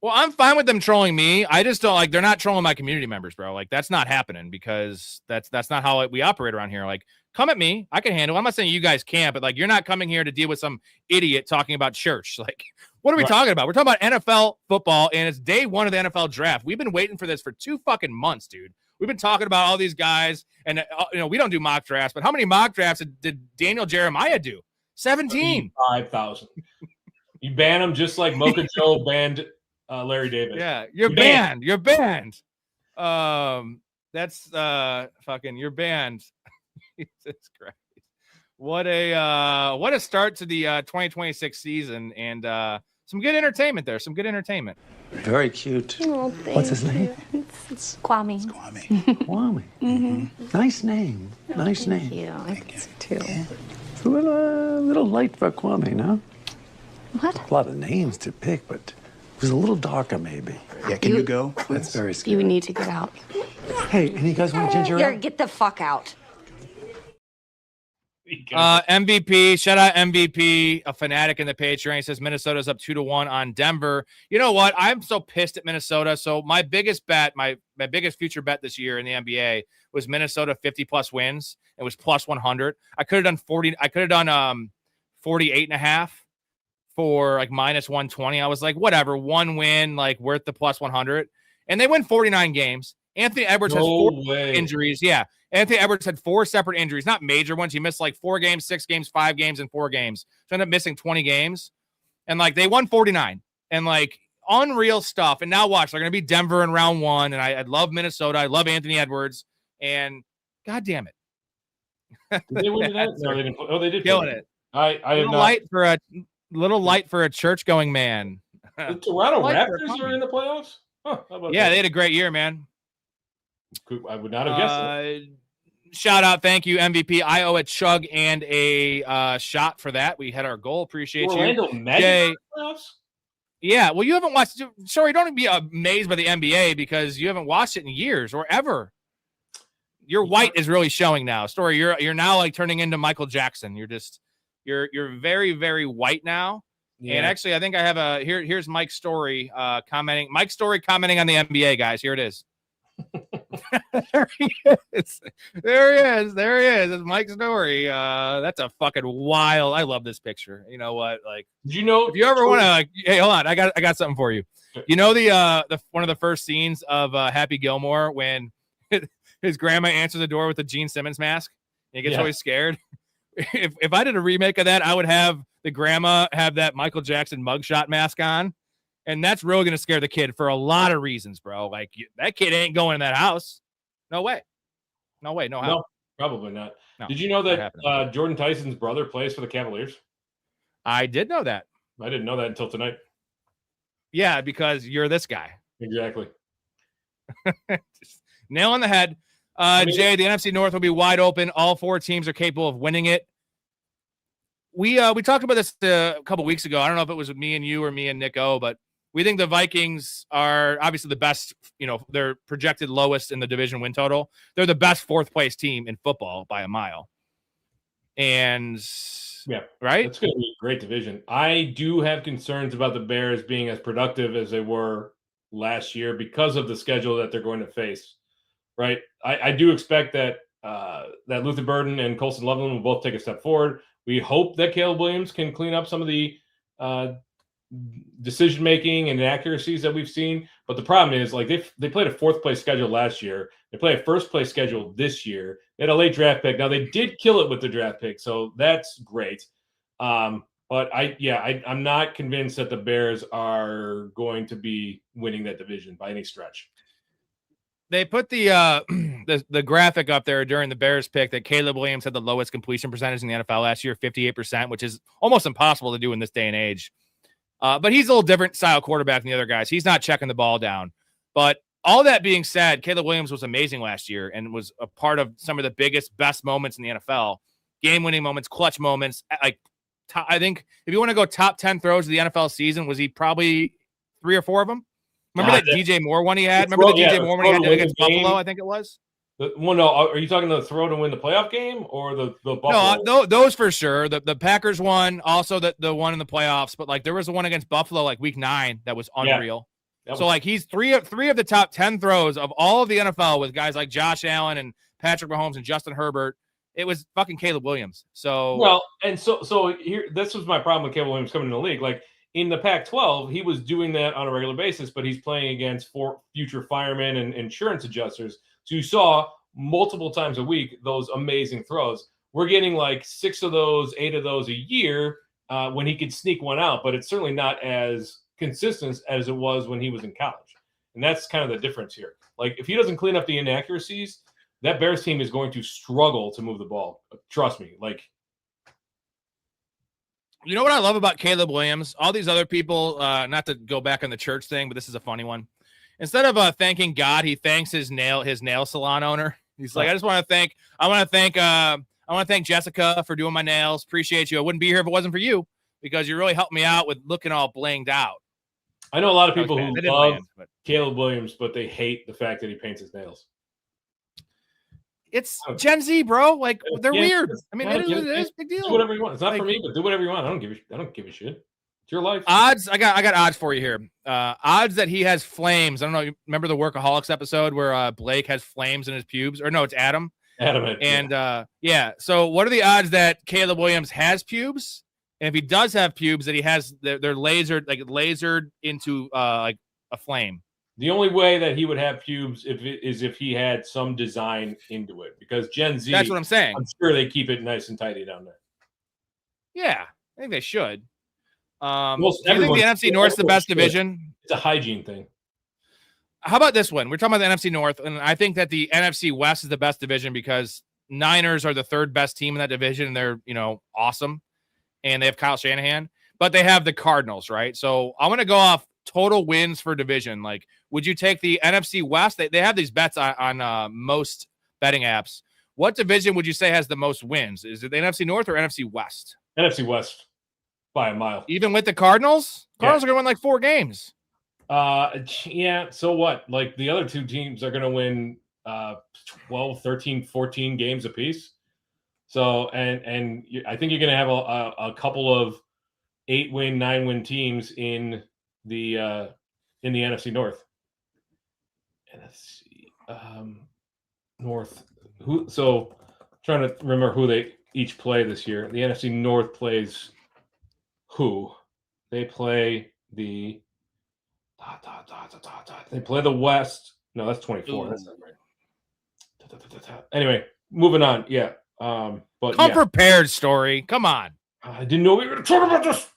S1: Well, I'm fine with them trolling me. I just don't like they're not trolling my community members, bro. Like that's not happening because that's not how we operate around here. Like, come at me, I can handle it. I'm not saying you guys can't, but like you're not coming here to deal with some idiot talking about church. Like, what are we talking about? We're talking about NFL football, and it's day 1 of the NFL draft. We've been waiting for this for 2 fucking months, dude. We've been talking about all these guys, and we don't do mock drafts, but how many mock drafts did Daniel Jeremiah do? 17.
S2: 5,000. You ban them just like Mocha Joe banned Larry David.
S1: Yeah, you're banned. You're banned. That's fucking you're banned. Jesus Christ. What a start to the 2026 season, and some good entertainment there. Some good entertainment.
S13: Very cute.
S14: Oh,
S13: What's his name?
S14: It's Kwame.
S13: It's Kwame. Kwame. Mm-hmm. Nice name. Nice name.
S14: Yeah, I think so too.
S13: It's a little light for Kwame, no?
S14: What?
S13: A lot of names to pick, but it was a little darker, maybe.
S15: Yeah, can you go?
S13: That's very scary.
S14: You need to get out.
S13: Hey, any guys want ginger ale?
S14: Get the fuck out.
S1: MVP, shout out MVP, a fanatic in the Patreon. He says Minnesota's up 2-1 on Denver. You know what? I'm so pissed at Minnesota. So my biggest bet, my biggest future bet this year in the NBA was Minnesota 50+ wins. It was plus 100. I could have done 40. I could have done 48.5 for like minus 120. I was like, whatever, 1 win, like worth the plus 100. And they win 49 games. Anthony Edwards has 4 injuries. Yeah. Anthony Edwards had 4 separate injuries, not major ones. He missed like 4 games, 6 games, 5 games, and 4 games. So ended up missing 20 games. And like they won 49 and like unreal stuff. And now watch, they're going to be Denver in round 1. And I love Minnesota. I love Anthony Edwards. And God damn it.
S2: Did they win that? No, they didn't. Oh, they did.
S1: Killing it.
S2: I
S1: little light for a little light for a church going man.
S2: The Toronto Raptors are in the playoffs? Huh,
S1: yeah, they had a great year, man.
S2: I would not have guessed it.
S1: Shout out, thank you, MVP. I owe a chug and a shot for that. We had our goal. Appreciate
S2: Orlando
S1: you.
S2: Magic playoffs?
S1: Yeah, well, you haven't watched. Sorry, don't be amazed by the NBA because you haven't watched it in years or ever. your white is really showing now. Storey, you're now like turning into Michael Jackson. You're very, very white now. Yeah. And actually, I think I have here's Mike Storey commenting. Mike Storey commenting on the NBA, guys. Here it is. There he is. There he is. It's Mike Storey. That's a fucking wild. I love this picture. You know what? Like,
S2: did you know
S1: if you ever want to like, hey, hold on, I got something for you. You know the one of the first scenes of Happy Gilmore when his grandma answers the door with the Gene Simmons mask and he gets always scared. If I did a remake of that, I would have the grandma have that Michael Jackson mugshot mask on. And that's really going to scare the kid for a lot of reasons, bro. Like, that kid ain't going in that house. No way. No how.
S2: No, probably not.
S1: No,
S2: did you know that Jordan Tyson's brother plays for the Cavaliers?
S1: I did know that.
S2: I didn't know that until tonight.
S1: Yeah, because you're this guy.
S2: Exactly.
S1: Just nail on the head. Jay, the NFC North will be wide open. All 4 teams are capable of winning it. We talked about this a couple weeks ago. I don't know if it was with me and you or me and Nick O, but we think the Vikings are obviously the best. You know, they're projected lowest in the division win total. They're the best 4th place team in football by a mile. And
S2: yeah,
S1: right.
S2: It's going to be a great division. I do have concerns about the Bears being as productive as they were last year because of the schedule that they're going to face. Right. I do expect that that Luther Burden and Colson Loveland will both take a step forward. We hope that Caleb Williams can clean up some of the decision-making and inaccuracies that we've seen. But the problem is, like, they played a 4th place schedule last year. They play a 1st place schedule this year. They had a late draft pick. Now, they did kill it with the draft pick, so that's great. But I'm not convinced that the Bears are going to be winning that division by any stretch.
S1: They put the graphic up there during the Bears pick that Caleb Williams had the lowest completion percentage in the NFL last year, 58%, which is almost impossible to do in this day and age. But he's a little different style quarterback than the other guys. He's not checking the ball down. But all that being said, Caleb Williams was amazing last year and was a part of some of the biggest, best moments in the NFL. Game-winning moments, clutch moments. I think if you want to go top 10 throws of the NFL season, was he probably 3 or 4 of them? Remember that DJ Moore one he had? Remember the DJ Moore one he had against Buffalo, I think it was?
S2: Are you talking the throw to win the playoff game or the Buffalo?
S1: No, those for sure. The Packers one, also the one in the playoffs. But, like, there was the one against Buffalo, like, week 9 that was unreal. Yeah, so, like, he's three of the top 10 throws of all of the NFL with guys like Josh Allen and Patrick Mahomes and Justin Herbert. It was fucking Caleb Williams. So
S2: here, this was my problem with Caleb Williams coming in the league. Like, in the Pac-12, he was doing that on a regular basis, but he's playing against future firemen and insurance adjusters. So you saw multiple times a week those amazing throws. We're getting like 6 of those, 8 of those a year when he could sneak one out, but it's certainly not as consistent as it was when he was in college. And that's kind of the difference here. Like, if he doesn't clean up the inaccuracies, that Bears team is going to struggle to move the ball. Trust me. Like,
S1: you know what I love about Caleb Williams? All these other people, not to go back on the church thing, but this is a funny one. Instead of thanking God, he thanks his nail salon owner. He's like, I want to thank Jessica for doing my nails. Appreciate you. I wouldn't be here if it wasn't for you because you really helped me out with looking all blinged out.
S2: I know a lot of people who love Caleb Williams, but they hate the fact that he paints his nails.
S1: It's Gen Z, bro. Like, they're weird. I mean, it is a big deal.
S2: Do whatever you want. It's not for me, but do whatever you want. I don't give a shit. It's your life.
S1: Odds. I got odds for you here. Odds that he has flames. I don't know. You remember the Workaholics episode where Blake has flames in his pubes? Or no, it's Adam. Yeah. So what are the odds that Caleb Williams has pubes? And if he does have pubes, that he has they're lasered into like a flame.
S2: The only way that he would have pubes is if he had some design into it, because Gen Z.
S1: That's what I'm saying.
S2: I'm sure they keep it nice and tidy down there.
S1: Yeah, I think they should. Do
S2: you think
S1: the NFC North's the best division?
S2: It's a hygiene thing.
S1: How about this one? We're talking about the NFC North, and I think that the NFC West is the best division because Niners are the 3rd best team in that division, and they're awesome, and they have Kyle Shanahan, but they have the Cardinals, right? So I want to go off total wins for division. Like, would you take the NFC West? They have these bets on most betting apps. What division would you say has the most wins? Is it the NFC North or NFC West?
S2: NFC West by a mile.
S1: Even with the Cardinals? Cardinals are going to win like 4 games.
S2: Yeah, so what? Like, the other 2 teams are going to win 12, 13, 14 games apiece. So, and I think you're going to have a couple of 8-win, 9-win teams in the NFC North. NFC North. So trying to remember who they each play this year. The NFC North plays who? They play the They play the West. No, that's 24. Ooh. That's not right. Anyway, moving on. Yeah. But
S1: come prepared, Storey. Come on.
S2: I didn't know we were going to talk about this.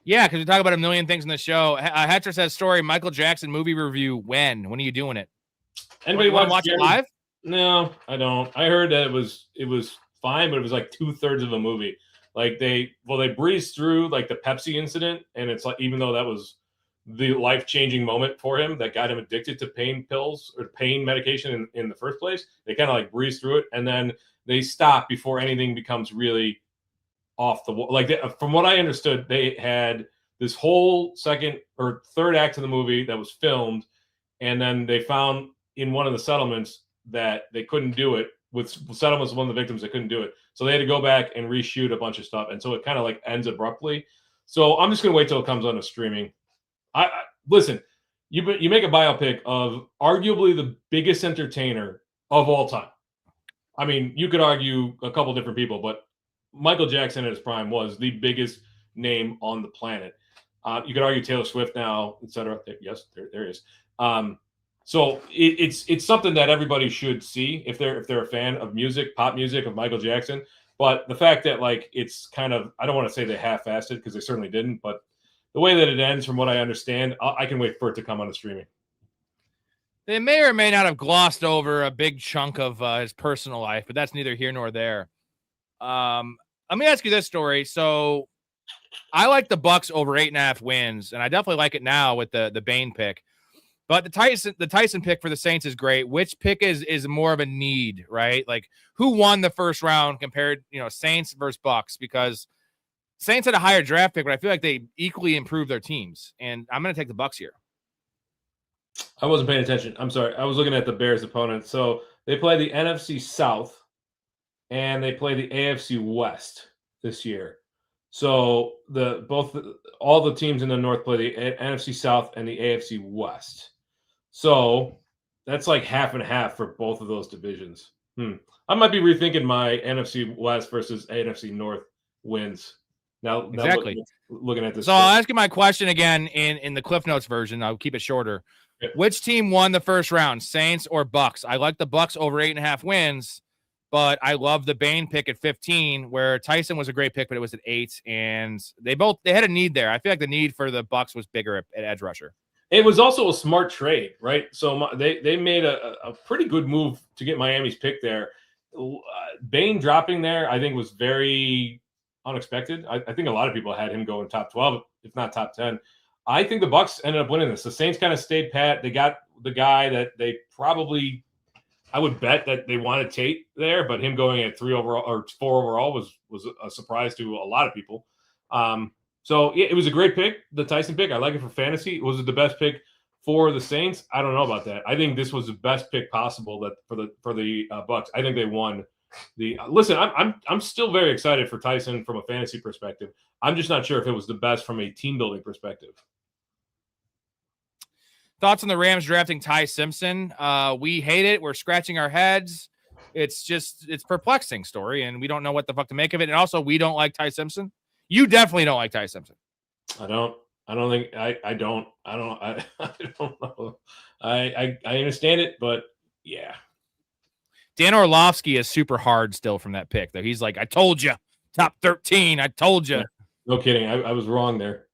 S1: Yeah, because we talk about a million things in the show. Hatcher says, Storey, Michael Jackson movie review. When are you doing it?
S2: Anybody
S1: want to watch it live?
S2: No, I don't. I heard that it was fine, but it was like 2/3 of a movie. Like they breezed through like the Pepsi incident, and it's like even though that was the life-changing moment for him that got him addicted to pain pills or pain medication in the first place, they kind of like breezed through it, and then they stop before anything becomes really off the wall. Like from what I understood, they had this whole second or third act of the movie that was filmed, and then they found in one of the settlements that they couldn't do it with settlements. One of the victims, they couldn't do it, so they had to go back and reshoot a bunch of stuff, and so it kind of like ends abruptly. So I'm just gonna wait till it comes on to streaming. I listen. You make a biopic of arguably the biggest entertainer of all time. I mean, you could argue a couple different people, but Michael Jackson at his prime was the biggest name on the planet. You could argue Taylor Swift now, etc. Yes, there is. So it's something that everybody should see if they're a fan of music, pop music, of Michael Jackson. But the fact that like it's kind of, I don't want to say they half-assed it because they certainly didn't, but the way that it ends, from what I understand, I can wait for it to come on the streaming.
S1: They may or may not have glossed over a big chunk of his personal life, but that's neither here nor there. Let me ask you this, Storey. So I like the Bucs over 8.5 wins, and I definitely like it now with the Bane pick. But the Tyson pick for the Saints is great. Which pick is more of a need, right? Like who won the first round compared, Saints versus Bucs? Because Saints had a higher draft pick, but I feel like they equally improved their teams. And I'm going to take the Bucs here.
S2: I wasn't paying attention. I'm sorry. I was looking at the Bears' opponent. So they play the NFC South and they play the AFC West this year. So all the teams in the North play the NFC South and the AFC West. So that's like half and half for both of those divisions. I might be rethinking my NFC West versus NFC North wins. Now
S1: exactly.
S2: Looking at this.
S1: So I'll ask you my question again in the Cliff Notes version. I'll keep it shorter.
S2: Yeah.
S1: Which team won the first round, Saints or Bucs? I like the Bucs over 8.5 wins, but I love the Bane pick at 15, where Tyson was a great pick, but it was at 8, and they had a need there. I feel like the need for the Bucs was bigger at edge rusher.
S2: It was also a smart trade, right? So they made a pretty good move to get Miami's pick there. Bane dropping there, I think, was very unexpected. I think a lot of people had him going top 12, if not top 10. I think the Bucs ended up winning this. The Saints kind of stayed pat. They got the guy that they probably, I would bet that they wanted Tate there, but him going at 3 overall or 4 overall was a surprise to a lot of people. So it was a great pick, the Tyson pick. I like it for fantasy. Was it the best pick for the Saints? I don't know about that. I think this was the best pick possible that for the Bucs. I think they won. Listen, I'm still very excited for Tyson from a fantasy perspective. I'm just not sure if it was the best from a team building perspective.
S1: Thoughts on the Rams drafting Ty Simpson? We hate it. We're scratching our heads. It's perplexing, Storey, and we don't know what the fuck to make of it. And also, we don't like Ty Simpson. You definitely don't like Ty Simpson.
S2: I don't think I don't know. I understand it, but yeah.
S1: Dan Orlovsky is super hard still from that pick, though. He's like, I told you, top 13. I told you.
S2: No kidding. I was wrong there.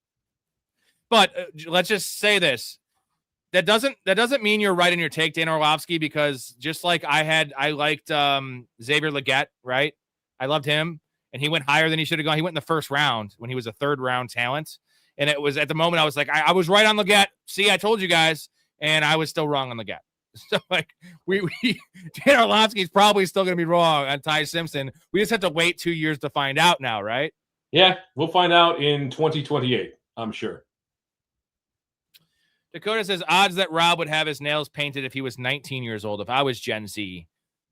S1: But let's just say this. That doesn't mean you're right in your take, Dan Orlovsky, because just like I liked Xavier Legette, right? I loved him, and he went higher than he should have gone. He went in the first round when he was a 3rd round talent. And it was at the moment I was like, I was right on Legette. See, I told you guys, and I was still wrong on Legette. So like Dan Orlovsky is probably still going to be wrong on Ty Simpson. We just have to wait 2 years to find out now, right?
S2: Yeah, we'll find out in 2028, I'm sure.
S1: Dakota says odds that Rob would have his nails painted if he was 19 years old. If I was Gen Z,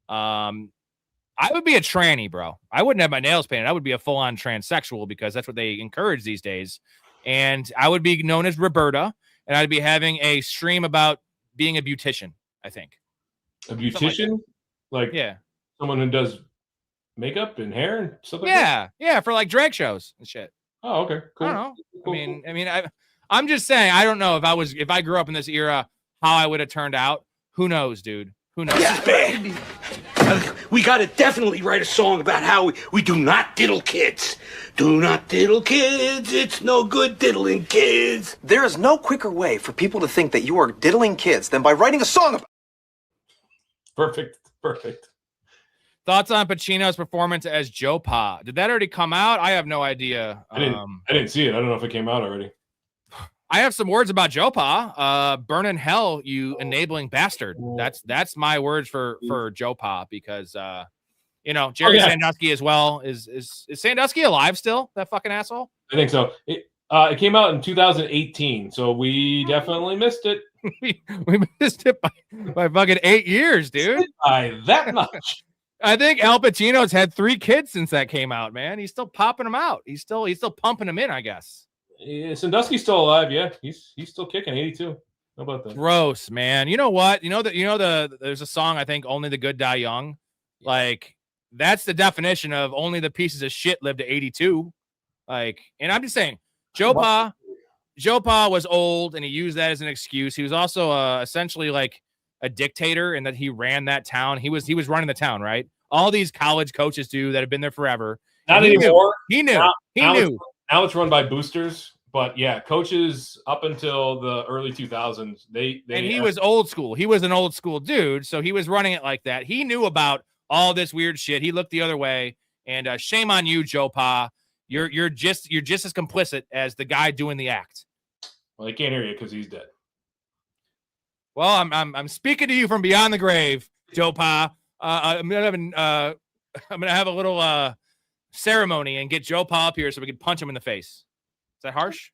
S1: I would be a tranny, bro. I wouldn't have my nails painted. I would be a full-on transsexual because that's what they encourage these days. And I would be known as Roberta, and I'd be having a stream about being a beautician, I think.
S2: A beautician? Like
S1: yeah.
S2: Someone who does makeup and hair and stuff like
S1: that? Yeah, for like drag shows and shit.
S2: Oh, okay. Cool.
S1: I don't know.
S2: Cool.
S1: I mean, I'm just saying, I don't know if I grew up in this era, how I would have turned out. Who knows, dude? Who knows?
S4: Yeah, baby. We gotta definitely write a song about how we do not diddle kids. Do not diddle kids. It's no good diddling kids.
S12: There is no quicker way for people to think that you are diddling kids than by writing a song about.
S2: Perfect.
S1: Thoughts on Pacino's performance as Joe Pa? Did that already come out? I have no idea.
S2: I didn't see it. I don't know if it came out already.
S1: I have some words about Joe Pa. Burn in hell, you enabling bastard. That's my words for Joe Pa because Jerry Sandusky as well. Is Sandusky alive still? That fucking asshole?
S2: I think so. It came out in 2018, so we definitely missed it.
S1: we missed it by fucking 8 years, dude.
S2: By that much.
S1: I think Al Pacino's had 3 kids since that came out, man. He's still popping them out. He's still pumping them in, I guess.
S2: Yeah, Sandusky's still alive, yeah. He's still kicking 82. How about that?
S1: Gross, man. You know what? There's a song, I think, Only the Good Die Young. Like, that's the definition of only the pieces of shit live to 82. Like, and I'm just saying, Joe Pa was old and he used that as an excuse. He was also essentially like a dictator in that he ran that town. He was running the town, right? All these college coaches do that have been there forever.
S2: Not anymore.
S1: He knew.
S2: Now it's run by boosters, but yeah, coaches up until the early 2000s,
S1: he was old school. He was an old school dude, so he was running it like that. He knew about all this weird shit. He looked the other way, and shame on you, Joe Pa. You're just as complicit as the guy doing the act.
S2: Well, they can't hear you because he's dead.
S1: Well, I'm speaking to you from beyond the grave, Joe Pa. I'm gonna have a little ceremony and get Joe Pa up here so we can punch him in the face. Is that harsh?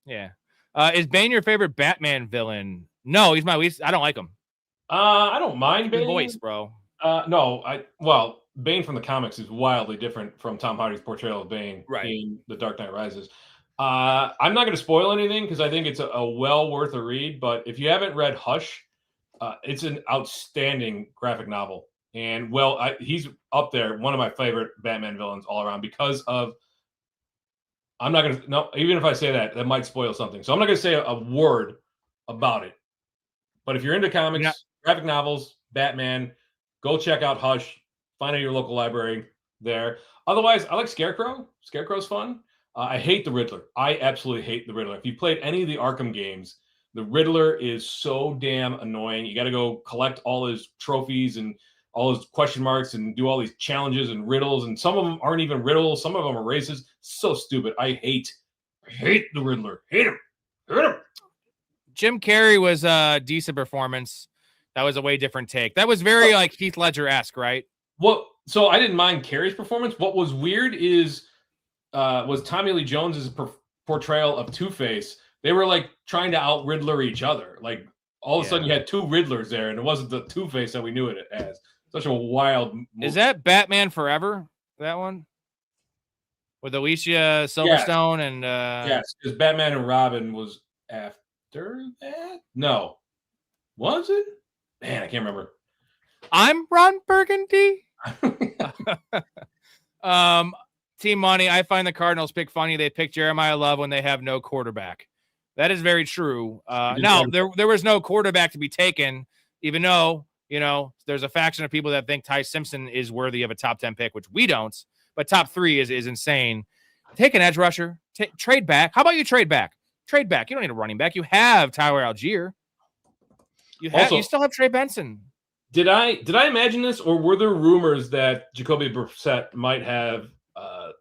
S1: Yeah. Is Bane your favorite Batman villain? No, he's my least. I don't like him.
S2: I don't mind Bane.
S1: Voice, bro.
S2: No, Bane from the comics is wildly different from Tom Hardy's portrayal of Bane in The Dark Knight Rises. I'm not going to spoil anything because I think it's a well worth a read. But if you haven't read Hush, it's an outstanding graphic novel. And he's up there, one of my favorite Batman villains all around because of. I'm not going to. No, even if I say that might spoil something. So I'm not going to say a word about it. But if you're into comics, graphic novels, Batman, go check out Hush. Find out your local library there. Otherwise, I like Scarecrow. Scarecrow's fun. I hate the Riddler. I absolutely hate the Riddler. If you played any of the Arkham games, the Riddler is so damn annoying. You got to go collect all his trophies and all his question marks and do all these challenges and riddles. And some of them aren't even riddles. Some of them are races. So stupid. I hate the Riddler. Hate him.
S1: Jim Carrey was a decent performance. That was a way different take. That was very like Heath Ledger-esque, right?
S2: Well, so I didn't mind Carrey's performance. What was weird was Tommy Lee Jones's portrayal of Two-Face. They were like trying to out-Riddler each other. Like all of a sudden you had 2 Riddlers there, and it wasn't the Two-Face that we knew it as. Such a wild movie.
S1: Is that Batman Forever? That one? With Alicia Silverstone and
S2: yes, because Batman and Robin was after that? No. Was it? Man, I can't remember.
S1: I'm Ron Burgundy. Team Money, I find the Cardinals pick funny. They pick Jeremiah Love when they have no quarterback. That is very true. Now, there was no quarterback to be taken, even though, there's a faction of people that think Ty Simpson is worthy of a top 10 pick, which we don't. But top 3 is insane. Take an edge rusher. Trade back. How about you trade back? Trade back. You don't need a running back. You have Tyler Algier. You still have Trey Benson.
S2: Did I imagine this, or were there rumors that Jacoby Brissett might have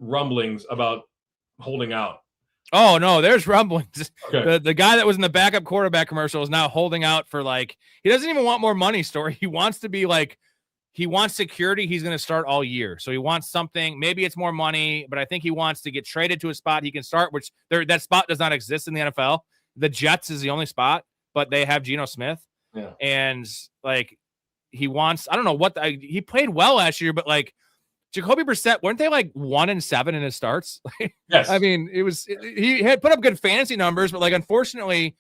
S2: rumblings about holding out?
S1: Oh no, there's rumblings.
S2: Okay.
S1: The guy that was in the backup quarterback commercial is now holding out for he doesn't even want more money. Story. He wants to be he wants security. He's going to start all year. So he wants something. Maybe it's more money, but I think he wants to get traded to a spot he can start, which that spot does not exist in the NFL. The Jets is the only spot, but they have Geno Smith.
S2: Yeah.
S1: And like he wants, I don't know what he played well last year, but like Jacoby Brissett, weren't they like 1-7 in his starts?
S2: Yes.
S1: I mean, he had put up good fantasy numbers, but like, unfortunately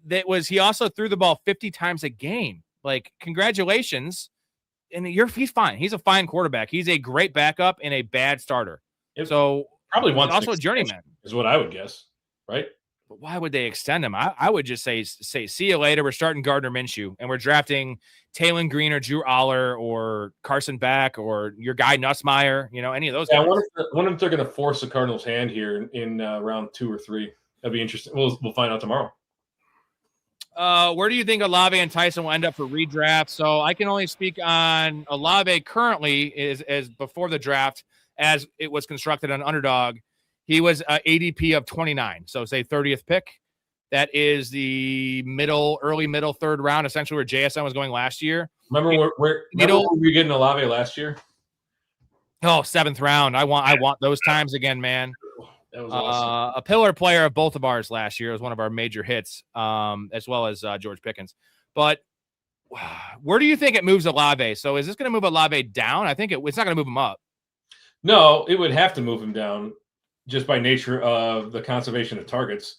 S1: he also threw the ball 50 times a game. Like, congratulations. And he's fine. He's a fine quarterback. He's a great backup and a bad starter. So
S2: probably wants
S1: also a journeyman
S2: is what I would guess. Right.
S1: But why would they extend him? I would just say, see you later. We're starting Gardner Minshew and we're drafting Taylon Green or Drew Aller or Carson Beck or your guy Nussmeier, any of those guys.
S2: I wonder if they're going to force the Cardinals' hand here in round 2 or 3. That'd be interesting. We'll find out tomorrow.
S1: Where do you think Olave and Tyson will end up for redraft? So I can only speak on Olave currently is before the draft as it was constructed on Underdog. He was ADP of 29. So say 30th pick. That is the early middle third round, essentially where JSN was going last year.
S2: Remember where we were getting Olave last year?
S1: Oh, 7th round. I want those times again, man.
S2: That was awesome.
S1: A pillar player of both of ours last year. It was one of our major hits, as well as George Pickens. But where do you think it moves Olave? So is this going to move Olave down? I think it's not going to move him up.
S2: No, it would have to move him down just by nature of the conservation of targets.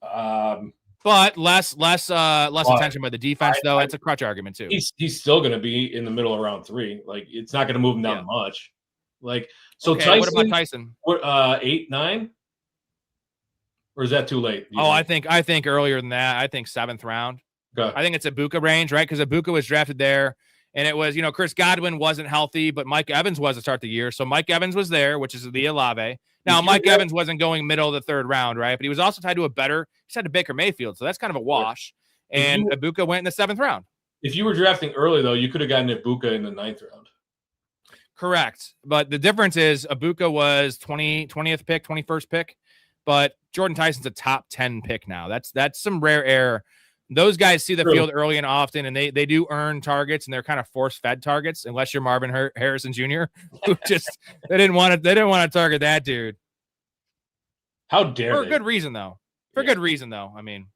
S1: But less attention by the defense, though. It's a crutch argument, too.
S2: He's still going to be in the middle of round 3. Like, it's not going to move him down much. Like, so
S1: okay,
S2: Tyson,
S1: what about Tyson?
S2: 8, 9? Or is that too late?
S1: I think earlier than that. I think 7th round.
S2: Okay.
S1: I think it's Ibuka range, right? Because Ibuka was drafted there, and it was, Chris Godwin wasn't healthy, but Mike Evans was to start the year. So Mike Evans was there, which is the Olave. Now, Mike Evans wasn't going middle of the 3rd round, right? But he was also tied to he's tied to Baker Mayfield, so that's kind of a wash. And Ibuka went in the 7th round.
S2: If you were drafting early, though, you could have gotten Ibuka in the 9th round.
S1: Correct. But the difference is Ibuka was 20th pick, 21st pick, but Jordan Tyson's a top 10 pick now. That's some rare air. Those guys see the field early and often, and they do earn targets, and they're kind of force-fed targets, unless you're Marvin Harrison Jr., who just they didn't want to target that dude.
S2: How dare they?
S1: For a good reason, though. Good reason, though. I mean,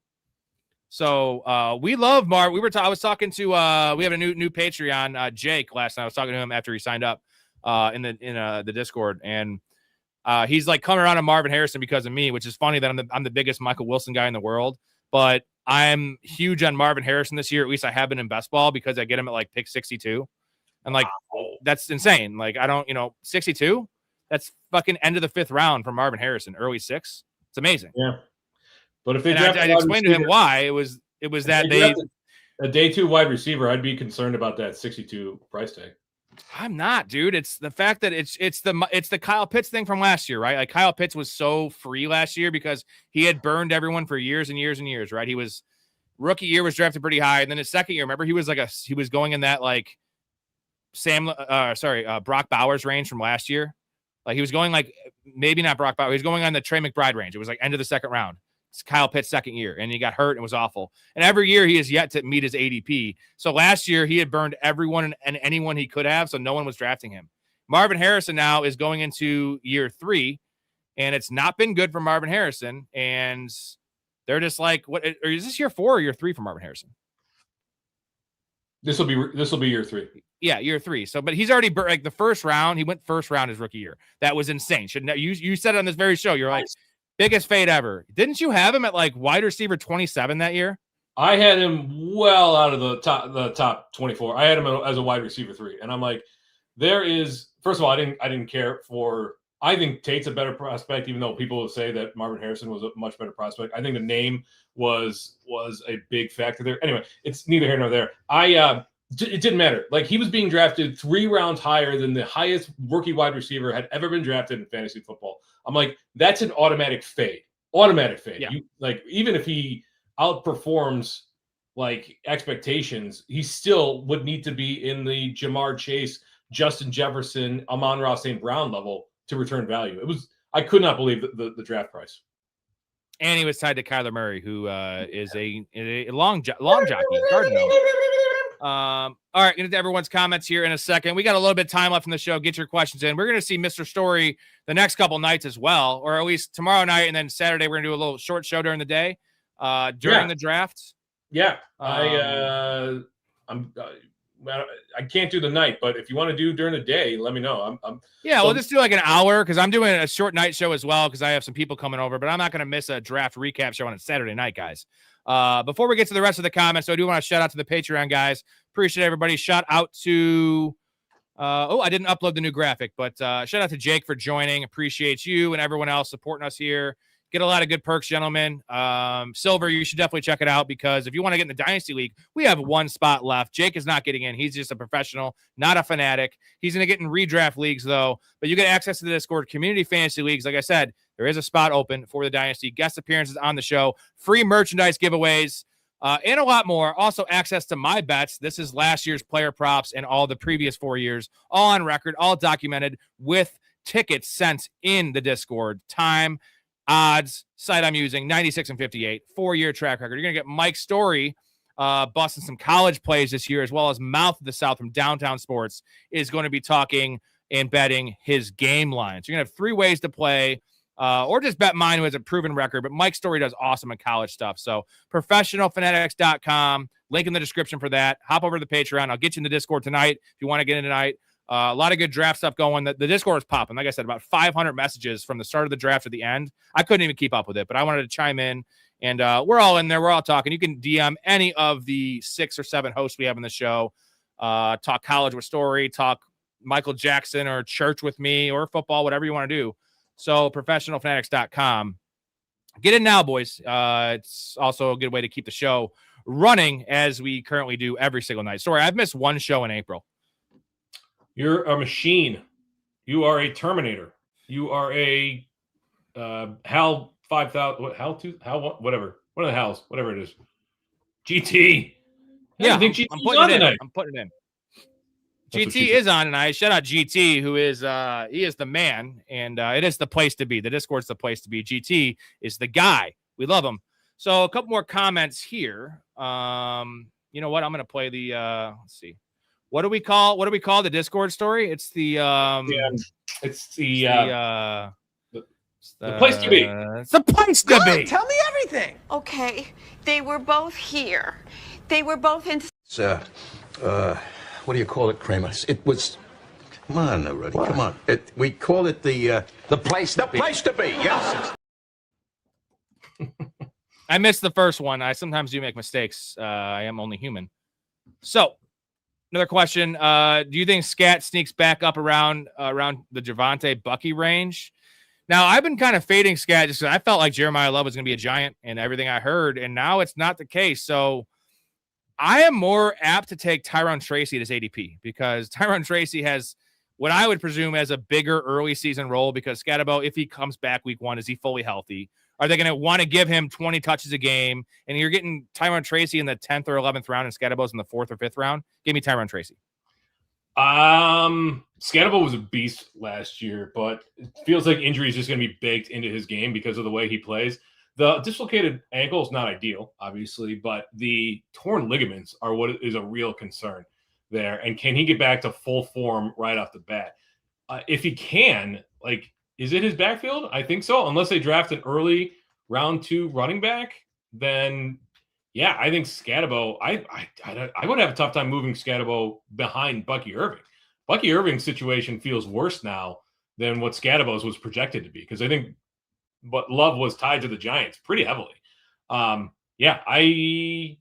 S1: so we love Marv. I was talking to we have a new Patreon, Jake, last night. I was talking to him after he signed up in the Discord, and he's like coming around to Marvin Harrison because of me, which is funny that I'm the biggest Michael Wilson guy in the world, but I'm huge on Marvin Harrison this year. At least I have been in best ball because I get him at like pick 62. And like, that's insane. Like, I don't, 62, that's fucking end of the 5th round for Marvin Harrison, early 6. It's amazing.
S2: Yeah. But if they
S1: I explained to him why it was that
S2: a day 2 wide receiver, I'd be concerned about that 62 price tag.
S1: I'm not, dude. It's the fact that it's the Kyle Pitts thing from last year, right? Like Kyle Pitts was so free last year because he had burned everyone for years and years and years, right? He was rookie year was drafted pretty high, and then his second year, remember, he was going in that like Brock Bowers range from last year. Like he was going like maybe not Brock Bowers, he was going on the Trey McBride range. It was like end of the 2nd round. It's Kyle Pitts' 2nd year, and he got hurt and was awful. And every year he has yet to meet his ADP. So last year he had burned everyone and anyone he could have, so no one was drafting him. Marvin Harrison now is going into year 3, and it's not been good for Marvin Harrison. And they're just like, what? Or is this year 4 or year 3 for Marvin Harrison?
S2: This will be year 3.
S1: Yeah, year 3. So, but he's already like the 1st round. He went 1st round his rookie year. That was insane. You said it on this very show. You're like, biggest fade ever. Didn't you have him at like wide receiver 27 that year?
S2: I had him well out of the top 24. I had him as a wide receiver 3, and I'm like, first of all, I didn't care for. I think Tate's a better prospect, even though people will say that Marvin Harrison was a much better prospect. I think the name was a big factor there. Anyway, it's neither here nor there. It didn't matter. Like he was being drafted 3 rounds higher than the highest rookie wide receiver had ever been drafted in fantasy football. I'm like, that's an automatic fade. Yeah. Even if he outperforms like expectations, he still would need to be in the Jamar Chase, Justin Jefferson, Amon-Ra St. Brown level to return value. I could not believe the draft price.
S1: And he was tied to Kyler Murray, who is a long jockey. Cardinal. All right, get into everyone's comments here in a second. We got a little bit of time left in the show. Get your questions in. We're going to see Mr. Storey the next couple nights as well, or at least tomorrow night, and then Saturday we're going to do a little short show during the day, during the draft.
S2: Yeah, I can't do the night, but if you want to do during the day, let me know.
S1: We'll just do like an hour because I'm doing a short night show as well because I have some people coming over, but I'm not going to miss a draft recap show on a Saturday night, guys. Before we get to the rest of the comments, I do want to shout out to the Patreon guys. Appreciate everybody. Shout out to I didn't upload the new graphic, but shout out to Jake for joining. Appreciate you and everyone else supporting us here. Get a lot of good perks, gentlemen. Silver, you should definitely check it out because if you want to get in the Dynasty League, we have one spot left. Jake is not getting in. He's just a professional, not a fanatic. He's going to get in redraft leagues, though. But you get access to the Discord community fantasy leagues. Like I said, there is a spot open for the Dynasty. Guest appearances on the show, free merchandise giveaways, and a lot more. Also, access to my bets. This is last year's player props and all the previous 4 years, all on record, all documented with tickets sent in the Discord. Time, odds, site I'm using, 96 and 58, 4-year track record. You're going to get Mike Storey busting some college plays this year, as well as Mouth of the South from Downtown Sports is going to be talking and betting his game lines. You're going to have 3 ways to play, or just bet mine who has a proven record, but Mike Storey does awesome in college stuff. So professionalfanatics.com, link in the description for that. Hop over to the Patreon. I'll get you in the Discord tonight if you want to get in tonight. A lot of good draft stuff going. The Discord is popping. Like I said, about 500 messages from the start of the draft to the end. I couldn't even keep up with it, but I wanted to chime in. And we're all in there. We're all talking. You can DM any of the 6 or 7 hosts we have in the show. Talk college with Storey, talk Michael Jackson or church with me or football, whatever you want to do. So professionalfanatics.com. Get in now, boys. It's also a good way to keep the show running as we currently do every single night. Storey, I've missed one show in April.
S2: You're a machine. You are a Terminator. You are a HAL 5000. HAL 2? HAL whatever. One of the HALs. Whatever it is. GT.
S1: Yeah,
S2: I think GT
S1: I'm putting it in.
S2: tonight.
S1: I'm putting it in.
S2: That's
S1: GT is on tonight. Shout out GT, who is he is the man, and it is the place to be. The Discord's the place to be. GT is the guy. We love him. So a couple more comments here. You know what? I'm gonna play the let's see. What do we call the Discord Story? It's the
S2: it's the place to be.
S1: It's the place to be.
S12: Tell me everything.
S11: Okay, they were both here. They were both in.
S15: Sir, what do you call it, Kramer? It was. Come on, Rudy. Come on. We call it the place to be. The place to be. Yes.
S1: I missed the first one. I sometimes do make mistakes. I am only human. So. Another question. Do you think Scat sneaks back up around the Javonte Bucky range? Now, I've been kind of fading Scat just because I felt like Jeremiah Love was going to be a giant and everything I heard, and now it's not the case. So I am more apt to take Tyrone Tracy at his ADP because Tyrone Tracy has what I would presume as a bigger early season role because Scatabo, if he comes back week 1, is he fully healthy? Are they going to want to give him 20 touches a game? And you're getting Tyrone Tracy in the 10th or 11th round and Scatabo's in the 4th or 5th round. Give me Tyrone Tracy.
S2: Scatabo was a beast last year, but it feels like injury is just going to be baked into his game because of the way he plays. The dislocated ankle is not ideal, obviously, but the torn ligaments are what is a real concern there. And can he get back to full form right off the bat? If he can, is it his backfield? I think so. Unless they draft an early round 2 running back, then yeah, I think Scatabo. I would have a tough time moving Scatabo behind Bucky Irving. Bucky Irving's situation feels worse now than what Scatabo's was projected to be because I think but Love was tied to the Giants pretty heavily. Yeah, I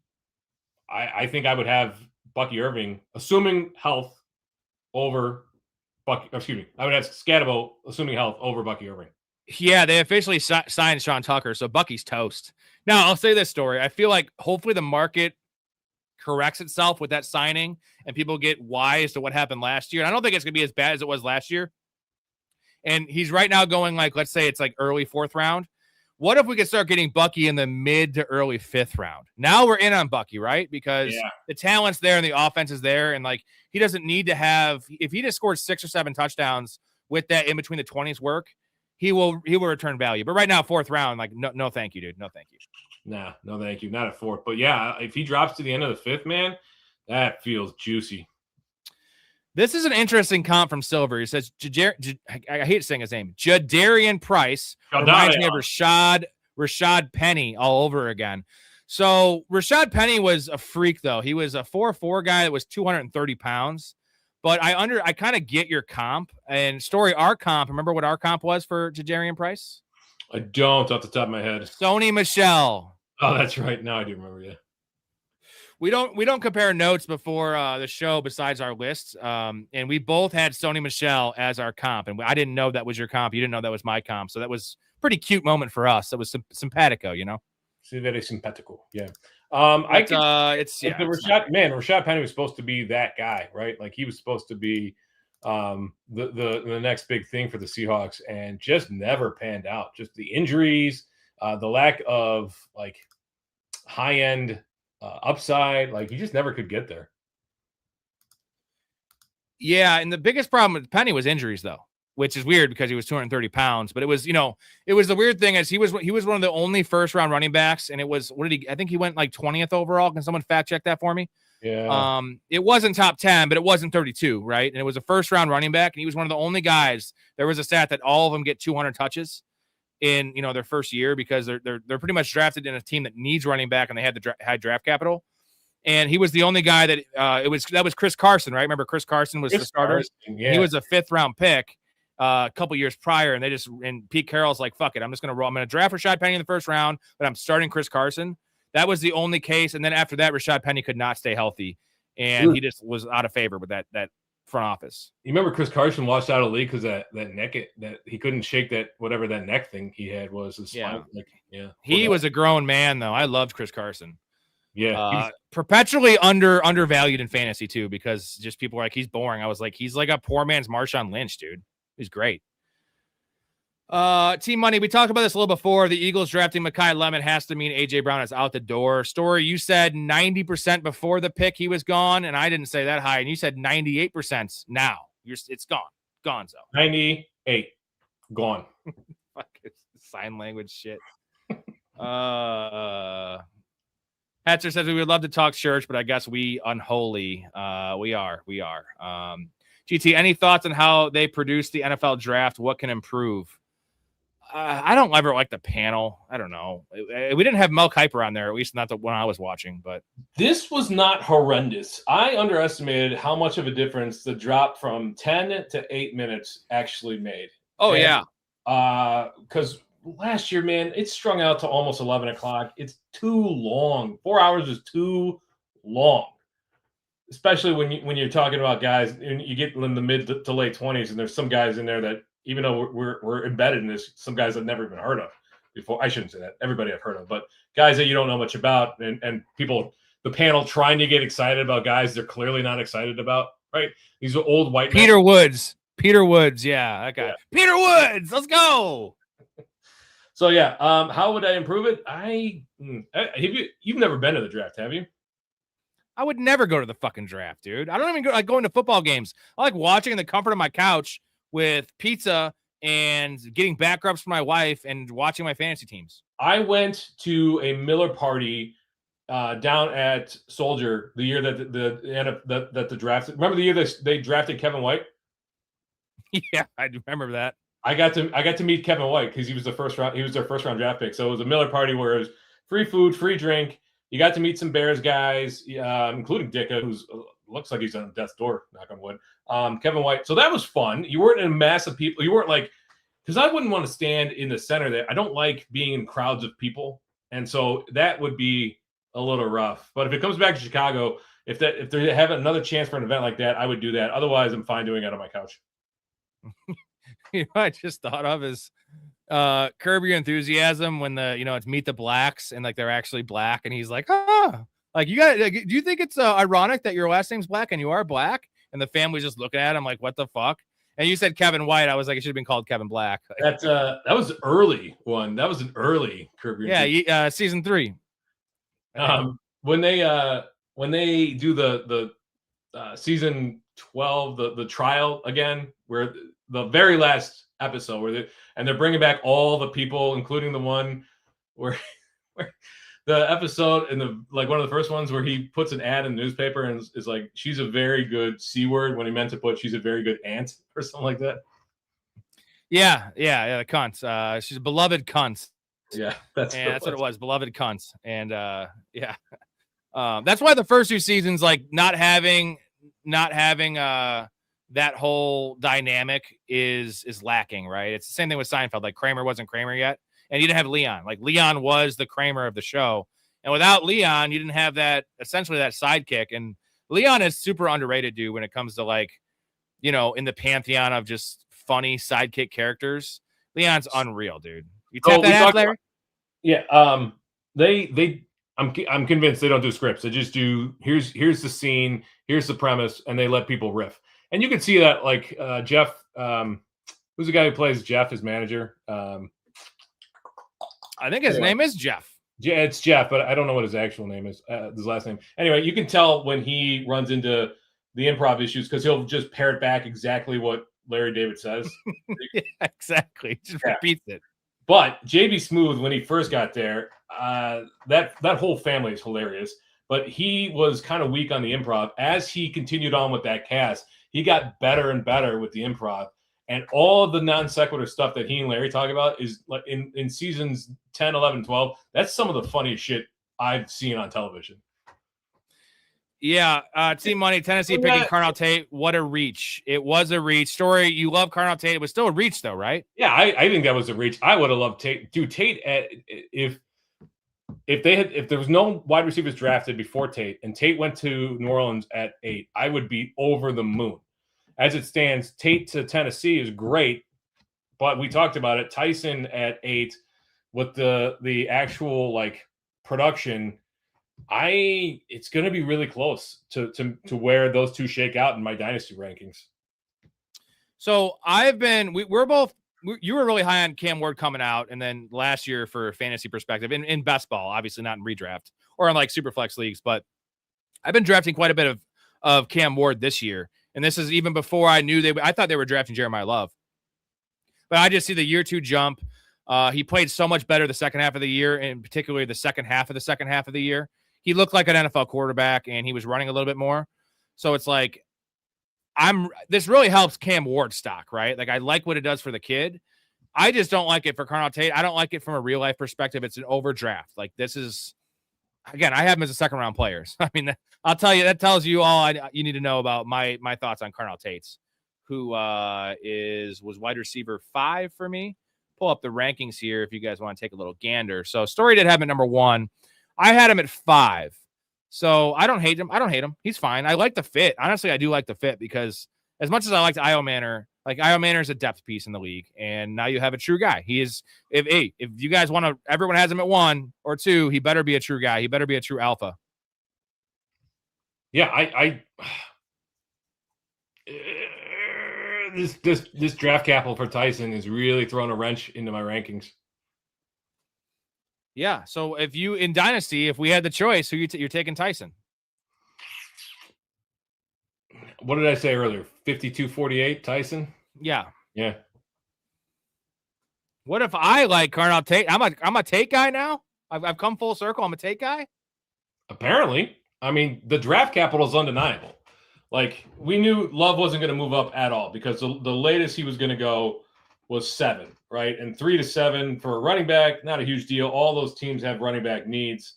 S2: think I would have Bucky Irving, assuming health, over Bucky. Excuse me, I would have Scatabo, assuming health, over Bucky Irving.
S1: Yeah, they officially signed Sean Tucker, so Bucky's toast. Now, I'll say this, Story. I feel like hopefully the market corrects itself with that signing and people get wise to what happened last year. And I don't think it's going to be as bad as it was last year. And he's right now going let's say it's early 4th round. What if we could start getting Bucky in the mid to early 5th round? Now we're in on Bucky, right? Because the talent's there and the offense is there. And he doesn't need to have, if he just scored 6 or 7 touchdowns with that in between the 20s work, he will return value. But right now, 4th round, no, thank you, dude. No, thank you.
S2: Nah, no, thank you. Not at 4th. But yeah, if he drops to the end of the 5th, man, That feels juicy.
S1: This is an interesting comp from Silver. He says, I hate saying his name, Jaderian Price. Reminds me of Rashad Penny all over again. So Rashad Penny was a freak, though. He was a 4'4" guy that was 230 pounds. But I kind of get your comp. And Storey, our comp, remember what our comp was for Jaderian Price?
S2: I don't off the top of my head.
S1: Sony Michel.
S2: Oh, that's right. Now I do remember, yeah.
S1: We don't compare notes before the show besides our lists. And we both had Sony Michel as our comp. And I didn't know that was your comp. You didn't know that was my comp. So that was a pretty cute moment for us. That was simpatico, you know?
S2: C'est very simpatico. Yeah. Rashad Penny was supposed to be that guy, right? Like he was supposed to be the next big thing for the Seahawks and just never panned out. Just the injuries, the lack of like high-end upside, like he just never could get there.
S1: Yeah, and the biggest problem with Penny was injuries, though, which is weird because he was 230 pounds. But it was the weird thing is he was one of the only first-round running backs, and it was I think he went like 20th overall. Can someone fact check that for me?
S2: Yeah.
S1: It wasn't top 10, but it wasn't 32, right? And it was a first-round running back, and he was one of the only guys. There was a stat that all of them get 200 touches in their first year because they're pretty much drafted in a team that needs running back and they had the high draft capital. And he was the only guy that that was Chris Carson, right? Remember Chris Carson was the starter.
S2: Yeah.
S1: He was a 5th round pick a couple years prior, and Pete Carroll's like, fuck it, I'm going to draft Rashad Penny in the first round, but I'm starting Chris Carson. That was the only case. And then after that, Rashad Penny could not stay healthy, and he just was out of favor with that front office.
S2: You remember Chris Carson washed out of the league because that neck that he couldn't shake that whatever that neck thing he had was his spine.
S1: He was a grown man though. I loved Chris Carson.
S2: Yeah,
S1: perpetually undervalued in fantasy too because just people were like he's boring. I was like he's like a poor man's Marshawn Lynch, dude. He's great. Team Money, we talked about this a little before. The Eagles drafting Mekhi Lemon has to mean A.J. Brown is out the door. Storey, you said 90% before the pick he was gone, and I didn't say that high, and you said 98% now. It's gone. Gone, so.
S2: 98. Gone.
S1: Fuck, it's sign language shit. Hatcher says we would love to talk church, but I guess we unholy. We are. GT, any thoughts on how they produce the NFL draft? What can improve? I don't ever like the panel. I don't know. We didn't have Mel Kiper on there, at least not the one I was watching. But
S2: this was not horrendous. I underestimated how much of a difference the drop from 10 to 8 minutes actually made.
S1: Oh, yeah.
S2: Because last year, man, it strung out to almost 11 o'clock. It's too long. 4 hours is too long. Especially when you're talking about guys, and you get in the mid to late 20s, and there's some guys in there that, even though we're embedded in this, some guys I've never even heard of before. I shouldn't say that. Everybody I've heard of, but guys that you don't know much about, and people, the panel trying to get excited about guys they're clearly not excited about, right? These are old white men.
S1: Peter Woods, yeah, that guy. Yeah. Peter Woods, let's go.
S2: So yeah, how would I improve it? You've never been to the draft, have you?
S1: I would never go to the fucking draft, dude. I don't even like going to football games. I like watching in the comfort of my couch with pizza and getting back rubs for my wife and watching my fantasy teams.
S2: I went to a Miller party down at Soldier the year that the draft. Remember the year they drafted Kevin White?
S1: Yeah, I do remember that.
S2: I got to meet Kevin White because he was their first round draft pick. So it was a Miller party where it was free food, free drink. You got to meet some Bears guys, including Dicka, who's looks like he's on death's door, knock on wood. Kevin White. So that was fun. You weren't in a mass of people. You weren't like, because I wouldn't want to stand in the center there. I don't like being in crowds of people. And so that would be a little rough. But if it comes back to Chicago, if they have another chance for an event like that, I would do that. Otherwise, I'm fine doing it on my couch.
S1: You know, I just thought of is Curb Your Enthusiasm when it's Meet the Blacks and like they're actually black and he's like, like do you think it's ironic that your last name's Black and you are black? And the family's just looking at him like, what the fuck? And you said Kevin White. I was like, it should have been called Kevin Black.
S2: That was early one. That was an early Curb Your Enthusiasm.
S1: Yeah, season 3.
S2: When they do the season 12, the trial again, where the very last episode they're bringing back all the people, including the one where the episode in the like one of the first ones where he puts an ad in the newspaper and is like, she's a very good C word when he meant to put she's a very good aunt or something like that.
S1: Yeah, the cunts. She's a beloved cunt.
S2: Yeah, that's
S1: what it was, beloved cunts. And that's why the first 2 seasons, like not having that whole dynamic is lacking, right? It's the same thing with Seinfeld. Like Kramer wasn't Kramer yet, and you didn't have Leon. Like Leon was the Kramer of the show, and without Leon, you didn't have that essentially that sidekick. And Leon is super underrated, dude, when it comes to like, you know, in the pantheon of just funny sidekick characters. Leon's unreal, dude. You tap that out, Larry?
S2: I'm convinced they don't do scripts. They just do here's the scene, here's the premise, and they let people riff. And you can see that like Jeff, who's the guy who plays Jeff, his manager?
S1: I think his name is Jeff.
S2: Yeah, it's Jeff, but I don't know what his actual name is. His last name. Anyway, you can tell when he runs into the improv issues because he'll just parrot back exactly what Larry David says.
S1: Yeah, exactly. Just repeats it.
S2: But JB Smooth, when he first got there, that whole family is hilarious. But he was kind of weak on the improv. As he continued on with that cast, he got better and better with the improv. And all of the non sequitur stuff that he and Larry talk about is like in seasons 10, 11, 12. That's some of the funniest shit I've seen on television.
S1: Yeah. Team Money, Tennessee picking Carnell Tate. What a reach. It was a reach. Story, you love Carnell Tate. It was still a reach, though, right?
S2: Yeah, I think that was a reach. I would have loved Tate. Dude, Tate, if there was no wide receivers drafted before Tate and Tate went to New Orleans at 8, I would be over the moon. As it stands, Tate to Tennessee is great, but we talked about it. Tyson at 8 with the actual like production, it's going to be really close to where those two shake out in my dynasty rankings.
S1: So you were really high on Cam Ward coming out, and then last year for fantasy perspective in best ball, obviously not in redraft or in like super flex leagues, but I've been drafting quite a bit of Cam Ward this year. And this is even before I knew I thought they were drafting Jeremiah Love, but I just see the year 2 jump. He played so much better the second half of the year, and particularly the second half of the year. He looked like an NFL quarterback, and he was running a little bit more. So it's like, this really helps Cam Ward stock, right? Like I like what it does for the kid. I just don't like it for Carnell Tate. I don't like it from a real life perspective. It's an overdraft. Like this is, again, I have him as a second round player. So, I mean, I'll tell you, that tells you all you need to know about my thoughts on Carnell Tate, who was wide receiver 5 for me. Pull up the rankings here if you guys want to take a little gander. So Story did have him at number 1. I had him at 5. So I don't hate him. He's fine. I like the fit. Honestly, I do like the fit because as much as I liked Io Manor, like Io Manor is a depth piece in the league, and now you have a true guy. He is. If you guys want to, everyone has him at 1 or 2. He better be a true guy. He better be a true alpha.
S2: Yeah, this draft capital for Tyson is really throwing a wrench into my rankings.
S1: Yeah. So if you in Dynasty, if we had the choice, who you're taking Tyson?
S2: What did I say earlier? 52-48 Tyson?
S1: Yeah.
S2: Yeah.
S1: What if I like Carnell Tate? I'm a Tate guy now? I've come full circle. I'm a Tate guy?
S2: Apparently. I mean, the draft capital is undeniable. Like, we knew Love wasn't going to move up at all because the latest he was going to go was 7, right? And 3 to 7 for a running back, not a huge deal. All those teams have running back needs.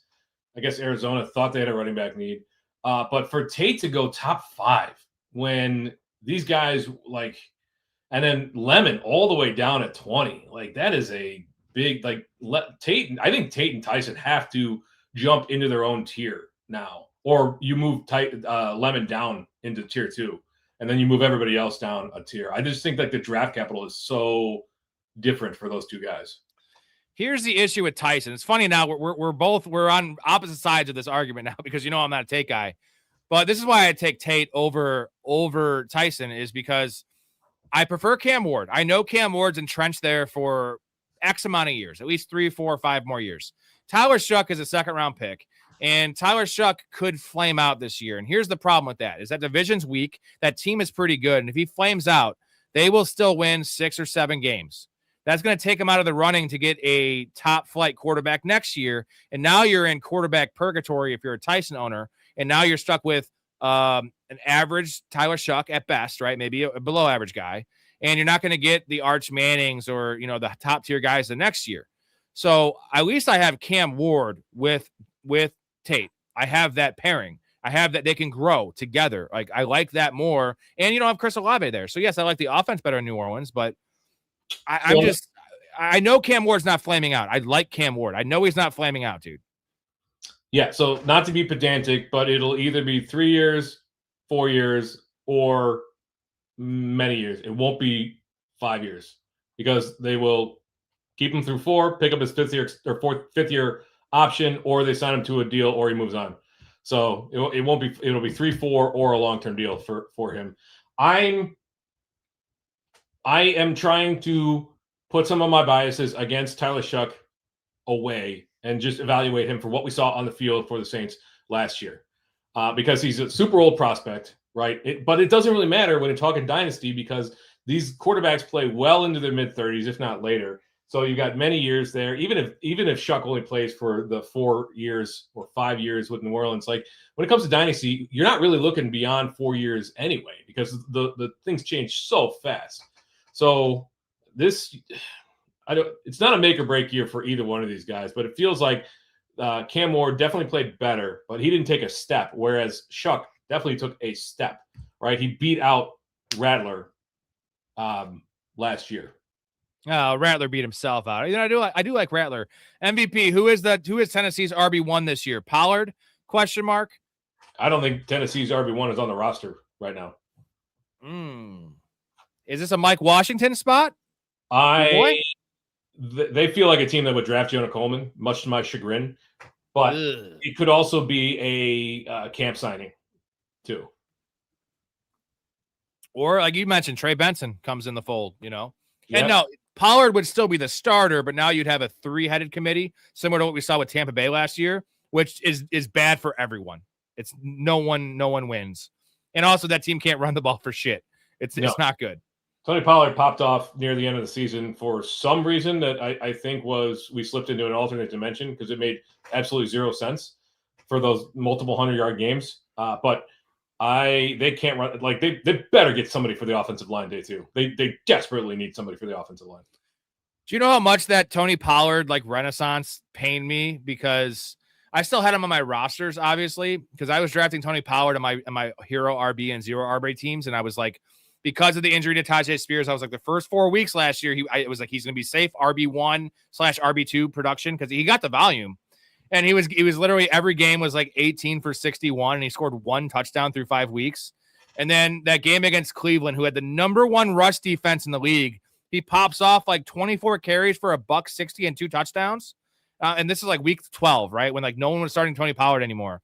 S2: I guess Arizona thought they had a running back need. But for Tate to go top 5 when these guys like, and then Lemon all the way down at 20, like that is a big, like Tate. I think Tate and Tyson have to jump into their own tier now, or you move Lemon down into tier 2, and then you move everybody else down a tier. I just think like the draft capital is so different for those two guys.
S1: Here's the issue with Tyson. It's funny now we're on opposite sides of this argument now because I'm not a Tate guy, but this is why I take Tate over Tyson is because I prefer Cam Ward. I know Cam Ward's entrenched there for X amount of years, at least 3, 4, 5 more years. Tyler Shuck is a second round pick, and Tyler Shuck could flame out this year. And here's the problem with that is that division's weak. That team is pretty good. And if he flames out, they will still win 6 or 7 games. That's going to take him out of the running to get a top flight quarterback next year. And now you're in quarterback purgatory if you're a Tyson owner. And now you're stuck with an average Tyler Shuck at best, right? Maybe a below average guy. And you're not going to get the Arch Mannings or, the top tier guys the next year. So at least I have Cam Ward with Tate. I have that pairing. I have that they can grow together. Like, I like that more. And you don't have Chris Olave there. So yes, I like the offense better in New Orleans, but I know Cam Ward's not flaming out. I like Cam Ward. I know he's not flaming out, dude.
S2: Yeah, so not to be pedantic, but it'll either be 3 years, 4 years, or many years. It won't be 5 years because they will keep him through 4, pick up his fifth year option, or they sign him to a deal, or he moves on. So it won't be. It'll be 3, 4, or a long-term deal for him. I am trying to put some of my biases against Tyler Shuck away and just evaluate him for what we saw on the field for the Saints last year, because he's a super old prospect, right? But it doesn't really matter when you're talking dynasty because these quarterbacks play well into their mid-30s, if not later. So you've got many years there. Even if Shuck only plays for the 4 years or 5 years with New Orleans, like when it comes to dynasty, you're not really looking beyond 4 years anyway because the things change so fast. So it's not a make or break year for either one of these guys, but it feels like Cam Ward definitely played better, but he didn't take a step, whereas Shuck definitely took a step, right? He beat out Rattler last year.
S1: Rattler beat himself out. I do like Rattler. MVP, who is Tennessee's RB1 this year? Pollard? Question mark.
S2: I don't think Tennessee's RB1 is on the roster right now.
S1: Is this a Mike Washington spot?
S2: They feel like a team that would draft Jonah Coleman, much to my chagrin. But it could also be a camp signing, too.
S1: Or, like you mentioned, Trey Benson comes in the fold, Yep. And no, Pollard would still be the starter, but now you'd have a 3-headed committee, similar to what we saw with Tampa Bay last year, which is bad for everyone. It's no one wins. And also that team can't run the ball for shit. It's not good.
S2: Tony Pollard popped off near the end of the season for some reason that I think was we slipped into an alternate dimension because it made absolutely zero sense for those multiple 100-yard games. But they can't run. Like they better get somebody for the offensive line day too. They desperately need somebody for the offensive line.
S1: Do you know how much that Tony Pollard renaissance pained me? Because I still had him on my rosters, obviously, because I was drafting Tony Pollard on my hero RB and zero RB teams, and I was like, because of the injury to Tyjae Spears, I was like, the first 4 weeks last year, it was like he's going to be safe RB1/RB2 production because he got the volume. And he was literally every game was like 18 for 61, and he scored 1 touchdown through 5 weeks. And then that game against Cleveland, who had the #1 rush defense in the league, he pops off like 24 carries for $160 and 2 touchdowns. And this is like week 12, right? When no one was starting Tony Pollard anymore.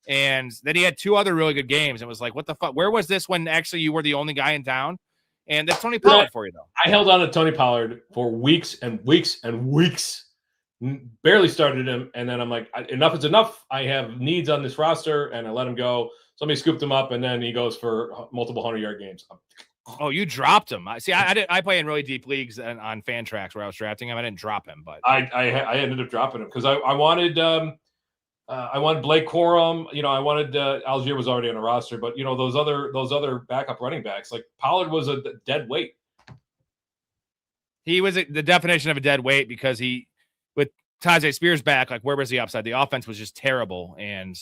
S1: And then he had 2 other really good games. It was like, what the fuck? Where was this when actually you were the only guy in town? And that's Tony Pollard for you, though.
S2: I held on to Tony Pollard for weeks and weeks and weeks. Barely started him, and then I'm like, enough is enough. I have needs on this roster, and I let him go. Somebody scooped him up, and then he goes for multiple 100-yard games.
S1: Oh, you dropped him. See, I play in really deep leagues on fan tracks where I was drafting him. I didn't drop him, but
S2: I ended up dropping him because I wanted Blake Corum. I wanted Algier was already on the roster, but those other backup running backs, like Pollard was a dead weight.
S1: He was the definition of a dead weight because with Tyjae Spears back, where was the upside? The offense was just terrible, and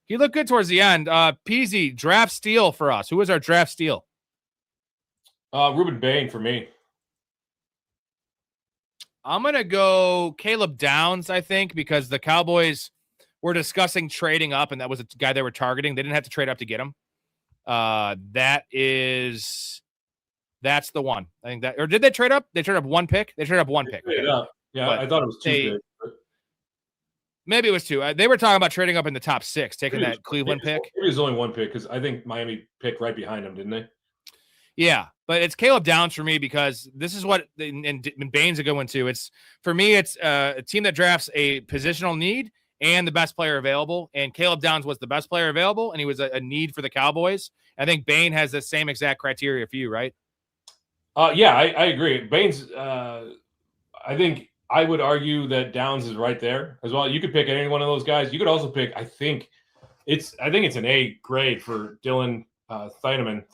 S1: he looked good towards the end. Peasy, draft steal for us. Who was our draft steal?
S2: Ruben Bain for me.
S1: I'm going to go Caleb Downs, I think, because the Cowboys were discussing trading up, and that was a guy they were targeting. They didn't have to trade up to get him. That's the one. I think that, or did they trade up? They traded up 1 pick. They traded up 1 pick.
S2: Okay. Yeah, I thought it was 2 picks.
S1: Maybe it was 2. They were talking about trading up in the top 6, taking that Cleveland pick.
S2: Maybe it was only 1 pick because I think Miami picked right behind him, didn't they?
S1: Yeah, but it's Caleb Downs for me because this is what, and Bain's a good one too. It's for me, it's a team that drafts a positional need and the best player available. And Caleb Downs was the best player available, and he was a need for the Cowboys. I think Bain has the same exact criteria for you, right?
S2: Yeah, I agree. Bain's I think I would argue that Downs is right there as well. You could pick any one of those guys. You could also pick, I think it's an A grade for Dylan Thieneman.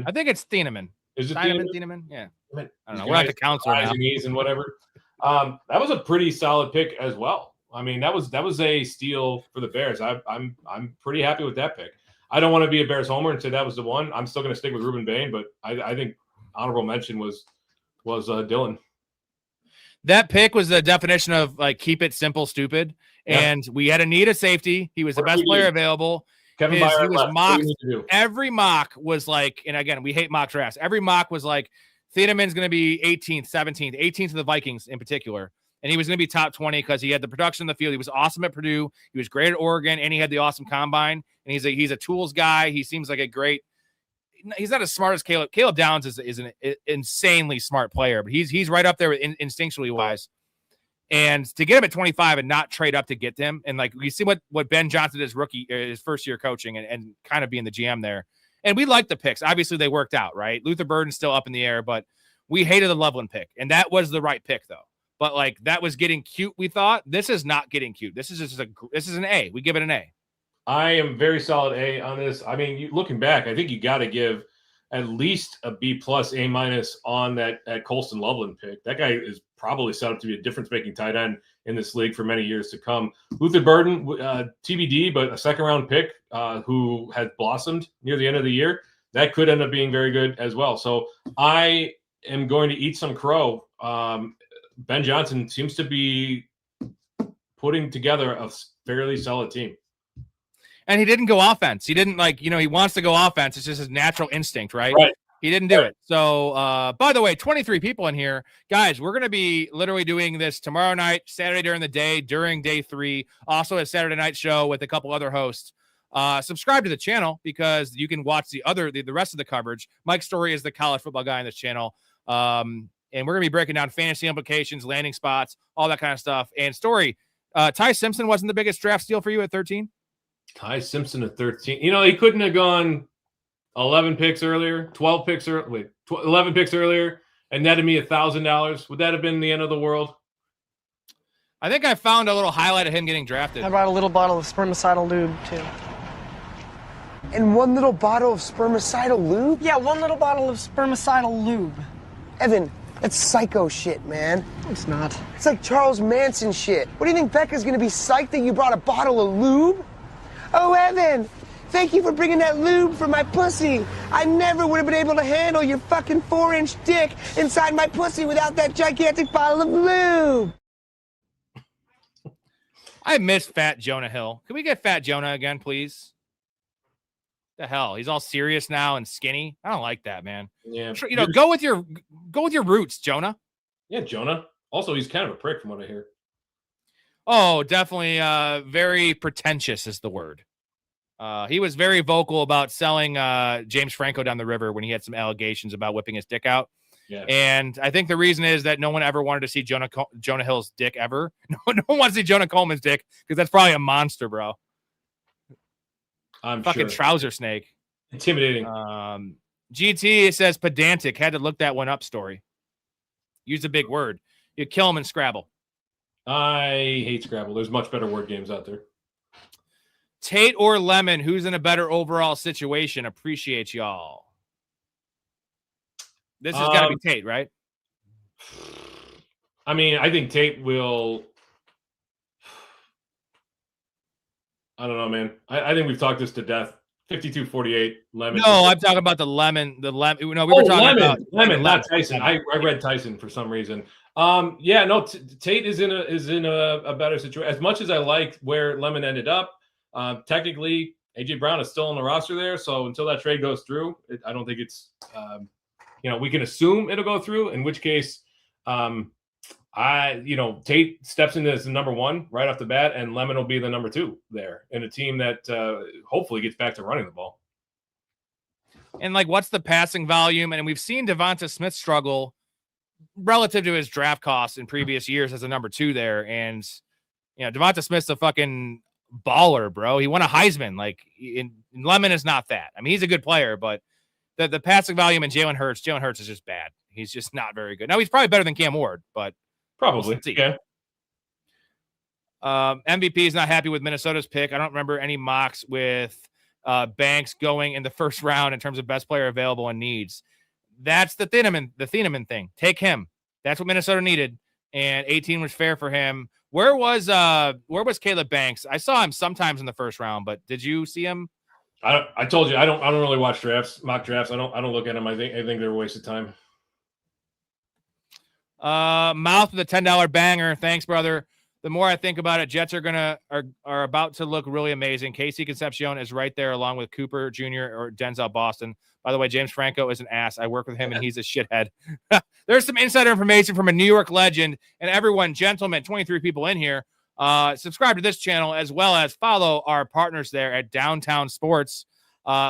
S1: I think it's Thieneman.
S2: Is it
S1: Thieneman? Yeah.
S2: I
S1: don't know. We're at the counselor now.
S2: And whatever. That was a pretty solid pick as well. I mean, that was a steal for the Bears. I'm pretty happy with that pick. I don't want to be a Bears homer and say that was the one. I'm still going to stick with Ruben Bain, but I think honorable mention was Dylan.
S1: That pick was the definition of like keep it simple, stupid. Yeah. And we had a need of safety. He was the best player available.
S2: Kevin
S1: he was mocked.
S2: Every
S1: mock was like, and again, we hate mock drafts. Every mock was like, Thieneman's going to be 18th, 17th, 18th to the Vikings in particular. And he was going to be top 20 because he had the production in the field. He was awesome at Purdue. He was great at Oregon, and he had the awesome combine. And he's a tools guy. He seems like a great. He's not as smart as Caleb. Caleb Downs is an insanely smart player, but he's right up there instinctually wise. And to get him at 25 and not trade up to get him, and like we see what Ben Johnson did his first year coaching and kind of being the GM there. And we liked the picks. Obviously, they worked out, right? Luther Burden's still up in the air, but we hated the Loveland pick, and that was the right pick, though. But like that was getting cute. We thought this is not getting cute. This is an A. We give it an A.
S2: I am very solid A on this. I mean, looking back, I think you got to give at least a B plus, A minus on that Colston Loveland pick. That guy is probably set up to be a difference-making tight end in this league for many years to come. Luther Burden, TBD, but a second-round pick who had blossomed near the end of the year. That could end up being very good as well. So I am going to eat some crow. Ben Johnson seems to be putting together a fairly solid team.
S1: And he didn't go offense. He didn't he wants to go offense. It's just his natural instinct, right? He didn't do it. So, by the way, 23 people in here. Guys, we're going to be literally doing this tomorrow night, Saturday during the day, during day 3. Also a Saturday night show with a couple other hosts. Subscribe to the channel because you can watch the rest of the coverage. Mike Storey is the college football guy on this channel. And we're going to be breaking down fantasy implications, landing spots, all that kind of stuff. And Storey, Ty Simpson wasn't the biggest draft steal for you at 13?
S2: Ty Simpson at 13. He couldn't have gone 11 picks earlier, 12 picks earlier, 11 picks earlier, and netted me $1,000. Would that have been the end of the world?
S1: I think I found a little highlight of him getting drafted.
S16: I brought a little bottle of spermicidal lube, too.
S17: And one little bottle of spermicidal lube?
S16: Yeah, one little bottle of spermicidal lube.
S17: Evan, that's psycho shit, man.
S16: It's not.
S17: It's like Charles Manson shit. What do you think Becca's gonna be psyched that you brought a bottle of lube? Oh, Evan, thank you for bringing that lube for my pussy. I never would have been able to handle your fucking 4-inch dick inside my pussy without that gigantic bottle of lube.
S1: I miss Fat Jonah Hill. Can we get Fat Jonah again, please? The hell? He's all serious now and skinny. I don't like that, man.
S2: Yeah.
S1: Go with your roots, Jonah.
S2: Yeah, Jonah. Also, he's kind of a prick from what I hear.
S1: Oh, definitely very pretentious is the word. He was very vocal about selling James Franco down the river when he had some allegations about whipping his dick out.
S2: Yeah.
S1: And I think the reason is that no one ever wanted to see Jonah Hill's dick ever. No one wants to see Jonah Coleman's dick because that's probably a monster, bro.
S2: I'm
S1: fucking
S2: sure.
S1: Trouser snake.
S2: Intimidating.
S1: GT says pedantic. Had to look that one up, Story. Use a big word. You kill him in Scrabble.
S2: I hate Scrabble. There's much better word games out there.
S1: Tate or Lemon, who's in a better overall situation? Appreciate y'all. This has got to be Tate, right?
S2: I mean, I think Tate will. I don't know, man. I think we've talked this to death. 52-48, Lemon.
S1: No, I'm talking about the lemon. No, we were talking about
S2: Lemon, not Tyson. I read Tyson for some reason. Yeah, no, Tate is in a better situation. As much as I liked where Lemon ended up, technically AJ Brown is still on the roster there. So until that trade goes through, I don't think it's we can assume it'll go through. In which case, Tate steps into as the number 1 right off the bat, and Lemon will be the number 2 there in a team that hopefully gets back to running the ball.
S1: And what's the passing volume? And we've seen Devonta Smith struggle relative to his draft costs in previous years as a number 2 there. And, Devonta Smith's a fucking baller, bro. He won a Heisman. Lemon is not that. I mean, he's a good player, but the passing volume and Jalen Hurts is just bad. He's just not very good. Now he's probably better than Cam Ward, but
S2: probably.
S1: Yeah. MVP is not happy with Minnesota's pick. I don't remember any mocks with Banks going in the first round in terms of best player available and needs. That's the Thieneman thing. Take him. That's what Minnesota needed, and 18 was fair for him. Where was Caleb Banks? I saw him sometimes in the first round, but did you see him?
S2: I told you I don't really watch mock drafts. I don't look at them. I think they're a waste of time.
S1: Mouth with a $10 banger. Thanks, brother. The more I think about it, Jets are about to look really amazing. Casey Concepcion is right there along with Cooper Jr. or Denzel Boston. By the way, James Franco is an ass. I work with him, and he's a shithead. There's some insider information from a New York legend. And everyone, gentlemen, 23 people in here, subscribe to this channel as well as follow our partners there at Downtown Sports.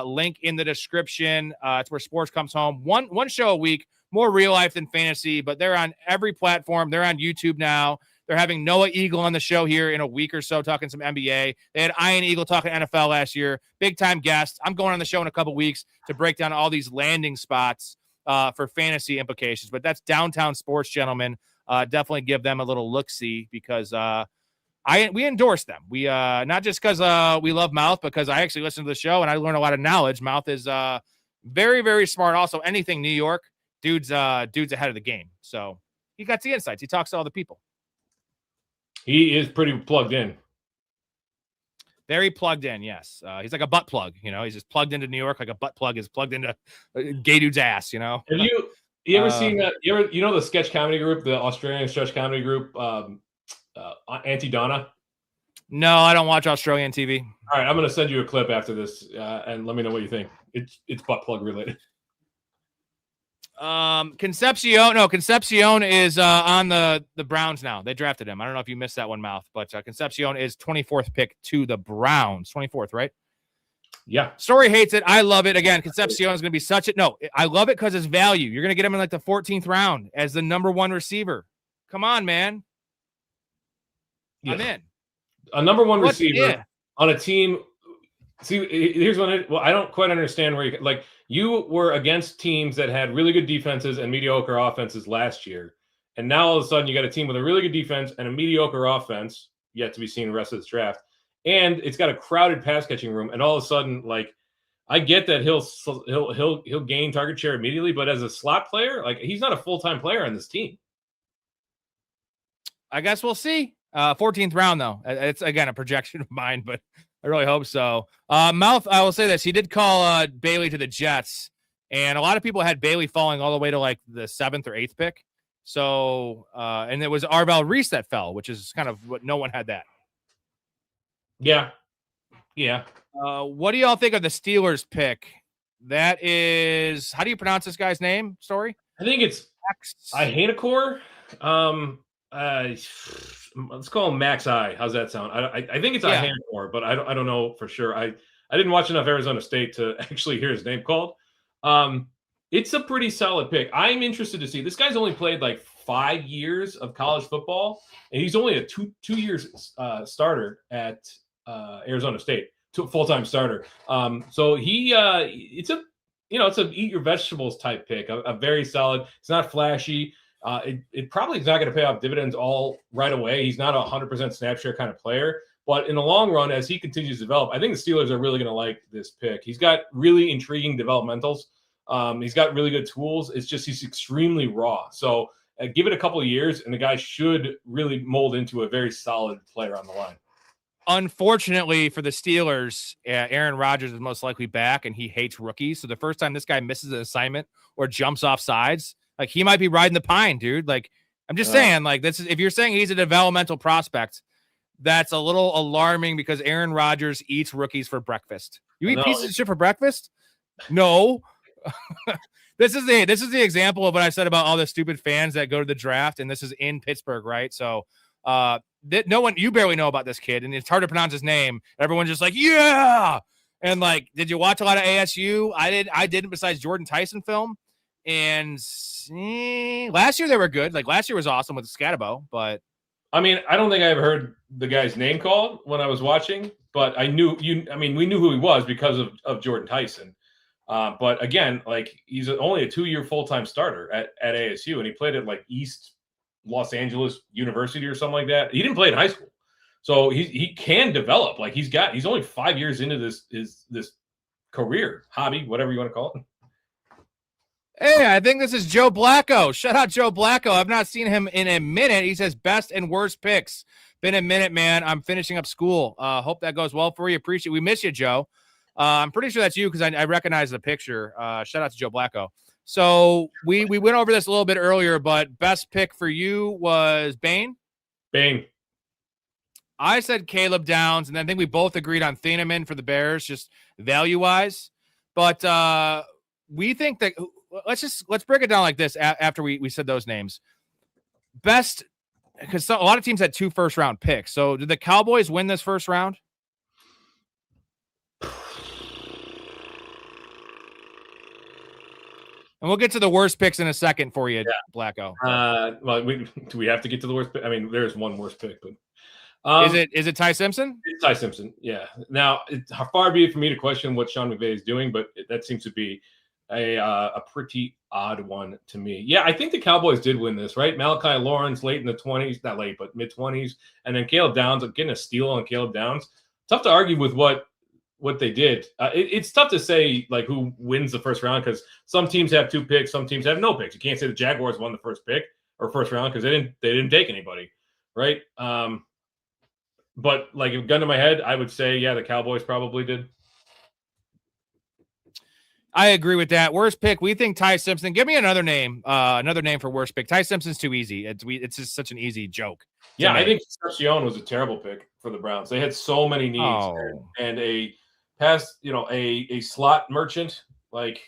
S1: Link in the description. It's where sports comes home. One show a week, more real life than fantasy, but they're on every platform. They're on YouTube now. They're having Noah Eagle on the show here in a week or so talking some NBA. They had Ian Eagle talking NFL last year. Big-time guest. I'm going on the show in a couple weeks to break down all these landing spots for fantasy implications. But that's Downtown Sports, gentlemen. Definitely give them a little look-see because we endorse them. We not just because we love Mouth, because I actually listen to the show and I learn a lot of knowledge. Mouth is very, very smart. Also, anything New York, dude's ahead of the game. So he got the insights. He talks to all the people.
S2: He is pretty plugged in.
S1: Very plugged in, yes. He's like a butt plug, He's just plugged into New York like a butt plug is plugged into a gay dude's ass,
S2: Have you ever seen that? You know the sketch comedy group, the Australian sketch comedy group, Auntie Donna?
S1: No, I don't watch Australian TV.
S2: All right, I'm going to send you a clip after this, and let me know what you think. It's butt plug related.
S1: Concepcion is on the Browns now. They drafted him. I don't know if you missed that one, Mouth, but Concepcion is 24th pick to the Browns. 24th, right?
S2: Yeah.
S1: Storey hates it. I love it. Again, Concepcion is going to be I love it because his value. You're going to get him in like the 14th round as the number one receiver. Come on, man. Yeah. I'm in.
S2: A number one receiver on a team. See, here's what I don't quite understand where you were against teams that had really good defenses and mediocre offenses last year. And now all of a sudden you got a team with a really good defense and a mediocre offense, yet to be seen the rest of this draft. And it's got a crowded pass catching room. And all of a sudden, I get that he'll gain target share immediately, but as a slot player, he's not a full-time player on this team.
S1: I guess we'll see. 14th round though. It's again a projection of mine, but I really hope so. Mouth, I will say this. He did call Bailey to the Jets, and a lot of people had Bailey falling all the way to the 7th or 8th pick. So, and it was Arvell Reese that fell, which is kind of what no one had that.
S2: Yeah. Yeah.
S1: What do y'all think of the Steelers pick? That is, how do you pronounce this guy's name, Storey?
S2: I think it's Ihanakor. Let's call him Max I. How's that sound? I think it's Ihanakor, but I don't know for sure. I didn't watch enough Arizona State to actually hear his name called. It's a pretty solid pick. I'm interested to see. This guy's only played 5 years of college football, and he's only a two years starter at Arizona State, full-time starter. So it's a eat your vegetables type pick. A very solid. It's not flashy. It probably is not going to pay off dividends all right away. He's not a 100% snap share kind of player, but in the long run, as he continues to develop, I think the Steelers are really going to like this pick. He's got really intriguing developmentals. He's got really good tools. It's just he's extremely raw. So give it a couple of years, and the guy should really mold into a very solid player on the line.
S1: Unfortunately for the Steelers, Aaron Rodgers is most likely back, and he hates rookies. So the first time this guy misses an assignment or jumps off sides, he might be riding the pine, dude. I'm just saying, this is, if you're saying he's a developmental prospect, that's a little alarming because Aaron Rodgers eats rookies for breakfast. You eat pieces of shit for breakfast? No. This is the example of what I said about all the stupid fans that go to the draft, and this is in Pittsburgh, right? So you barely know about this kid, and it's hard to pronounce his name. Everyone's just yeah. And did you watch a lot of ASU? I didn't, besides Jordan Tyson film. And last year they were good. Last year was awesome with Scatabo, but
S2: I mean, I don't think I ever heard the guy's name called when I was watching, but we knew who he was because of Jordan Tyson. But again, like he's only a 2-year full-time starter at ASU, and he played at like East Los Angeles University or something like that. He didn't play in high school, so he can develop. Like he's only 5 years into this career, hobby, whatever you want to call it.
S1: Hey, I think this is Joe Blacko. Shout out Joe Blacko. I've not seen him in a minute. He says best and worst picks. Been a minute, man. I'm finishing up school. Hope that goes well for you. Appreciate. We miss you, Joe. I'm pretty sure that's you because I recognize the picture. Shout out to Joe Blacko. So we went over this a little bit earlier, but best pick for you was Bain?
S2: Bain.
S1: I said Caleb Downs, and I think we both agreed on Thieneman for the Bears, just value-wise. But we think that let's break it down like this after we said those names. Best, because a lot of teams had 2 first-round picks. So did the Cowboys win this first round? And we'll get to the worst picks in a second for you, Blacko.
S2: Well, do we have to get to the worst pick? I mean, there's one worst pick, but
S1: is it Ty Simpson?
S2: It's Ty Simpson, yeah. Now, how far be it for me to question what Sean McVay is doing, but that seems to be a pretty odd one to me. Yeah, I think the Cowboys did win this, right? Malachi Lawrence late in the 20s, not late, but mid-20s, and then Caleb Downs, getting a steal on Caleb Downs. Tough to argue with what they did. It's tough to say like who wins the first round because some teams have 2 picks, some teams have no picks. You can't say the Jaguars won the first pick or first round because they didn't take anybody, right? But like a gun to my head, I would say the Cowboys probably did.
S1: I agree with that. Worst pick, we think Ty Simpson. Give me another name for worst pick. Ty Simpson's too easy. It's just such an easy joke.
S2: Yeah, I think Concepcion was a terrible pick for the Browns. They had so many needs and a slot merchant. Like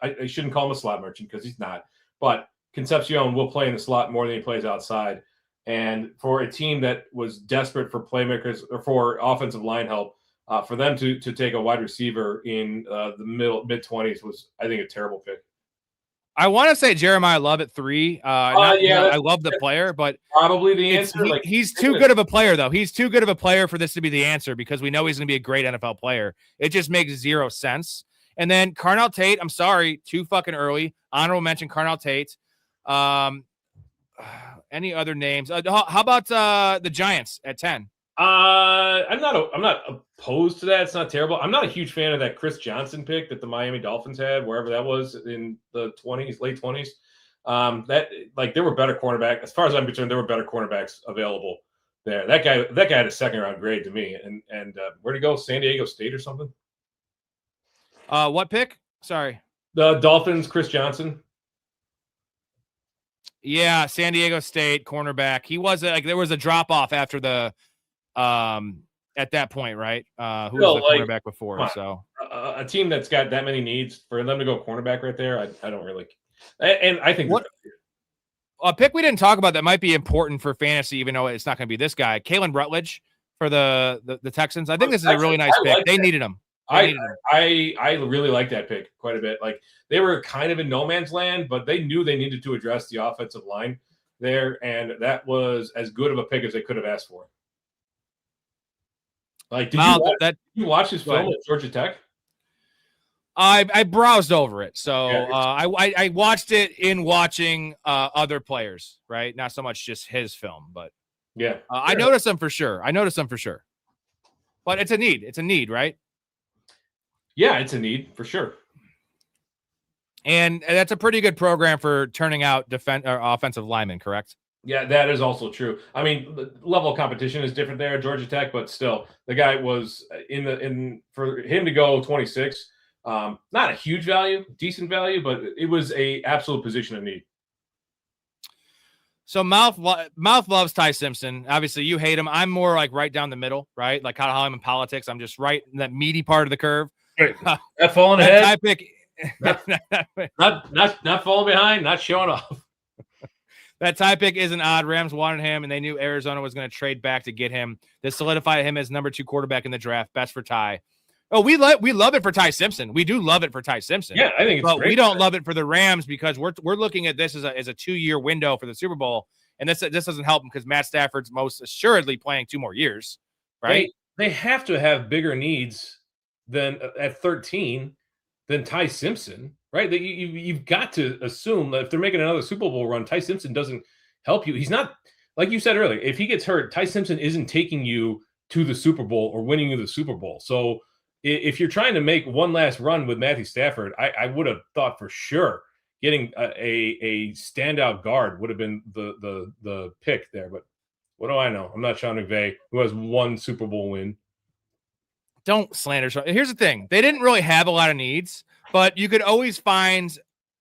S2: I shouldn't call him a slot merchant because he's not. But Concepcion will play in the slot more than he plays outside. And for a team that was desperate for playmakers or for offensive line help, for them to take a wide receiver in the mid-20s was, I think, a terrible pick.
S1: I want to say Jeremiah Love at 3. I love the player, but
S2: probably the answer.
S1: He's too good of a player, though. He's too good of a player for this to be the answer because we know he's going to be a great NFL player. It just makes zero sense. And then Carnell Tate, I'm sorry, too fucking early. Honorable mention Carnell Tate. Any other names? How about the Giants at 10?
S2: I'm not opposed to that. It's not terrible. I'm not a huge fan of that Chris Johnson pick that the Miami Dolphins had, wherever that was in the late 20s. There were better cornerbacks. As far as I'm concerned, there were better cornerbacks available there. That guy had a 2nd-round grade to me. And where'd he go? San Diego State or something?
S1: What pick? Sorry.
S2: The Dolphins, Chris Johnson.
S1: Yeah, San Diego State cornerback. He was there was a drop off after the at that point, right? Who was the cornerback before? So
S2: a team that's got that many needs for them to go cornerback right there, I don't really. And I think
S1: what a pick we didn't talk about that might be important for fantasy, even though it's not going to be this guy, Kalen Rutledge for the Texans. I think this is a really nice pick. They needed him.
S2: I really like that pick quite a bit. Like they were kind of in no man's land, but they knew they needed to address the offensive line there, and that was as good of a pick as they could have asked for. Like, did you watch his film at Georgia Tech?
S1: I browsed over it, so I watched it in watching other players, right? Not so much just his film, but I noticed them for sure. But it's a need. It's a need, right?
S2: Yeah, it's a need for sure.
S1: And that's a pretty good program for turning out offensive linemen, correct?
S2: Yeah, that is also true. I mean, the level of competition is different there at Georgia Tech, but still, the guy was for him to go 26. Not a huge value, decent value, but it was a absolute position of need.
S1: So Mouth loves Ty Simpson. Obviously, you hate him. I'm more like right down the middle, right? Like how I'm in politics. I'm just right in that meaty part of the curve.
S2: Not falling ahead.
S1: Ty pick,
S2: not falling behind. Not showing off.
S1: That Ty pick isn't odd. Rams wanted him, and they knew Arizona was going to trade back to get him. This solidified him as number 2 quarterback in the draft. Best for Ty. Oh, we love it for Ty Simpson. We do love it for Ty Simpson.
S2: Yeah, I think it's
S1: but
S2: great.
S1: We don't love it for the Rams because we're looking at this as a 2-year window for the Super Bowl, and this doesn't help him because Matt Stafford's most assuredly playing 2 more years, right?
S2: They have to have bigger needs than at 13 than Ty Simpson, right? That you've got to assume that if they're making another Super Bowl run, Ty Simpson doesn't help you. He's not, like you said earlier, if he gets hurt, Ty Simpson isn't taking you to the Super Bowl or winning you the Super Bowl. So if you're trying to make one last run with Matthew Stafford, I would have thought for sure getting a standout guard would have been the pick there. But what do I know? I'm not Sean McVay, who has one Super Bowl win.
S1: Don't slander. Here's the thing. They didn't really have a lot of needs, but you could always find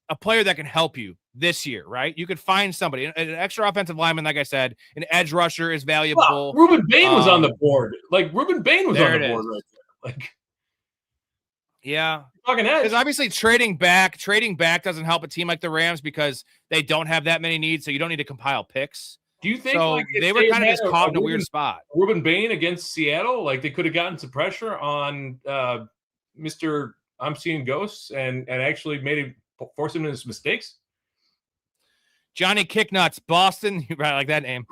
S1: a player that can help you this year, right? You could find somebody, an extra offensive lineman, like I said, an edge rusher is valuable.
S2: Well, Ruben Bain was on the board. Like, Ruben Bain was on the board right there. Like,
S1: yeah.
S2: Fucking edge.
S1: Because obviously trading back doesn't help a team like the Rams because they don't have that many needs, so you don't need to compile picks.
S2: Do you think
S1: so?
S2: Like,
S1: they were kind of just caught in a weird spot.
S2: Ruben Bain against Seattle, like they could have gotten some pressure on Mr. I'm seeing ghosts and actually made him force him into his mistakes.
S1: Johnny Kicknuts, Boston. You probably like that name.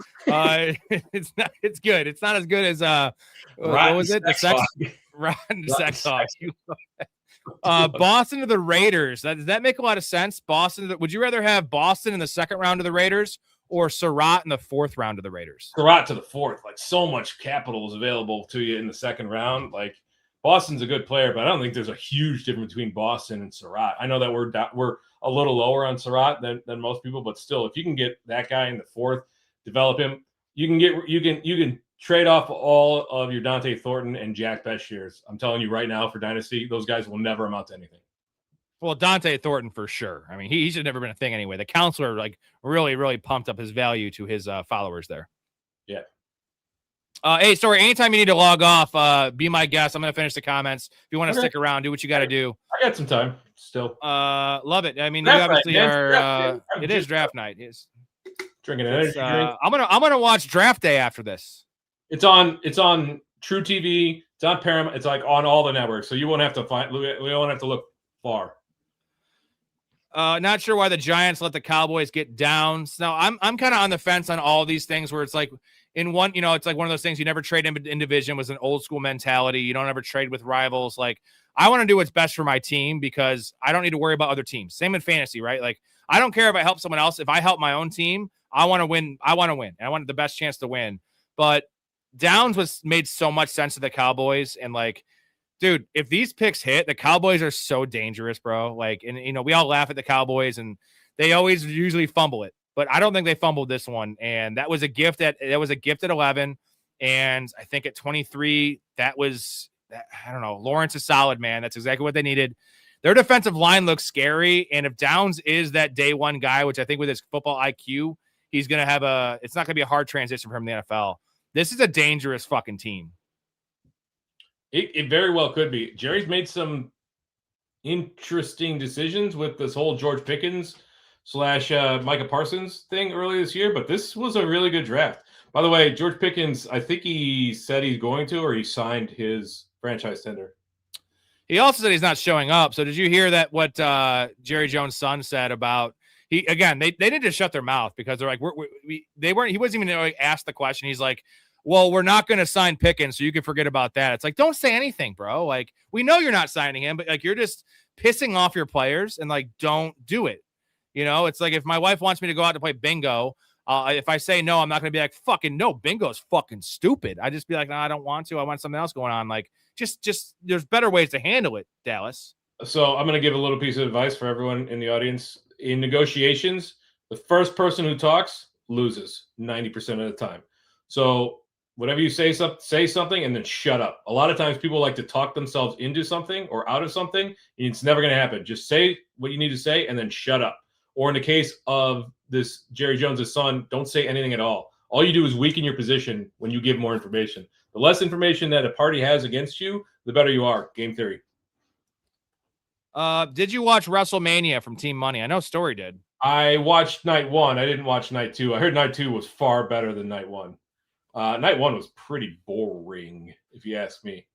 S1: It's not. It's good. It's not as good as what was it? Rotten Sex Hawk. Boston to the Raiders. Does that make a lot of sense? Boston. Would you rather have Boston in the second round of the Raiders or Surratt in the fourth round of the Raiders?
S2: Surratt to the fourth. Like, so much capital is available to you in the second round. Like, Boston's a good player, but I don't think there's a huge difference between Boston and Surratt. I know that we're a little lower on Surratt than most people, but still, if you can get that guy in the fourth, develop him, you can trade off all of your Dante Thornton and Jack Best years. I'm telling you right now, for Dynasty, those guys will never amount to anything.
S1: Well, Dante Thornton for sure. I mean, he should have never been a thing anyway. The counselor really, really pumped up his value to his followers there.
S2: Yeah.
S1: Hey, Storey, anytime you need to log off, be my guest. I'm going to finish the comments. If you want to stick around, do what you got to do.
S2: I got some time still.
S1: Love it. I mean,
S2: draft
S1: you obviously
S2: night,
S1: are. It is draft night. Yes.
S2: Drinking an energy drink.
S1: I'm gonna watch Draft Day after this.
S2: It's on True TV. It's on Paramount. It's like on all the networks, so you won't have to we won't have to look far.
S1: Not sure why the Giants let the Cowboys get down. So I'm kind of on the fence on all these things where it's like in one, it's like one of those things you never trade in division was an old school mentality. You don't ever trade with rivals. Like, I want to do what's best for my team because I don't need to worry about other teams. Same in fantasy, right? Like, I don't care if I help someone else. If I help my own team, I want to win. I want to win. I want the best chance to win. But Downs made so much sense to the Cowboys. And like, dude, if these picks hit, the Cowboys are so dangerous, bro. Like, and we all laugh at the Cowboys and they always usually fumble it, but I don't think they fumbled this one. And that was a gift at 11. And I think at 23, I don't know. Lawrence is solid, man. That's exactly what they needed. Their defensive line looks scary. And if Downs is that day one guy, which I think with his football IQ, he's going to have it's not going to be a hard transition for him in the NFL. This is a dangerous fucking team.
S2: It very well could be. Jerry's made some interesting decisions with this whole George Pickens / Micah Parsons thing earlier this year, but this was a really good draft. By the way, George Pickens, I think he said he's going to, or he signed his franchise tender.
S1: He also said he's not showing up. So did you hear that what Jerry Jones' son said about they need to shut their mouth because they're like, he wasn't even asked the question. He's like, well, we're not going to sign Pickens, so you can forget about that. It's like, don't say anything, bro. Like, we know you're not signing him, but like, you're just pissing off your players and like, don't do it. It's like if my wife wants me to go out to play bingo, if I say no, I'm not going to be like, fucking no, bingo's fucking stupid. I just be like, no, I don't want to. I want something else going on. Like, just there's better ways to handle it, Dallas.
S2: So I'm going to give a little piece of advice for everyone in the audience. In negotiations, the first person who talks loses 90% of the time. So whatever you say something and then shut up. A lot of times people like to talk themselves into something or out of something. It's never going to happen. Just say what you need to say and then shut up. Or in the case of this Jerry Jones' son, don't say anything at all. All you do is weaken your position when you give more information. The less information that a party has against you, the better you are. Game theory.
S1: Did you watch WrestleMania from Team Money? I know Storey did.
S2: I watched night one. I didn't watch night two. I heard night two was far better than night one. Night one was pretty boring, if you ask me.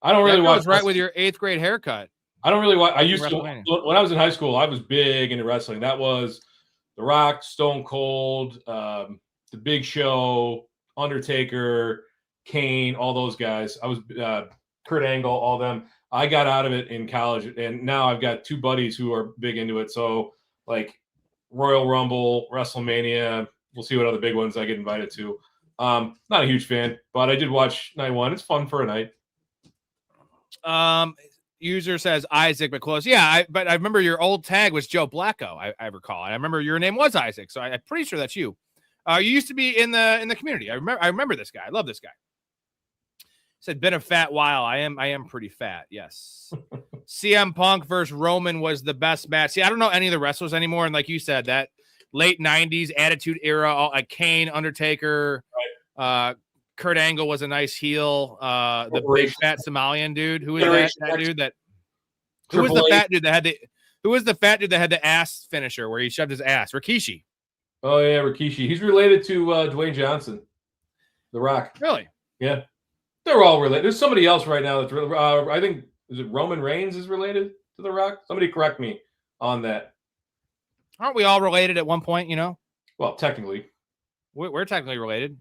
S2: I don't really watch.
S1: Right with your 8th grade haircut.
S2: I don't really watch. I used to when I was in high school. I was big into wrestling. That was The Rock, Stone Cold, The Big Show, Undertaker, Kane, all those guys. I was Kurt Angle, all them. I got out of it in college, and now I've got two buddies who are big into it. So, like Royal Rumble, WrestleMania, we'll see what other big ones I get invited to. Not a huge fan, but I did watch night one. It's fun for a night.
S1: User says Isaac, but close. Yeah, but I remember your old tag was Joe Blacko. I recall. I remember your name was Isaac, so I'm pretty sure that's you. You used to be in the community. I remember this guy. I love this guy. Said been a fat while. I am pretty fat. Yes. CM Punk versus Roman was the best match. See, I don't know any of the wrestlers anymore, and like you said, that late '90s Attitude Era, Kane, Undertaker, Kurt Angle was a nice heel. The big fat Somalian dude. Who is that dude? Who was the fat dude that had the ass finisher where he shoved his ass? Rikishi.
S2: Oh yeah, Rikishi. He's related to Dwayne Johnson, The Rock.
S1: Really?
S2: Yeah, they're all related. There's somebody else right now that's I think is it Roman Reigns is related to The Rock. Somebody correct me on that.
S1: Aren't we all related at one point? You know.
S2: Well, technically,
S1: we're technically related.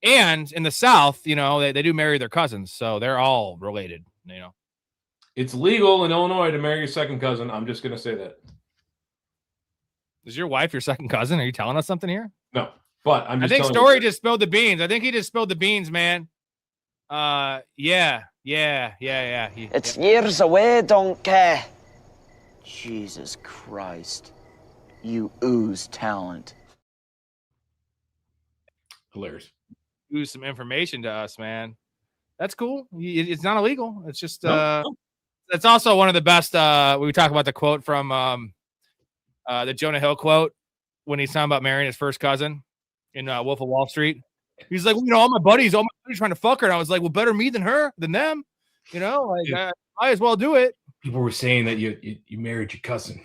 S1: And in the South, you know, they do marry their cousins, so they're all related. You know,
S2: it's legal in Illinois to marry your second cousin. I'm just gonna say that.
S1: Is your wife your second cousin? Are you telling us something here?
S2: No, but I think
S1: Storey just spilled the beans. I think he just spilled the beans, man. Yeah.
S18: It's years away, don't care. Jesus Christ. You ooze talent.
S2: Hilarious.
S1: Ooze some information to us, man. That's cool. It's not illegal. It's just it's also one of the best. We talk about the quote from the Jonah Hill quote when he's talking about marrying his first cousin in Wolf of Wall Street. He's like, well, you know, all my buddies trying to fuck her. And I was like, well, better me than her, than them. You know, like I might as well do it.
S2: People were saying that you married your cousin.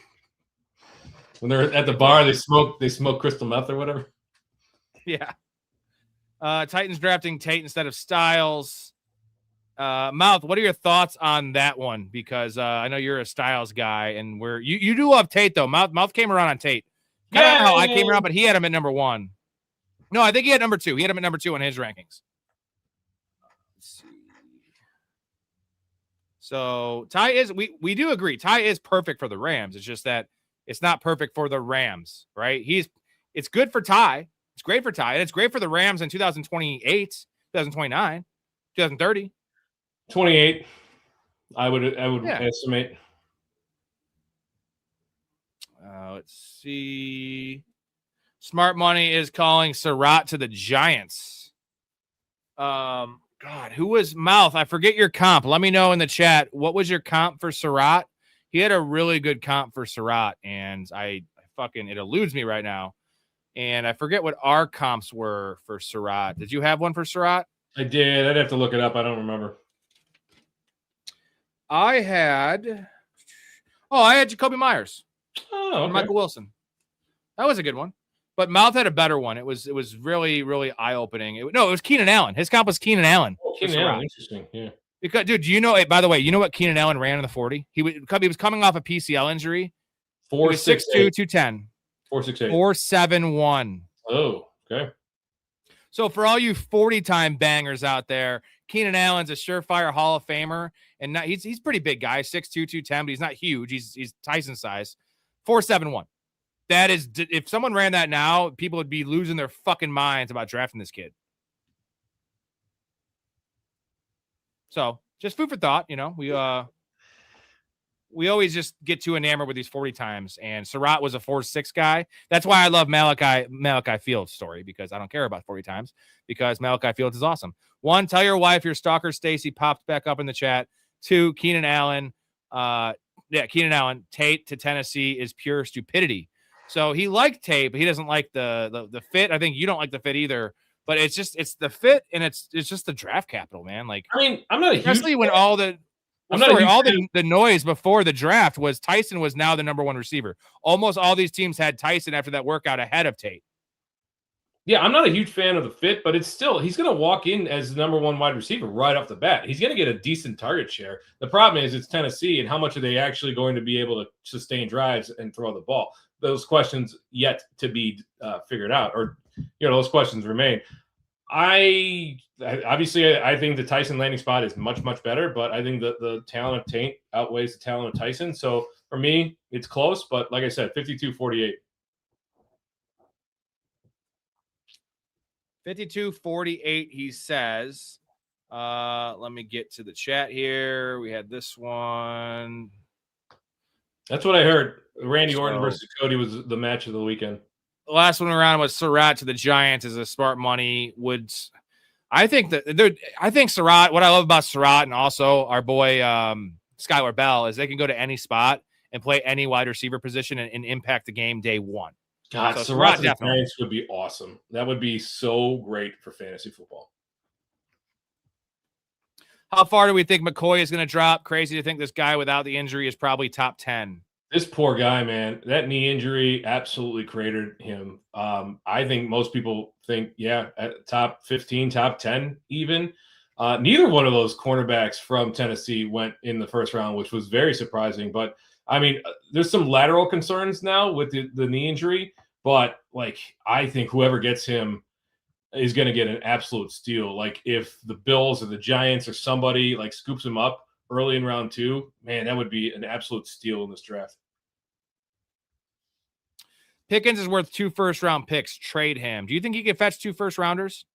S2: When they're at the bar, they smoke crystal meth or whatever.
S1: Yeah. Titans drafting Tate instead of Styles. Mouth, what are your thoughts on that one? Because I know you're a Styles guy, and you do love Tate though. Mouth came around on Tate. I don't know how I came around, but he had him at number 1. No, I think he had number 2. He had him at number 2 on his rankings. Let's see. So Ty is we do agree. Ty is perfect for the Rams. It's just that it's not perfect for the Rams, right? It's good for Ty. It's great for Ty, and it's great for the Rams in 2028, 2029, 2030.
S2: 28, I would estimate.
S1: Let's see. Smart Money is calling Surratt to the Giants. God, who was Mouth? I forget your comp. Let me know in the chat. What was your comp for Surratt? He had a really good comp for Surratt, and it eludes me right now. And I forget what our comps were for Surratt. Did you have one for Surratt?
S2: I did. I'd have to look it up. I don't remember.
S1: I had Jacoby Myers.
S2: Oh, okay.
S1: Michael Wilson. That was a good one. But Mouth had a better one. It was really, really eye-opening. It was Keenan Allen. His comp was Keenan Allen.
S2: Oh, Keenan Allen. Interesting. Yeah.
S1: Because, dude, do you know, by the way, you know what Keenan Allen ran in the 40? He was coming off a PCL injury.
S2: 4.62,
S1: 210.
S2: 4.68.
S1: 4.71.
S2: Oh, okay.
S1: So for all you 40-time bangers out there, Keenan Allen's a surefire Hall of Famer, and he's pretty big guy, 6'2", 210, but he's not huge. He's Tyson size. 4.71. That is, if someone ran that now, people would be losing their fucking minds about drafting this kid. So just food for thought, you know. We always just get too enamored with these 40 times, and Surratt was a 4.6 guy. That's why I love Malachi Fields' story, because I don't care about 40 times, because Malachi Fields is awesome. 1, tell your wife your stalker Stacy popped back up in the chat. 2, Keenan Allen. Keenan Allen. Tate to Tennessee is pure stupidity. So he liked Tate, but he doesn't like the fit. I think you don't like the fit either. But it's the fit, and it's just the draft capital, man. Like,
S2: I mean, I'm not a
S1: especially
S2: huge
S1: when
S2: fan.
S1: all the noise before the draft was Tyson was now the number 1 receiver. Almost all these teams had Tyson after that workout ahead of Tate.
S2: Yeah, I'm not a huge fan of the fit, but it's still, he's going to walk in as the number 1 wide receiver right off the bat. He's going to get a decent target share. The problem is it's Tennessee, and how much are they actually going to be able to sustain drives and throw the ball? Those questions yet to be figured out, or, those questions remain. Obviously I think the Tyson landing spot is much, much better, but I think that the talent of Taint outweighs the talent of Tyson. So for me, it's close, but like I said, 52-48.
S1: 52-48, he says. Let me get to the chat here. We had this one.
S2: That's what I heard. Randy Orton versus Cody was the match of the weekend.
S1: The last one around was Surratt to the Giants as a smart money. I think Surratt, what I love about Surratt and also our boy Skylar Bell is they can go to any spot and play any wide receiver position and impact the game day one.
S2: God,
S1: so
S2: Surratt to the Giants would be awesome. That would be so great for fantasy football.
S1: How far do we think McCoy is going to drop? Crazy to think this guy without the injury is probably top 10.
S2: This poor guy, man, that knee injury absolutely cratered him. I think most people think, at top 15, top 10 even. Neither one of those cornerbacks from Tennessee went in the first round, which was very surprising. But, I mean, there's some lateral concerns now with the knee injury. But, I think whoever gets him is going to get an absolute steal. If the Bills or the Giants or somebody, scoops him up early in round 2, man, that would be an absolute steal in this draft.
S1: Pickens is worth 2 first-round picks. Trade him. Do you think he could fetch 2 first-rounders?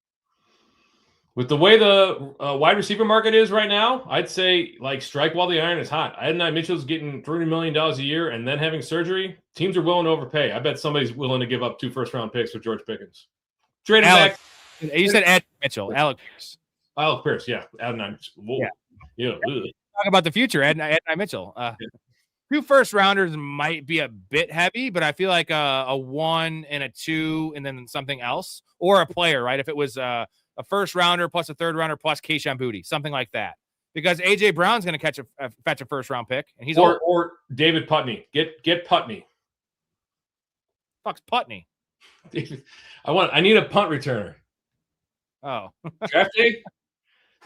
S2: With the way the wide receiver market is right now, I'd say, strike while the iron is hot. Adonai Mitchell's getting $300 million a year and then having surgery. Teams are willing to overpay. I bet somebody's willing to give up 2 first-round picks for George Pickens. Trade him back.
S1: You said Ed Mitchell. Alec Pierce.
S2: Alec Pierce, yeah. Adonai Mitchell. Yeah.
S1: Talk about the future, Adonai Mitchell. 2 first-rounders might be a bit heavy, but I feel like a 1 and a 2 and then something else. Or a player, right? If it was a first-rounder plus a third-rounder plus Kayshon Boutte, something like that. Because A.J. Brown's going to fetch a first-round pick. And he's
S2: or David Putney. Get Putney.
S1: Fuck's Putney?
S2: I need a punt returner.
S1: Oh.
S2: Draft day?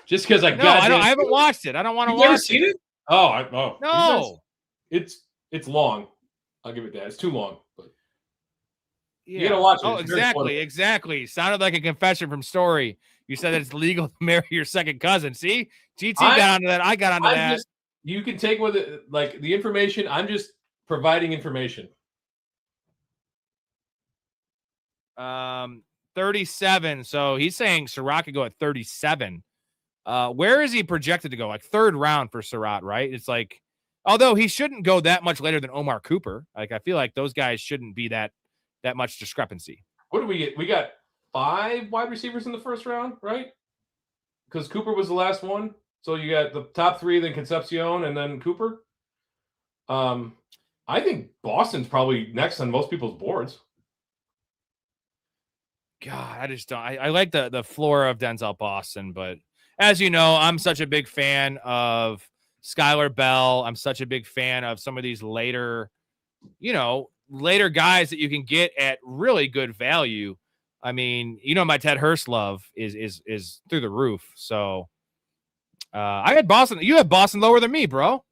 S2: Just because I
S1: haven't watched it. I don't want to watch it.
S2: Never seen it? Oh.
S1: No.
S2: It's long. I'll give it that. It's too long. But
S1: yeah.
S2: You gotta watch it.
S1: Oh, exactly. Sounded like a confession from Storey. You said that it's legal to marry your second cousin. See? GT got onto that. I got onto that.
S2: You can take with it the information. I'm just providing information.
S1: 37. So he's saying Surratt could go at 37. Where is he projected to go? Third round for Surratt, right? It's although he shouldn't go that much later than Omar Cooper. I feel like those guys shouldn't be that much discrepancy.
S2: What do we get? We got 5 wide receivers in the first round, right? Because Cooper was the last one. So you got the top 3, then Concepcion, and then Cooper. I think Boston's probably next on most people's boards.
S1: God, I just don't. I like the floor of Denzel Boston, but as you know, I'm such a big fan of Skylar Bell. I'm such a big fan of some of these later guys that you can get at really good value. I mean, my Ted Hurst love is through the roof. So I had Boston. You have Boston lower than me, bro.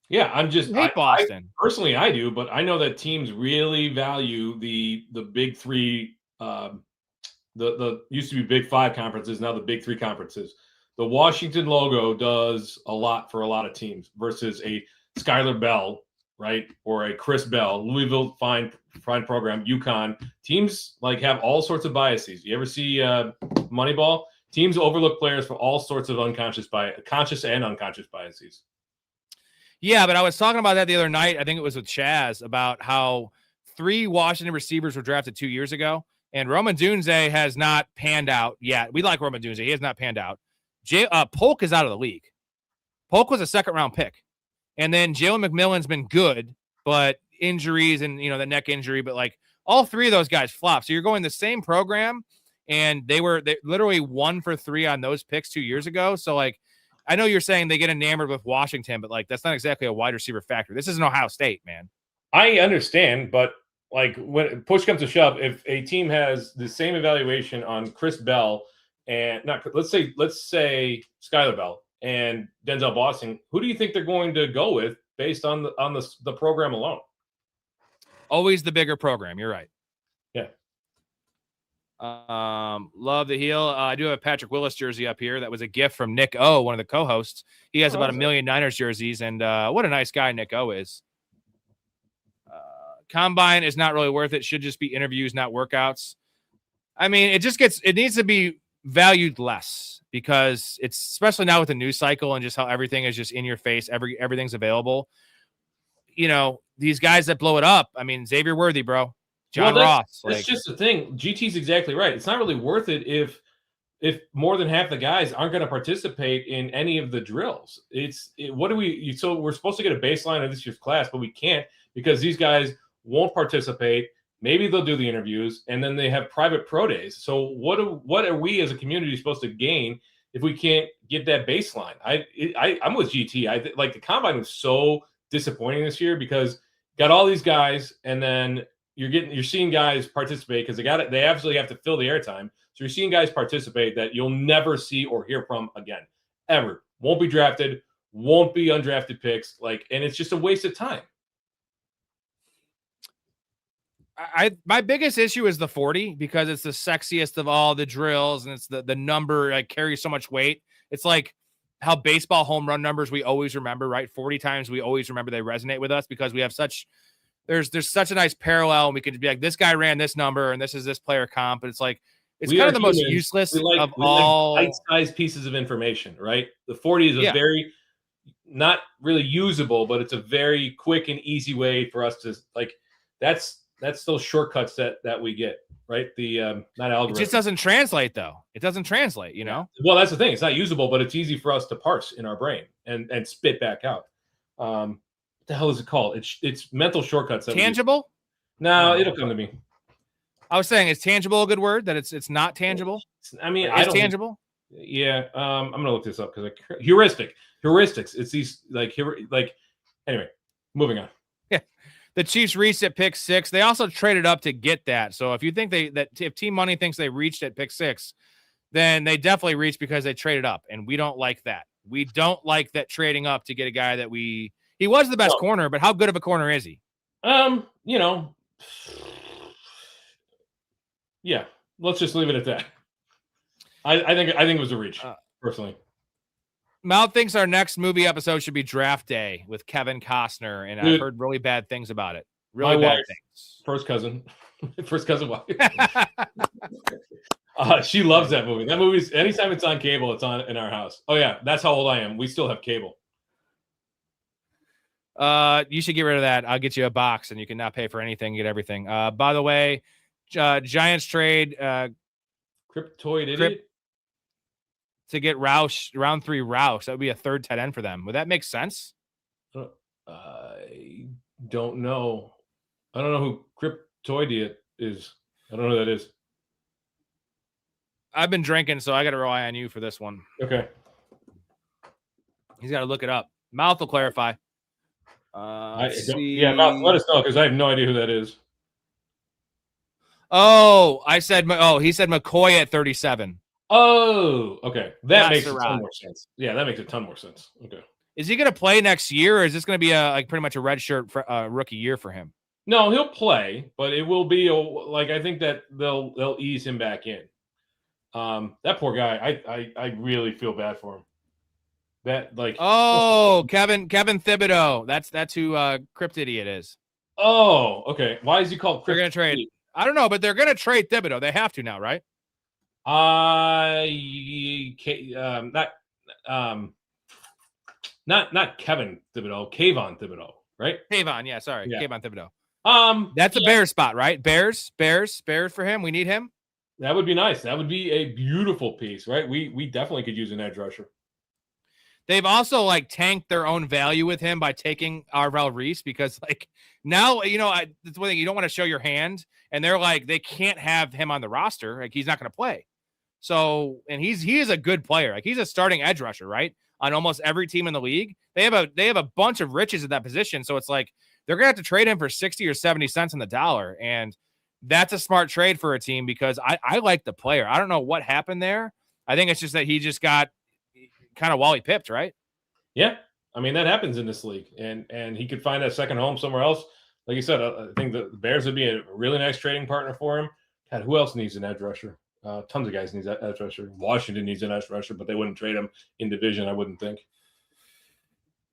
S2: Yeah, I'm just
S1: hate Boston.
S2: Personally, I do, but I know that teams really value the big 3. The used to be Big 5 conferences, now the Big 3 conferences. The Washington logo does a lot for a lot of teams versus a Skylar Bell, right? Or a Chris Bell, Louisville fine program, UConn. Teams have all sorts of biases. You ever see Moneyball? Teams overlook players for all sorts of conscious and unconscious biases.
S1: Yeah, but I was talking about that the other night. I think it was with Chaz about how 3 Washington receivers were drafted 2 years ago. And Roman Dunze has not panned out yet. We like Roman Dunze. He has not panned out. Polk is out of the league. Polk was a second-round pick. And then Jalen McMillan's been good, but injuries and, the neck injury. But, all 3 of those guys flopped. So you're going the same program, and they literally 1 for 3 on those picks 2 years ago. So, I know you're saying they get enamored with Washington, but, that's not exactly a wide receiver factor. This isn't Ohio State, man.
S2: I understand, but when push comes to shove, if a team has the same evaluation on Chris Bell and let's say Skylar Bell and Denzel Boston, who do you think they're going to go with based on the program alone?
S1: Always the bigger program. You're right.
S2: Yeah.
S1: Love the heel. I do have a Patrick Willis jersey up here. That was a gift from Nick O, one of the co-hosts. He has about 1 million Niners jerseys, and what a nice guy Nick O is. Combine is not really worth it. Should just be interviews, not workouts. I mean, it needs to be valued less because it's, especially now with the news cycle and just how everything is just in your face. Everything's available. You know, these guys that blow it up. I mean, Xavier Worthy, bro. John Ross.
S2: That's just the thing. GT's exactly right. It's not really worth it if more than half the guys aren't going to participate in any of the drills. So we're supposed to get a baseline of this year's class, but we can't because these guys won't participate. Maybe they'll do the interviews, and then they have private pro days. So what are we as a community supposed to gain if we can't get that baseline? I'm with GT. Like the combine was so disappointing this year because got all these guys, and then you're seeing guys participate because they absolutely have to fill the airtime. So you're seeing guys participate that you'll never see or hear from again, ever. Won't be drafted, won't be undrafted picks, and it's just a waste of time.
S1: My biggest issue is the 40 because it's the sexiest of all the drills, and it's the number carries so much weight. It's like how baseball home run numbers we always remember, right? 40 times we always remember, they resonate with us because we have there's such a nice parallel, and we could be like, this guy ran this number and this is this player comp, but it's like it's kind of the most useless of all
S2: bite-sized pieces of information, right? The 40 is a very not really usable, but it's a very quick and easy way for us to that's those shortcuts that we get, right? The not algorithm.
S1: It just doesn't translate though. It doesn't translate, you know?
S2: Well, that's the thing. It's not usable, but it's easy for us to parse in our brain and spit back out. What the hell is it called? It's mental shortcuts.
S1: Tangible?
S2: No, it'll come to me.
S1: I was saying, is tangible a good word? That it's not tangible?
S2: I mean,
S1: it's tangible?
S2: Yeah. I'm gonna look this up because heuristics. It's these anyway, moving on.
S1: The Chiefs reached at pick 6. They also traded up to get that. So if you think if Team Money thinks they reached at pick 6, then they definitely reached because they traded up, and we don't like that. We don't like that trading up to get a guy that he was the best corner, but how good of a corner is he?
S2: Yeah, let's just leave it at that. I think it was a reach, personally.
S1: Mal thinks our next movie episode should be Draft Day with Kevin Costner, and I've heard really bad things about it. Really bad things.
S2: First cousin wife. She loves that movie. That movie's anytime it's on cable, it's on in our house. Oh yeah, that's how old I am. We still have cable.
S1: You should get rid of that. I'll get you a box, and you can not pay for anything, get everything. By the way, Giants trade
S2: Cryptoid idiot.
S1: To get Roush, round 3 Roush. That would be a third tight end for them. Would that make sense?
S2: I don't know. I don't know who Cryptoid is. I don't know who that is.
S1: I've been drinking, so I got to rely on you for this one.
S2: Okay.
S1: He's got to look it up. Mouth will clarify.
S2: Mouth, let us know because I have no idea who that is.
S1: Oh, he said McCoy at 37.
S2: Oh, okay. That makes a ton more sense. Yeah, that makes a ton more sense. Okay.
S1: Is he going to play next year, or is this going to be pretty much a redshirt rookie year for him?
S2: No, he'll play, but it will be I think that they'll ease him back in. That poor guy, I really feel bad for him.
S1: Kevin Thibodeau. That's who Crypt Idiot is.
S2: Oh, okay. Why is he called Crypt?
S1: They're going to trade. I don't know, but they're going to trade Thibodeau. They have to now, right?
S2: Not Kevin Thibodeau, Kayvon Thibodeau, right?
S1: Kayvon, yeah, sorry, yeah. Kayvon Thibodeau. That's a Bears spot, right? Bears for him. We need him.
S2: That would be nice. That would be a beautiful piece, right? We definitely could use an edge rusher.
S1: They've also tanked their own value with him by taking Arvel Reese because now that's one thing, you don't want to show your hand, and they're they can't have him on the roster. He's not going to play. So, and he is a good player. He's a starting edge rusher, right? On almost every team in the league. They have a bunch of riches at that position. So it's they're going to have to trade him for 60 or 70 cents on the dollar. And that's a smart trade for a team because I like the player. I don't know what happened there. I think it's just that he just got kind of Wally pipped, right?
S2: Yeah. I mean, that happens in this league. And he could find that second home somewhere else. Like you said, I think the Bears would be a really nice trading partner for him. God, who else needs an edge rusher? Tons of guys need an edge rusher. Washington needs an edge rusher, but they wouldn't trade him in division, I wouldn't think.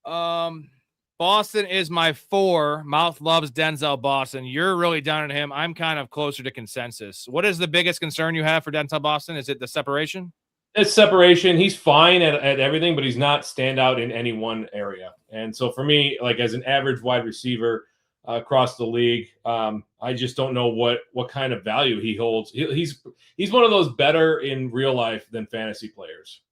S1: Boston is my 4. Mouth loves Denzel Boston. You're really down on him. I'm kind of closer to consensus. What is the biggest concern you have for Denzel Boston? Is it the separation?
S2: It's separation. He's fine at everything, but he's not standout in any one area. And so for me, like as an average wide receiver across the league, I just don't know what kind of value he holds. He's one of those better in real life than fantasy players.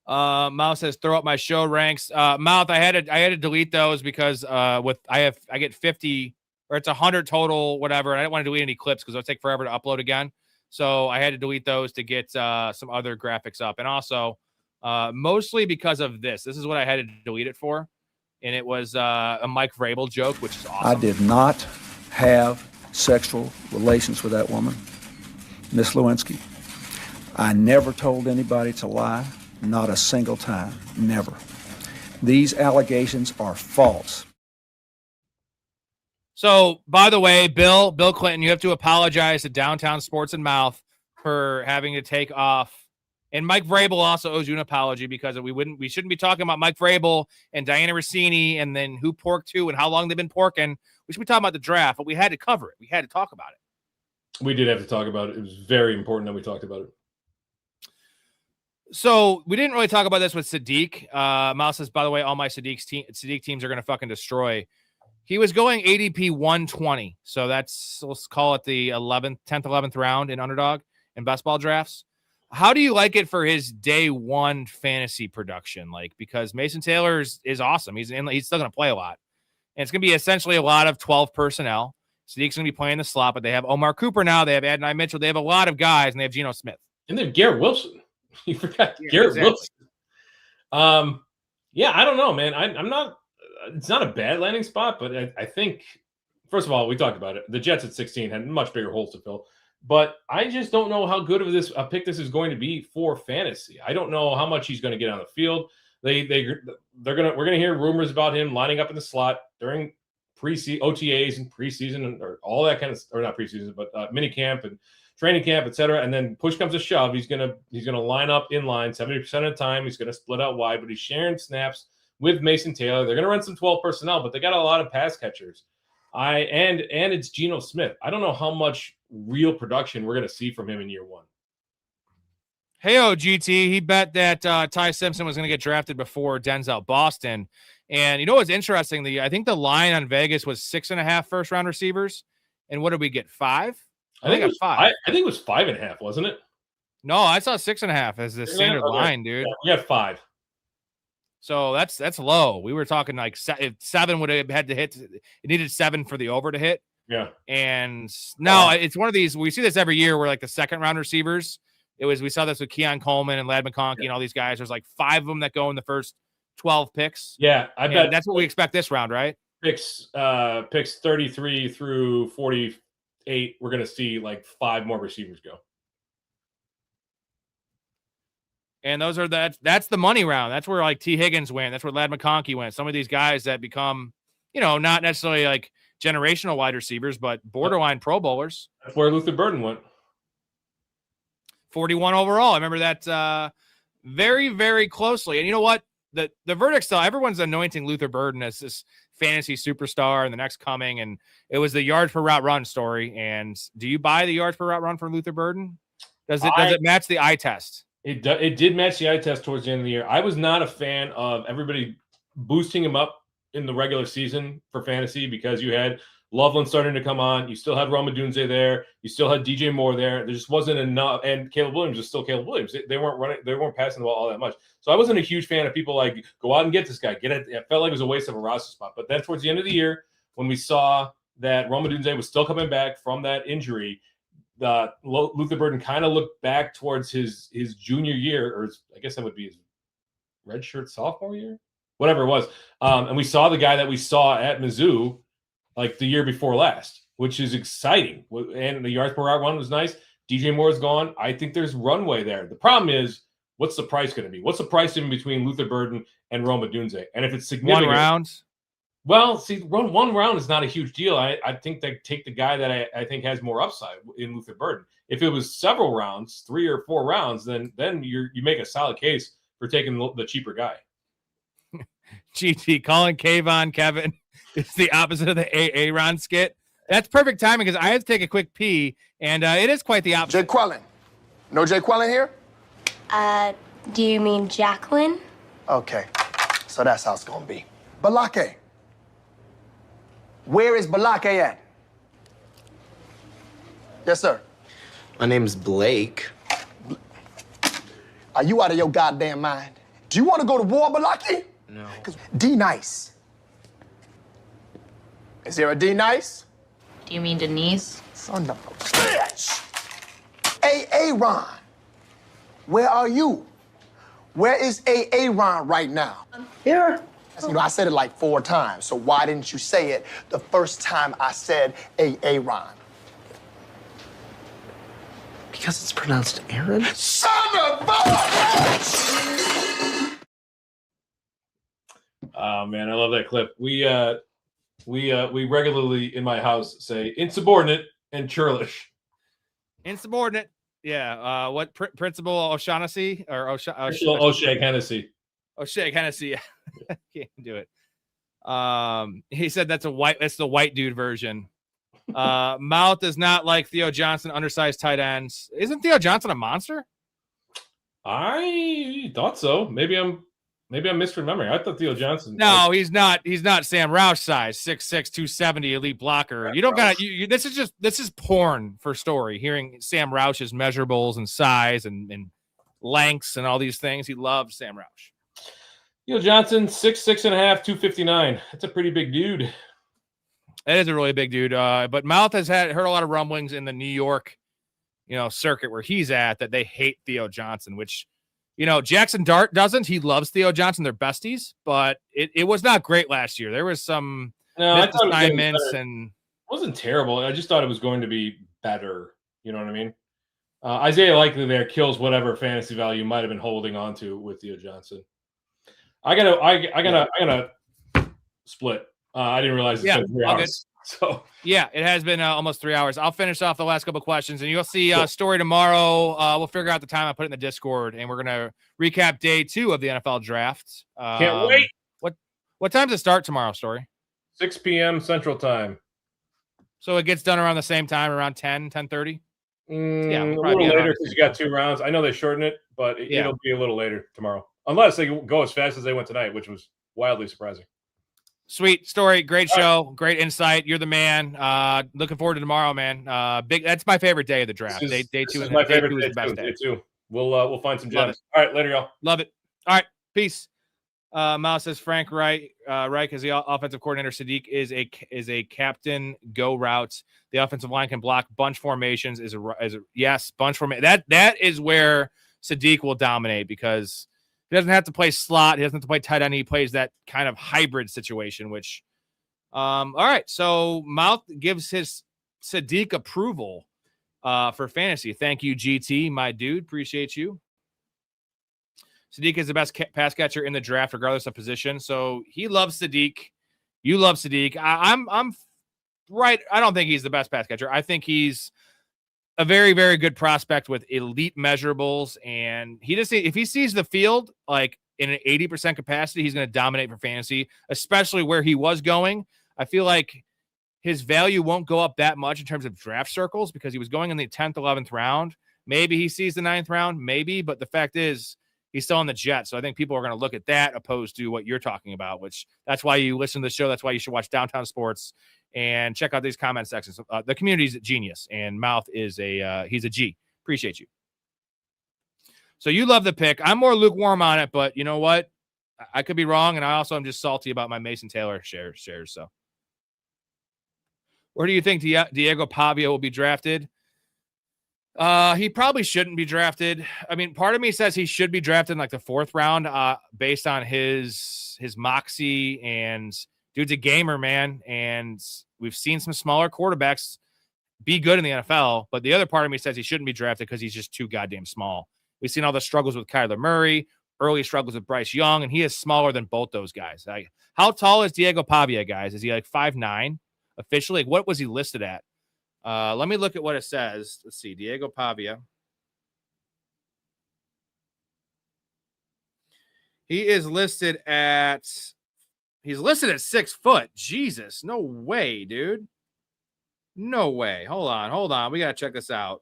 S1: Mouth says throw up my show ranks. Mouth, I had to delete those because I get 50 or it's 100 total, whatever. And I didn't want to delete any clips because it'll take forever to upload again. So I had to delete those to get some other graphics up. And also mostly because of this. This is what I had to delete it for. And it was a Mike Vrabel joke, which is awesome.
S9: I did not have sexual relations with that woman, Miss Lewinsky. I never told anybody to lie. Not a single time. Never. These allegations are false.
S1: So, by the way, Bill Clinton, you have to apologize to Downtown Sports and Mouth for having to take off. And Mike Vrabel also owes you an apology because we shouldn't be talking about Mike Vrabel and Diana Rossini and then who porked who and how long they've been porking. We should be talking about the draft, but we had to cover it. We had to talk about it.
S2: We did have to talk about it. It was very important that we talked about it.
S1: So we didn't really talk about this with Sadiq. Mouse says, by the way, all my Sadiq teams are going to fucking destroy. He was going ADP 120. So let's call it the 10th, 11th round in underdog and best ball drafts. How do you like it for his day one fantasy production? Like, because Mason Taylor is awesome. He's still going to play a lot. And it's going to be essentially a lot of 12 personnel. Sadiq's going to be playing the slot, but they have Omar Cooper now. They have Adonai Mitchell. They have a lot of guys, and they have Geno Smith.
S2: And they have Garrett Wilson. You forgot Garrett Wilson. Yeah, I don't know, man. I'm not. It's not a bad landing spot, but I think first of all, we talked about it. The Jets at 16 had much bigger holes to fill, but I just don't know how good of a pick this is going to be for fantasy. I don't know how much he's going to get on the field. We're gonna hear rumors about him lining up in the slot during preseason OTAs and preseason or all that kind of, or not preseason, but mini camp and training camp, etc. And then push comes to shove, he's gonna line up in line 70% of the time. He's gonna split out wide, but he's sharing snaps with Mason Taylor. They're gonna run some 12 personnel, but they got a lot of pass catchers. And it's Geno Smith. I don't know how much real production we're gonna see from him in year one.
S1: Hey, GT, he bet that Ty Simpson was gonna get drafted before Denzel Boston. And you know what's interesting? I think the line on Vegas was 6.5 first round receivers. And what did we get? 5?
S2: I think it was 5. I think it was 5.5, wasn't it?
S1: No, I saw 6.5 as the standard line, dude.
S2: Yeah, we got 5.
S1: So that's low. We were talking like 7 would have had to hit. It needed 7 for the over to hit.
S2: Yeah.
S1: And now it's one of these. We see this every year where like the second round receivers. We saw this with Keon Coleman and Ladd McConkey and all these guys. There's like 5 of them that go in the first 12 picks.
S2: Yeah, I bet
S1: that's what we expect this round, right?
S2: Picks 33 through 48. We're gonna see like 5 more receivers go.
S1: And that's the money round. That's where like T. Higgins went. That's where Ladd McConkey went. Some of these guys that become, not necessarily like generational wide receivers, but borderline Pro Bowlers.
S2: That's where Luther Burden went.
S1: 41 overall. I remember that very, very closely. And you know what? The verdict's still, everyone's anointing Luther Burden as this fantasy superstar and the next coming. And it was the yards per route run story. And do you buy the yards per route run for Luther Burden? Does it match the eye test?
S2: It did match the eye test towards the end of the year. I was not a fan of everybody boosting him up in the regular season for fantasy because you had Loveland starting to come on. You still had Rome Odunze there. You still had DJ Moore there. There just wasn't enough. And Caleb Williams was still Caleb Williams. They weren't passing the ball all that much. So I wasn't a huge fan of people like, go out and get this guy. Get it. It felt like it was a waste of a roster spot. But then towards the end of the year, when we saw that Rome Odunze was still coming back from that injury, Luther Burden kind of looked back towards his junior year, or I guess that would be his redshirt sophomore year, whatever it was. And we saw the guy that we saw at Mizzou like the year before last, which is exciting. And the yards per route run was nice. DJ Moore's gone. I think there's runway there. The problem is, what's the price going to be? What's the price in between Luther Burden and Rome Odunze? And if it's significant,
S1: 1 round,
S2: Well, see, one round is not a huge deal. I think they take the guy that I think has more upside in Luther Burden. If it was several rounds, 3 or 4 rounds, then you make a solid case for taking the cheaper guy.
S1: GT calling Kayvon Kevin is the opposite of the Aaron skit. That's perfect timing because I have to take a quick pee, and it is quite the opposite.
S19: Jay Quellen. No Jay Quellen here?
S20: Do you mean Jacqueline?
S19: Okay, so that's how it's gonna be. Balake. Where is Balake at? Yes, sir.
S21: My name's Blake.
S19: Are you out of your goddamn mind? Do you want to go to war, Balake?
S21: No.
S19: D Nice. Is there a D Nice?
S20: Do you mean Denise?
S19: Son of a bitch. Aaron. Where are you? Where is Aaron right now?
S16: Here.
S19: You know, I said it like 4 times, so why didn't you say it the first time I said Aaron?
S21: Because it's pronounced Aaron?
S19: Son of a bitch!
S2: Oh man, I love that clip. We regularly in my house say insubordinate and churlish.
S1: Insubordinate. Yeah. What Principal O'Shaughnessy or
S2: O'Shea Hennessy.
S1: O'Shea Hennessy. Can't do it. He said that's the white dude version. Mouth does not like Theo Johnson, undersized tight ends. Isn't Theo Johnson a monster?
S2: I thought so. Maybe I'm misremembering. I thought Theo Johnson.
S1: No, he's not. He's not Sam Roush size, 6'6", 270, elite blocker. You don't got to. This is porn for Storey. Hearing Sam Roush's measurables and size and lengths and all these things. He loves Sam Roush.
S2: Theo Johnson, 6'6.5", 259. That's a pretty big dude.
S1: That is a really big dude. But Mouth has heard a lot of rumblings in the New York, circuit where he's at that they hate Theo Johnson, which, Jackson Dart doesn't. He loves Theo Johnson. They're besties, but it was not great last year. There was some misassignments and
S2: it wasn't terrible. I just thought it was going to be better. You know what I mean? Isaiah Likely there kills whatever fantasy value you might have been holding on to with Theo Johnson. I gotta split. I didn't realize it's been 3 hours. So
S1: yeah, it has been almost 3 hours. I'll finish off the last couple of questions, and you'll see Storey tomorrow. We'll figure out the time. I put it in the Discord, and we're gonna recap day 2 of the NFL draft.
S2: Can't wait.
S1: What time does it start tomorrow, Storey?
S2: 6 p.m. Central Time.
S1: So it gets done around the same time, around 10:30.
S2: Yeah, a little later because you got 2 rounds. I know they shorten it, but it'll be a little later tomorrow, unless they go as fast as they went tonight, which was wildly surprising.
S1: Sweet Storey, great show, great insight. You're the man. Looking forward to tomorrow, man. That's my favorite day of the draft. Day 2 is
S2: my favorite
S1: day 2 is the best day.
S2: Day 2. We'll find some gems. All right, later, y'all.
S1: Love it. All right, peace. Miles says Frank Reich is the offensive coordinator. Sadiq is a captain. Go routes. The offensive line can block bunch formations. Yes, bunch formation. That is where Sadiq will dominate because he doesn't have to play slot. He doesn't have to play tight end. He plays that kind of hybrid situation. Which, all right. So Mouth gives his Sadiq approval for fantasy. Thank you, GT, my dude. Appreciate you. Sadiq is the best pass catcher in the draft, regardless of position. So he loves Sadiq. You love Sadiq. I'm right. I don't think he's the best pass catcher. I think he's a very, very good prospect with elite measurables. And if he sees the field like in an 80% capacity, he's going to dominate for fantasy, especially where he was going. I feel like his value won't go up that much in terms of draft circles because he was going in the 10th, 11th round. Maybe he sees the 9th round, maybe. But the fact is, he's still on the Jets. So I think people are going to look at that opposed to what you're talking about, which that's why you listen to the show. That's why you should watch Downtown Sports and check out these comment sections. The community's a genius, and Mouth is he's a G. Appreciate you. So you love the pick. I'm more lukewarm on it, but you know what? I could be wrong, and I also am just salty about my Mason Taylor shares. So where do you think Diego Pavia will be drafted? He probably shouldn't be drafted. I mean, part of me says he should be drafted in like the 4th round, based on his moxie, and dude's a gamer, man. And we've seen some smaller quarterbacks be good in the NFL, but the other part of me says he shouldn't be drafted because he's just too goddamn small. We've seen all the struggles with Kyler Murray. early struggles with Bryce Young, and he is smaller than both those guys. Like, how tall is Diego Pavia, guys? Is he like 5'9" officially? Like, what was he listed at? Let me look at what it says. Let's see. Diego Pavia. He is listed at 6 foot. Jesus. No way, dude. No way. Hold on. We got to check this out.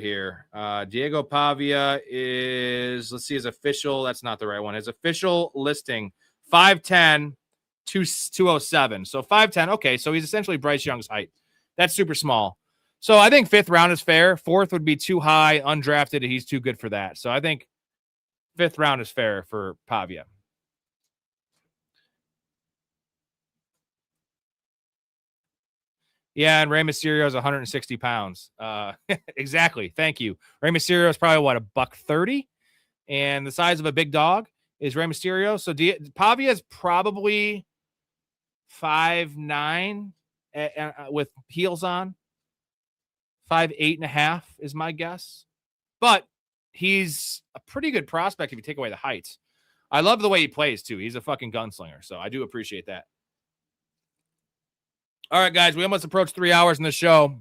S1: Here. Diego Pavia is, let's see his official. That's not the right one. His official listing, 5'10", 207. So 5'10". Okay, so he's essentially Bryce Young's height. That's super small. So I think 5th round is fair. 4th would be too high, undrafted, and he's too good for that. So I think 5th round is fair for Pavia. Yeah, and Rey Mysterio is 160 pounds. Exactly. Thank you. Rey Mysterio is probably, what, $130? And the size of a big dog is Rey Mysterio. So Pavia is probably 5'9" with heels on. 5'8.5" is my guess. But he's a pretty good prospect if you take away the height. I love the way he plays, too. He's a fucking gunslinger, so I do appreciate that. All right, guys, we almost approached 3 hours in the show.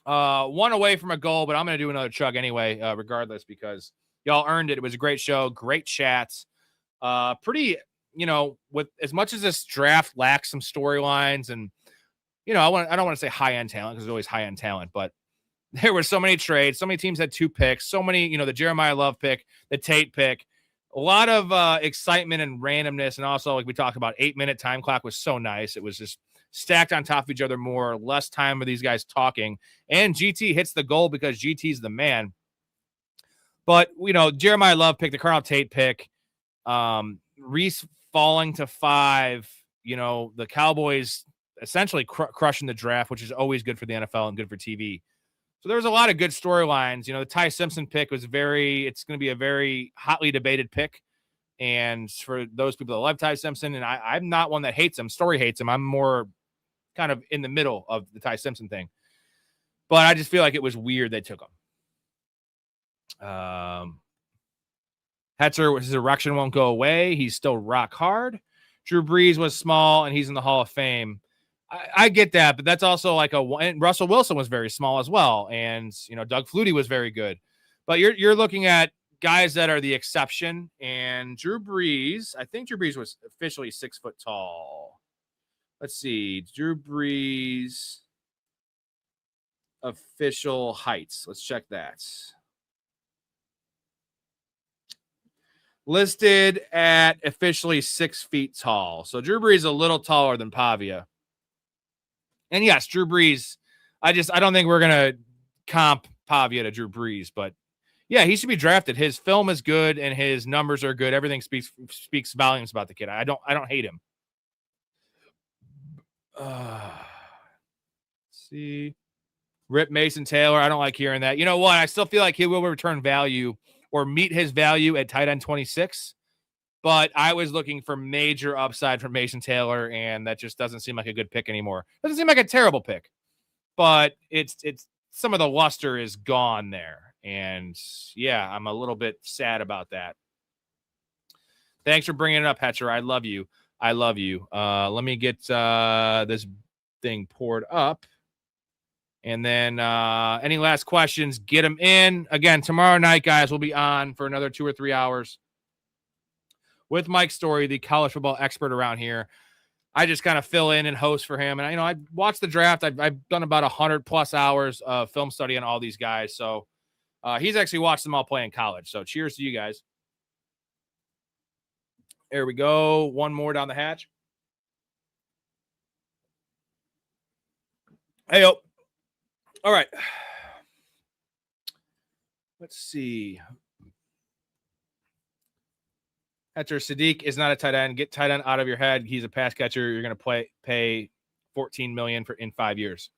S1: One away from a goal, but I'm going to do another chug anyway, regardless, because y'all earned it. It was a great show, great chats. Pretty, with as much as this draft lacks some storylines and, I don't want to say high-end talent because there's always high-end talent, but there were so many trades. So many teams had 2 picks. So many, the Jeremiah Love pick, the Tate pick. A lot of excitement and randomness. And also, like we talked about, 8-minute time clock was so nice. It was just stacked on top of each other more, less time with these guys talking. And GT hits the goal because GT's the man. But, Jeremiah Love pick, the Carl Tate pick, Reese falling to 5, the Cowboys essentially crushing the draft, which is always good for the NFL and good for TV. So there was a lot of good storylines. The Ty Simpson pick was it's going to be a very hotly debated pick. And for those people that love Ty Simpson, and I'm not one that hates him, Storey hates him. I'm more kind of in the middle of the Ty Simpson thing. But I just feel like it was weird they took him. Hetzer, his erection won't go away. He's still rock hard. Drew Brees was small, and he's in the Hall of Fame. I get that, but that's also and Russell Wilson was very small as well. And, Doug Flutie was very good. But you're looking at guys that are the exception. And Drew Brees, I think Drew Brees was officially 6 foot tall. Let's see. Drew Brees official heights. Let's check that. Listed at officially 6 feet tall. So Drew Brees is a little taller than Pavia. And yes, Drew Brees, I don't think we're going to comp Pavia to Drew Brees, but yeah, he should be drafted. His film is good and his numbers are good. Everything speaks volumes about the kid. I don't hate him. See. Rip Mason Taylor. I don't like hearing that. You know what? I still feel like he will return value or meet his value at tight end 26. But I was looking for major upside from Mason Taylor, and that just doesn't seem like a good pick anymore. Doesn't seem like a terrible pick, but it's some of the luster is gone there. And yeah, I'm a little bit sad about that. Thanks for bringing it up, Hetcher. I love you. Let me get this thing poured up. And then any last questions, get them in. Again, tomorrow night, guys, we'll be on for another 2 or 3 hours with Mike Storey, the college football expert around here. I just kind of fill in and host for him. And, I watched the draft. I've done about 100+ hours of film study on all these guys. So he's actually watched them all play in college. So cheers to you guys. There we go. One more down the hatch. Hey-o. All right. Let's see. Catcher Sadiq is not a tight end. Get tight end out of your head. He's a pass catcher. You're going to pay $14 million in 5 years.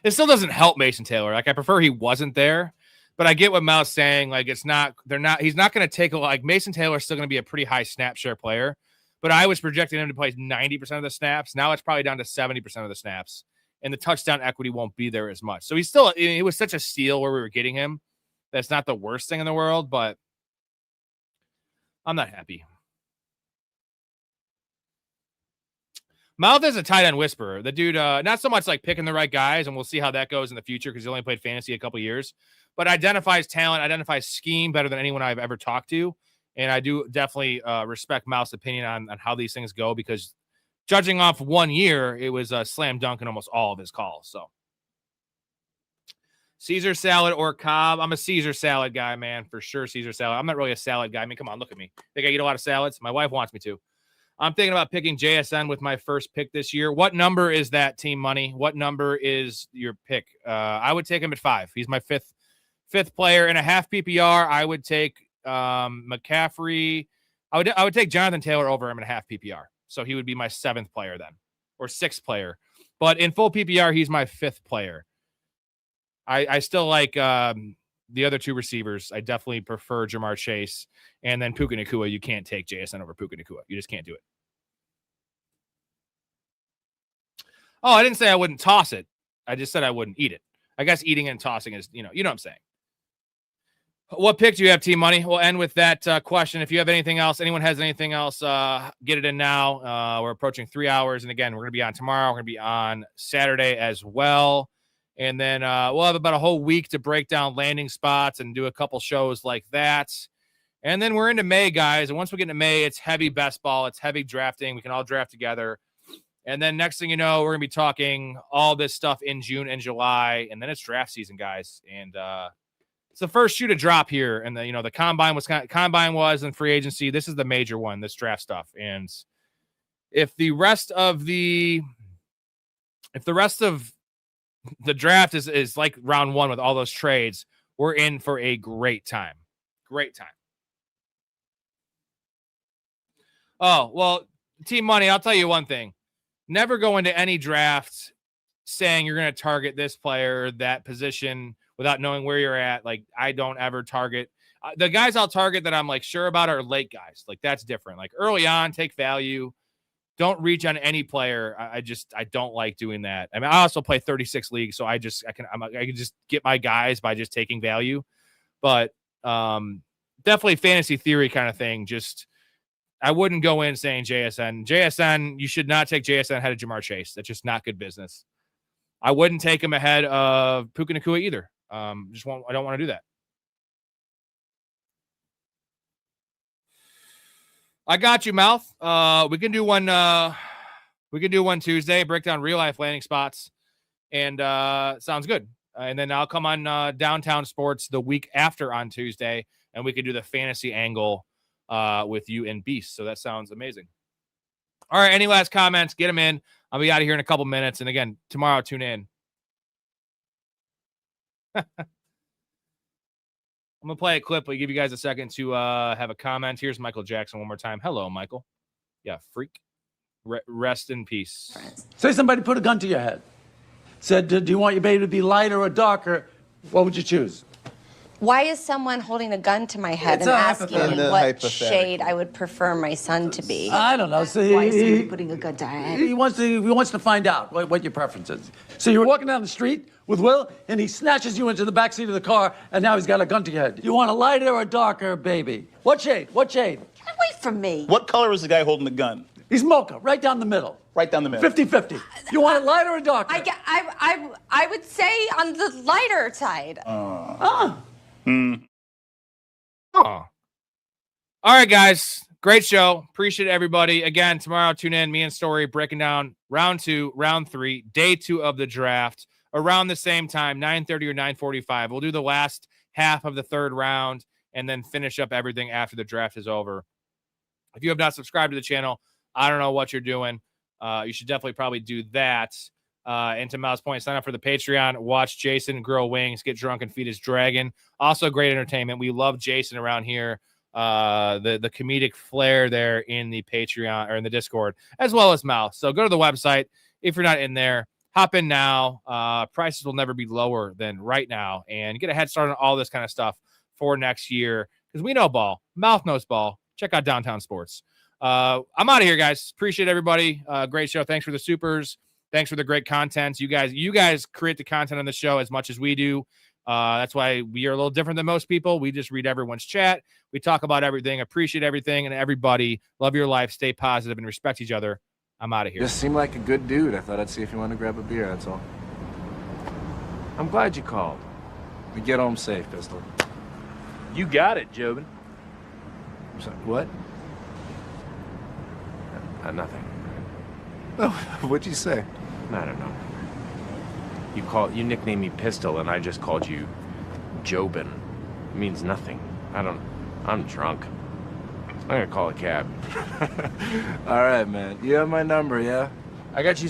S1: It still doesn't help Mason Taylor. I prefer he wasn't there, but I get what Mal's saying. He's not going to take Mason Taylor's still going to be a pretty high snap share player, but I was projecting him to play 90% of the snaps. Now it's probably down to 70% of the snaps. and the touchdown equity won't be there as much. So he was such a steal where we were getting him. That's not the worst thing in the world, but I'm not happy. Mouth is a tight end whisperer. The dude, not so much like picking the right guys, and we'll see how that goes in the future because he only played fantasy a couple years, but identifies talent, identifies scheme better than anyone I've ever talked to. And I do definitely respect Mouth's opinion on how these things go, because judging off 1 year, it was a slam dunk in almost all of his calls. So Caesar salad or Cobb? I'm a Caesar salad guy, man, for sure. Caesar salad. I'm not really a salad guy. I mean, come on, look at me. Think I eat a lot of salads? My wife wants me to. I'm thinking about picking JSN with my first pick this year. What number is that, Team Money? What number is your pick? I would take him at 5. He's my fifth player in a half PPR. I would take McCaffrey. I would take Jonathan Taylor over him in a half PPR. So he would be my 7th player then, or 6th player. But in full PPR, he's my 5th player. I still like the other 2 receivers. I definitely prefer Jamar Chase. And then Puka Nacua. You can't take JSN over Puka Nacua. You just can't do it. Oh, I didn't say I wouldn't toss it. I just said I wouldn't eat it. I guess eating and tossing is, you know what I'm saying. What pick do you have, Team Money? We'll end with that question. If you have anything else, anyone has anything else, get it in now. We're approaching 3 hours. And again, we're going to be on tomorrow. We're going to be on Saturday as well. And then we'll have about a whole week to break down landing spots and do a couple shows like that. And then we're into May, guys. And once we get into May, it's heavy best ball. It's heavy drafting. We can all draft together. And then next thing you know, we're going to be talking all this stuff in June and July. And then it's draft season, guys. And it's the first shoe to drop here. And the combine was in free agency. This is the major one, this draft stuff. And if the rest of the draft is like round 1 with all those trades, we're in for a great time. Great time. Oh, well, Team Money, I'll tell you one thing. Never go into any draft saying you're going to target this player or that position without knowing where you're at. Like, I don't ever target. The guys I'll target that I'm like sure about are late guys. Like, that's different. Like, early on, take value. Don't reach on any player. I don't like doing that. I mean, I also play 36 leagues, so I can just get my guys by just taking value. But definitely fantasy theory kind of thing. Just I wouldn't go in saying JSN. JSN, you should not take JSN ahead of Jamar Chase. That's just not good business. I wouldn't take him ahead of Puka Nacua either. I don't want to do that. I got you, Mouth. We can do one. We can do one Tuesday. Break down real life landing spots, and sounds good. And then I'll come on Downtown Sports the week after on Tuesday, and we can do the fantasy angle with you and Beast. So that sounds amazing. All right. Any last comments? Get them in. I'll be out of here in a couple minutes. And again, tomorrow, tune in. I'm going to play a clip. I'll give you guys a second to have a comment. Here's Michael Jackson one more time. Hello, Michael. Yeah, freak. Rest in peace.
S3: Say somebody put a gun to your head. Said, do you want your baby to be lighter or darker? What would you choose?
S14: Why is someone holding a gun to my head
S3: It's
S14: and
S3: a
S14: asking
S3: hypothetical.
S14: what shade I would prefer my son to be?
S3: I don't know. So
S14: Why is somebody putting a gun to my head?
S3: He wants to find out what your preference is. So you're walking down the street with Will, and he snatches you into the backseat of the car, and now he's got a gun to your head. You want a lighter or darker baby? What shade? What shade?
S14: Get away from me.
S22: What color is the guy holding the gun?
S3: He's mocha, right down the middle.
S22: Right down the middle.
S3: 50-50. You want it lighter or darker?
S14: I would say on the lighter side.
S1: Oh. All right, guys. Great show. Appreciate everybody. Again, tomorrow, tune in. Me and Storey breaking down round 2, round 3, day 2 of the draft around the same time, 9:30 or 9:45. We'll do the last half of the 3rd round and then finish up everything after the draft is over. If you have not subscribed to the channel, I don't know what you're doing. You should definitely probably do that. And to Miles' point, sign up for the Patreon, watch Jason grill wings, get drunk, and feed his dragon. Also great entertainment. We love Jason around here. The comedic flair there in the Patreon or in the Discord, as well as Miles. So go to the website. If you're not in there, hop in now. Prices will never be lower than right now, and get a head start on all this kind of stuff for next year, because we know ball. Mouth knows ball. Check out Downtown Sports. I'm out of here, guys. Appreciate everybody. Great show. Thanks for the supers. Thanks for the great content. You guys create the content on the show as much as we do. That's why we are a little different than most people. We just read everyone's chat. We talk about everything, appreciate everything, and everybody. Love your life, stay positive, and respect each other. I'm out of here.
S5: Just seemed like a good dude. I thought I'd see if you wanted to grab a beer, that's all. I'm glad you called. We get home safe, Pistol.
S6: You got it, Jobin.
S5: I'm sorry, what? Nothing. Oh, what'd you say?
S6: I don't know. You nicknamed me Pistol, and I just called you Jobin. It means nothing. I'm drunk. I'm gonna call a cab.
S5: All right, man. You have my number, yeah?
S6: I got you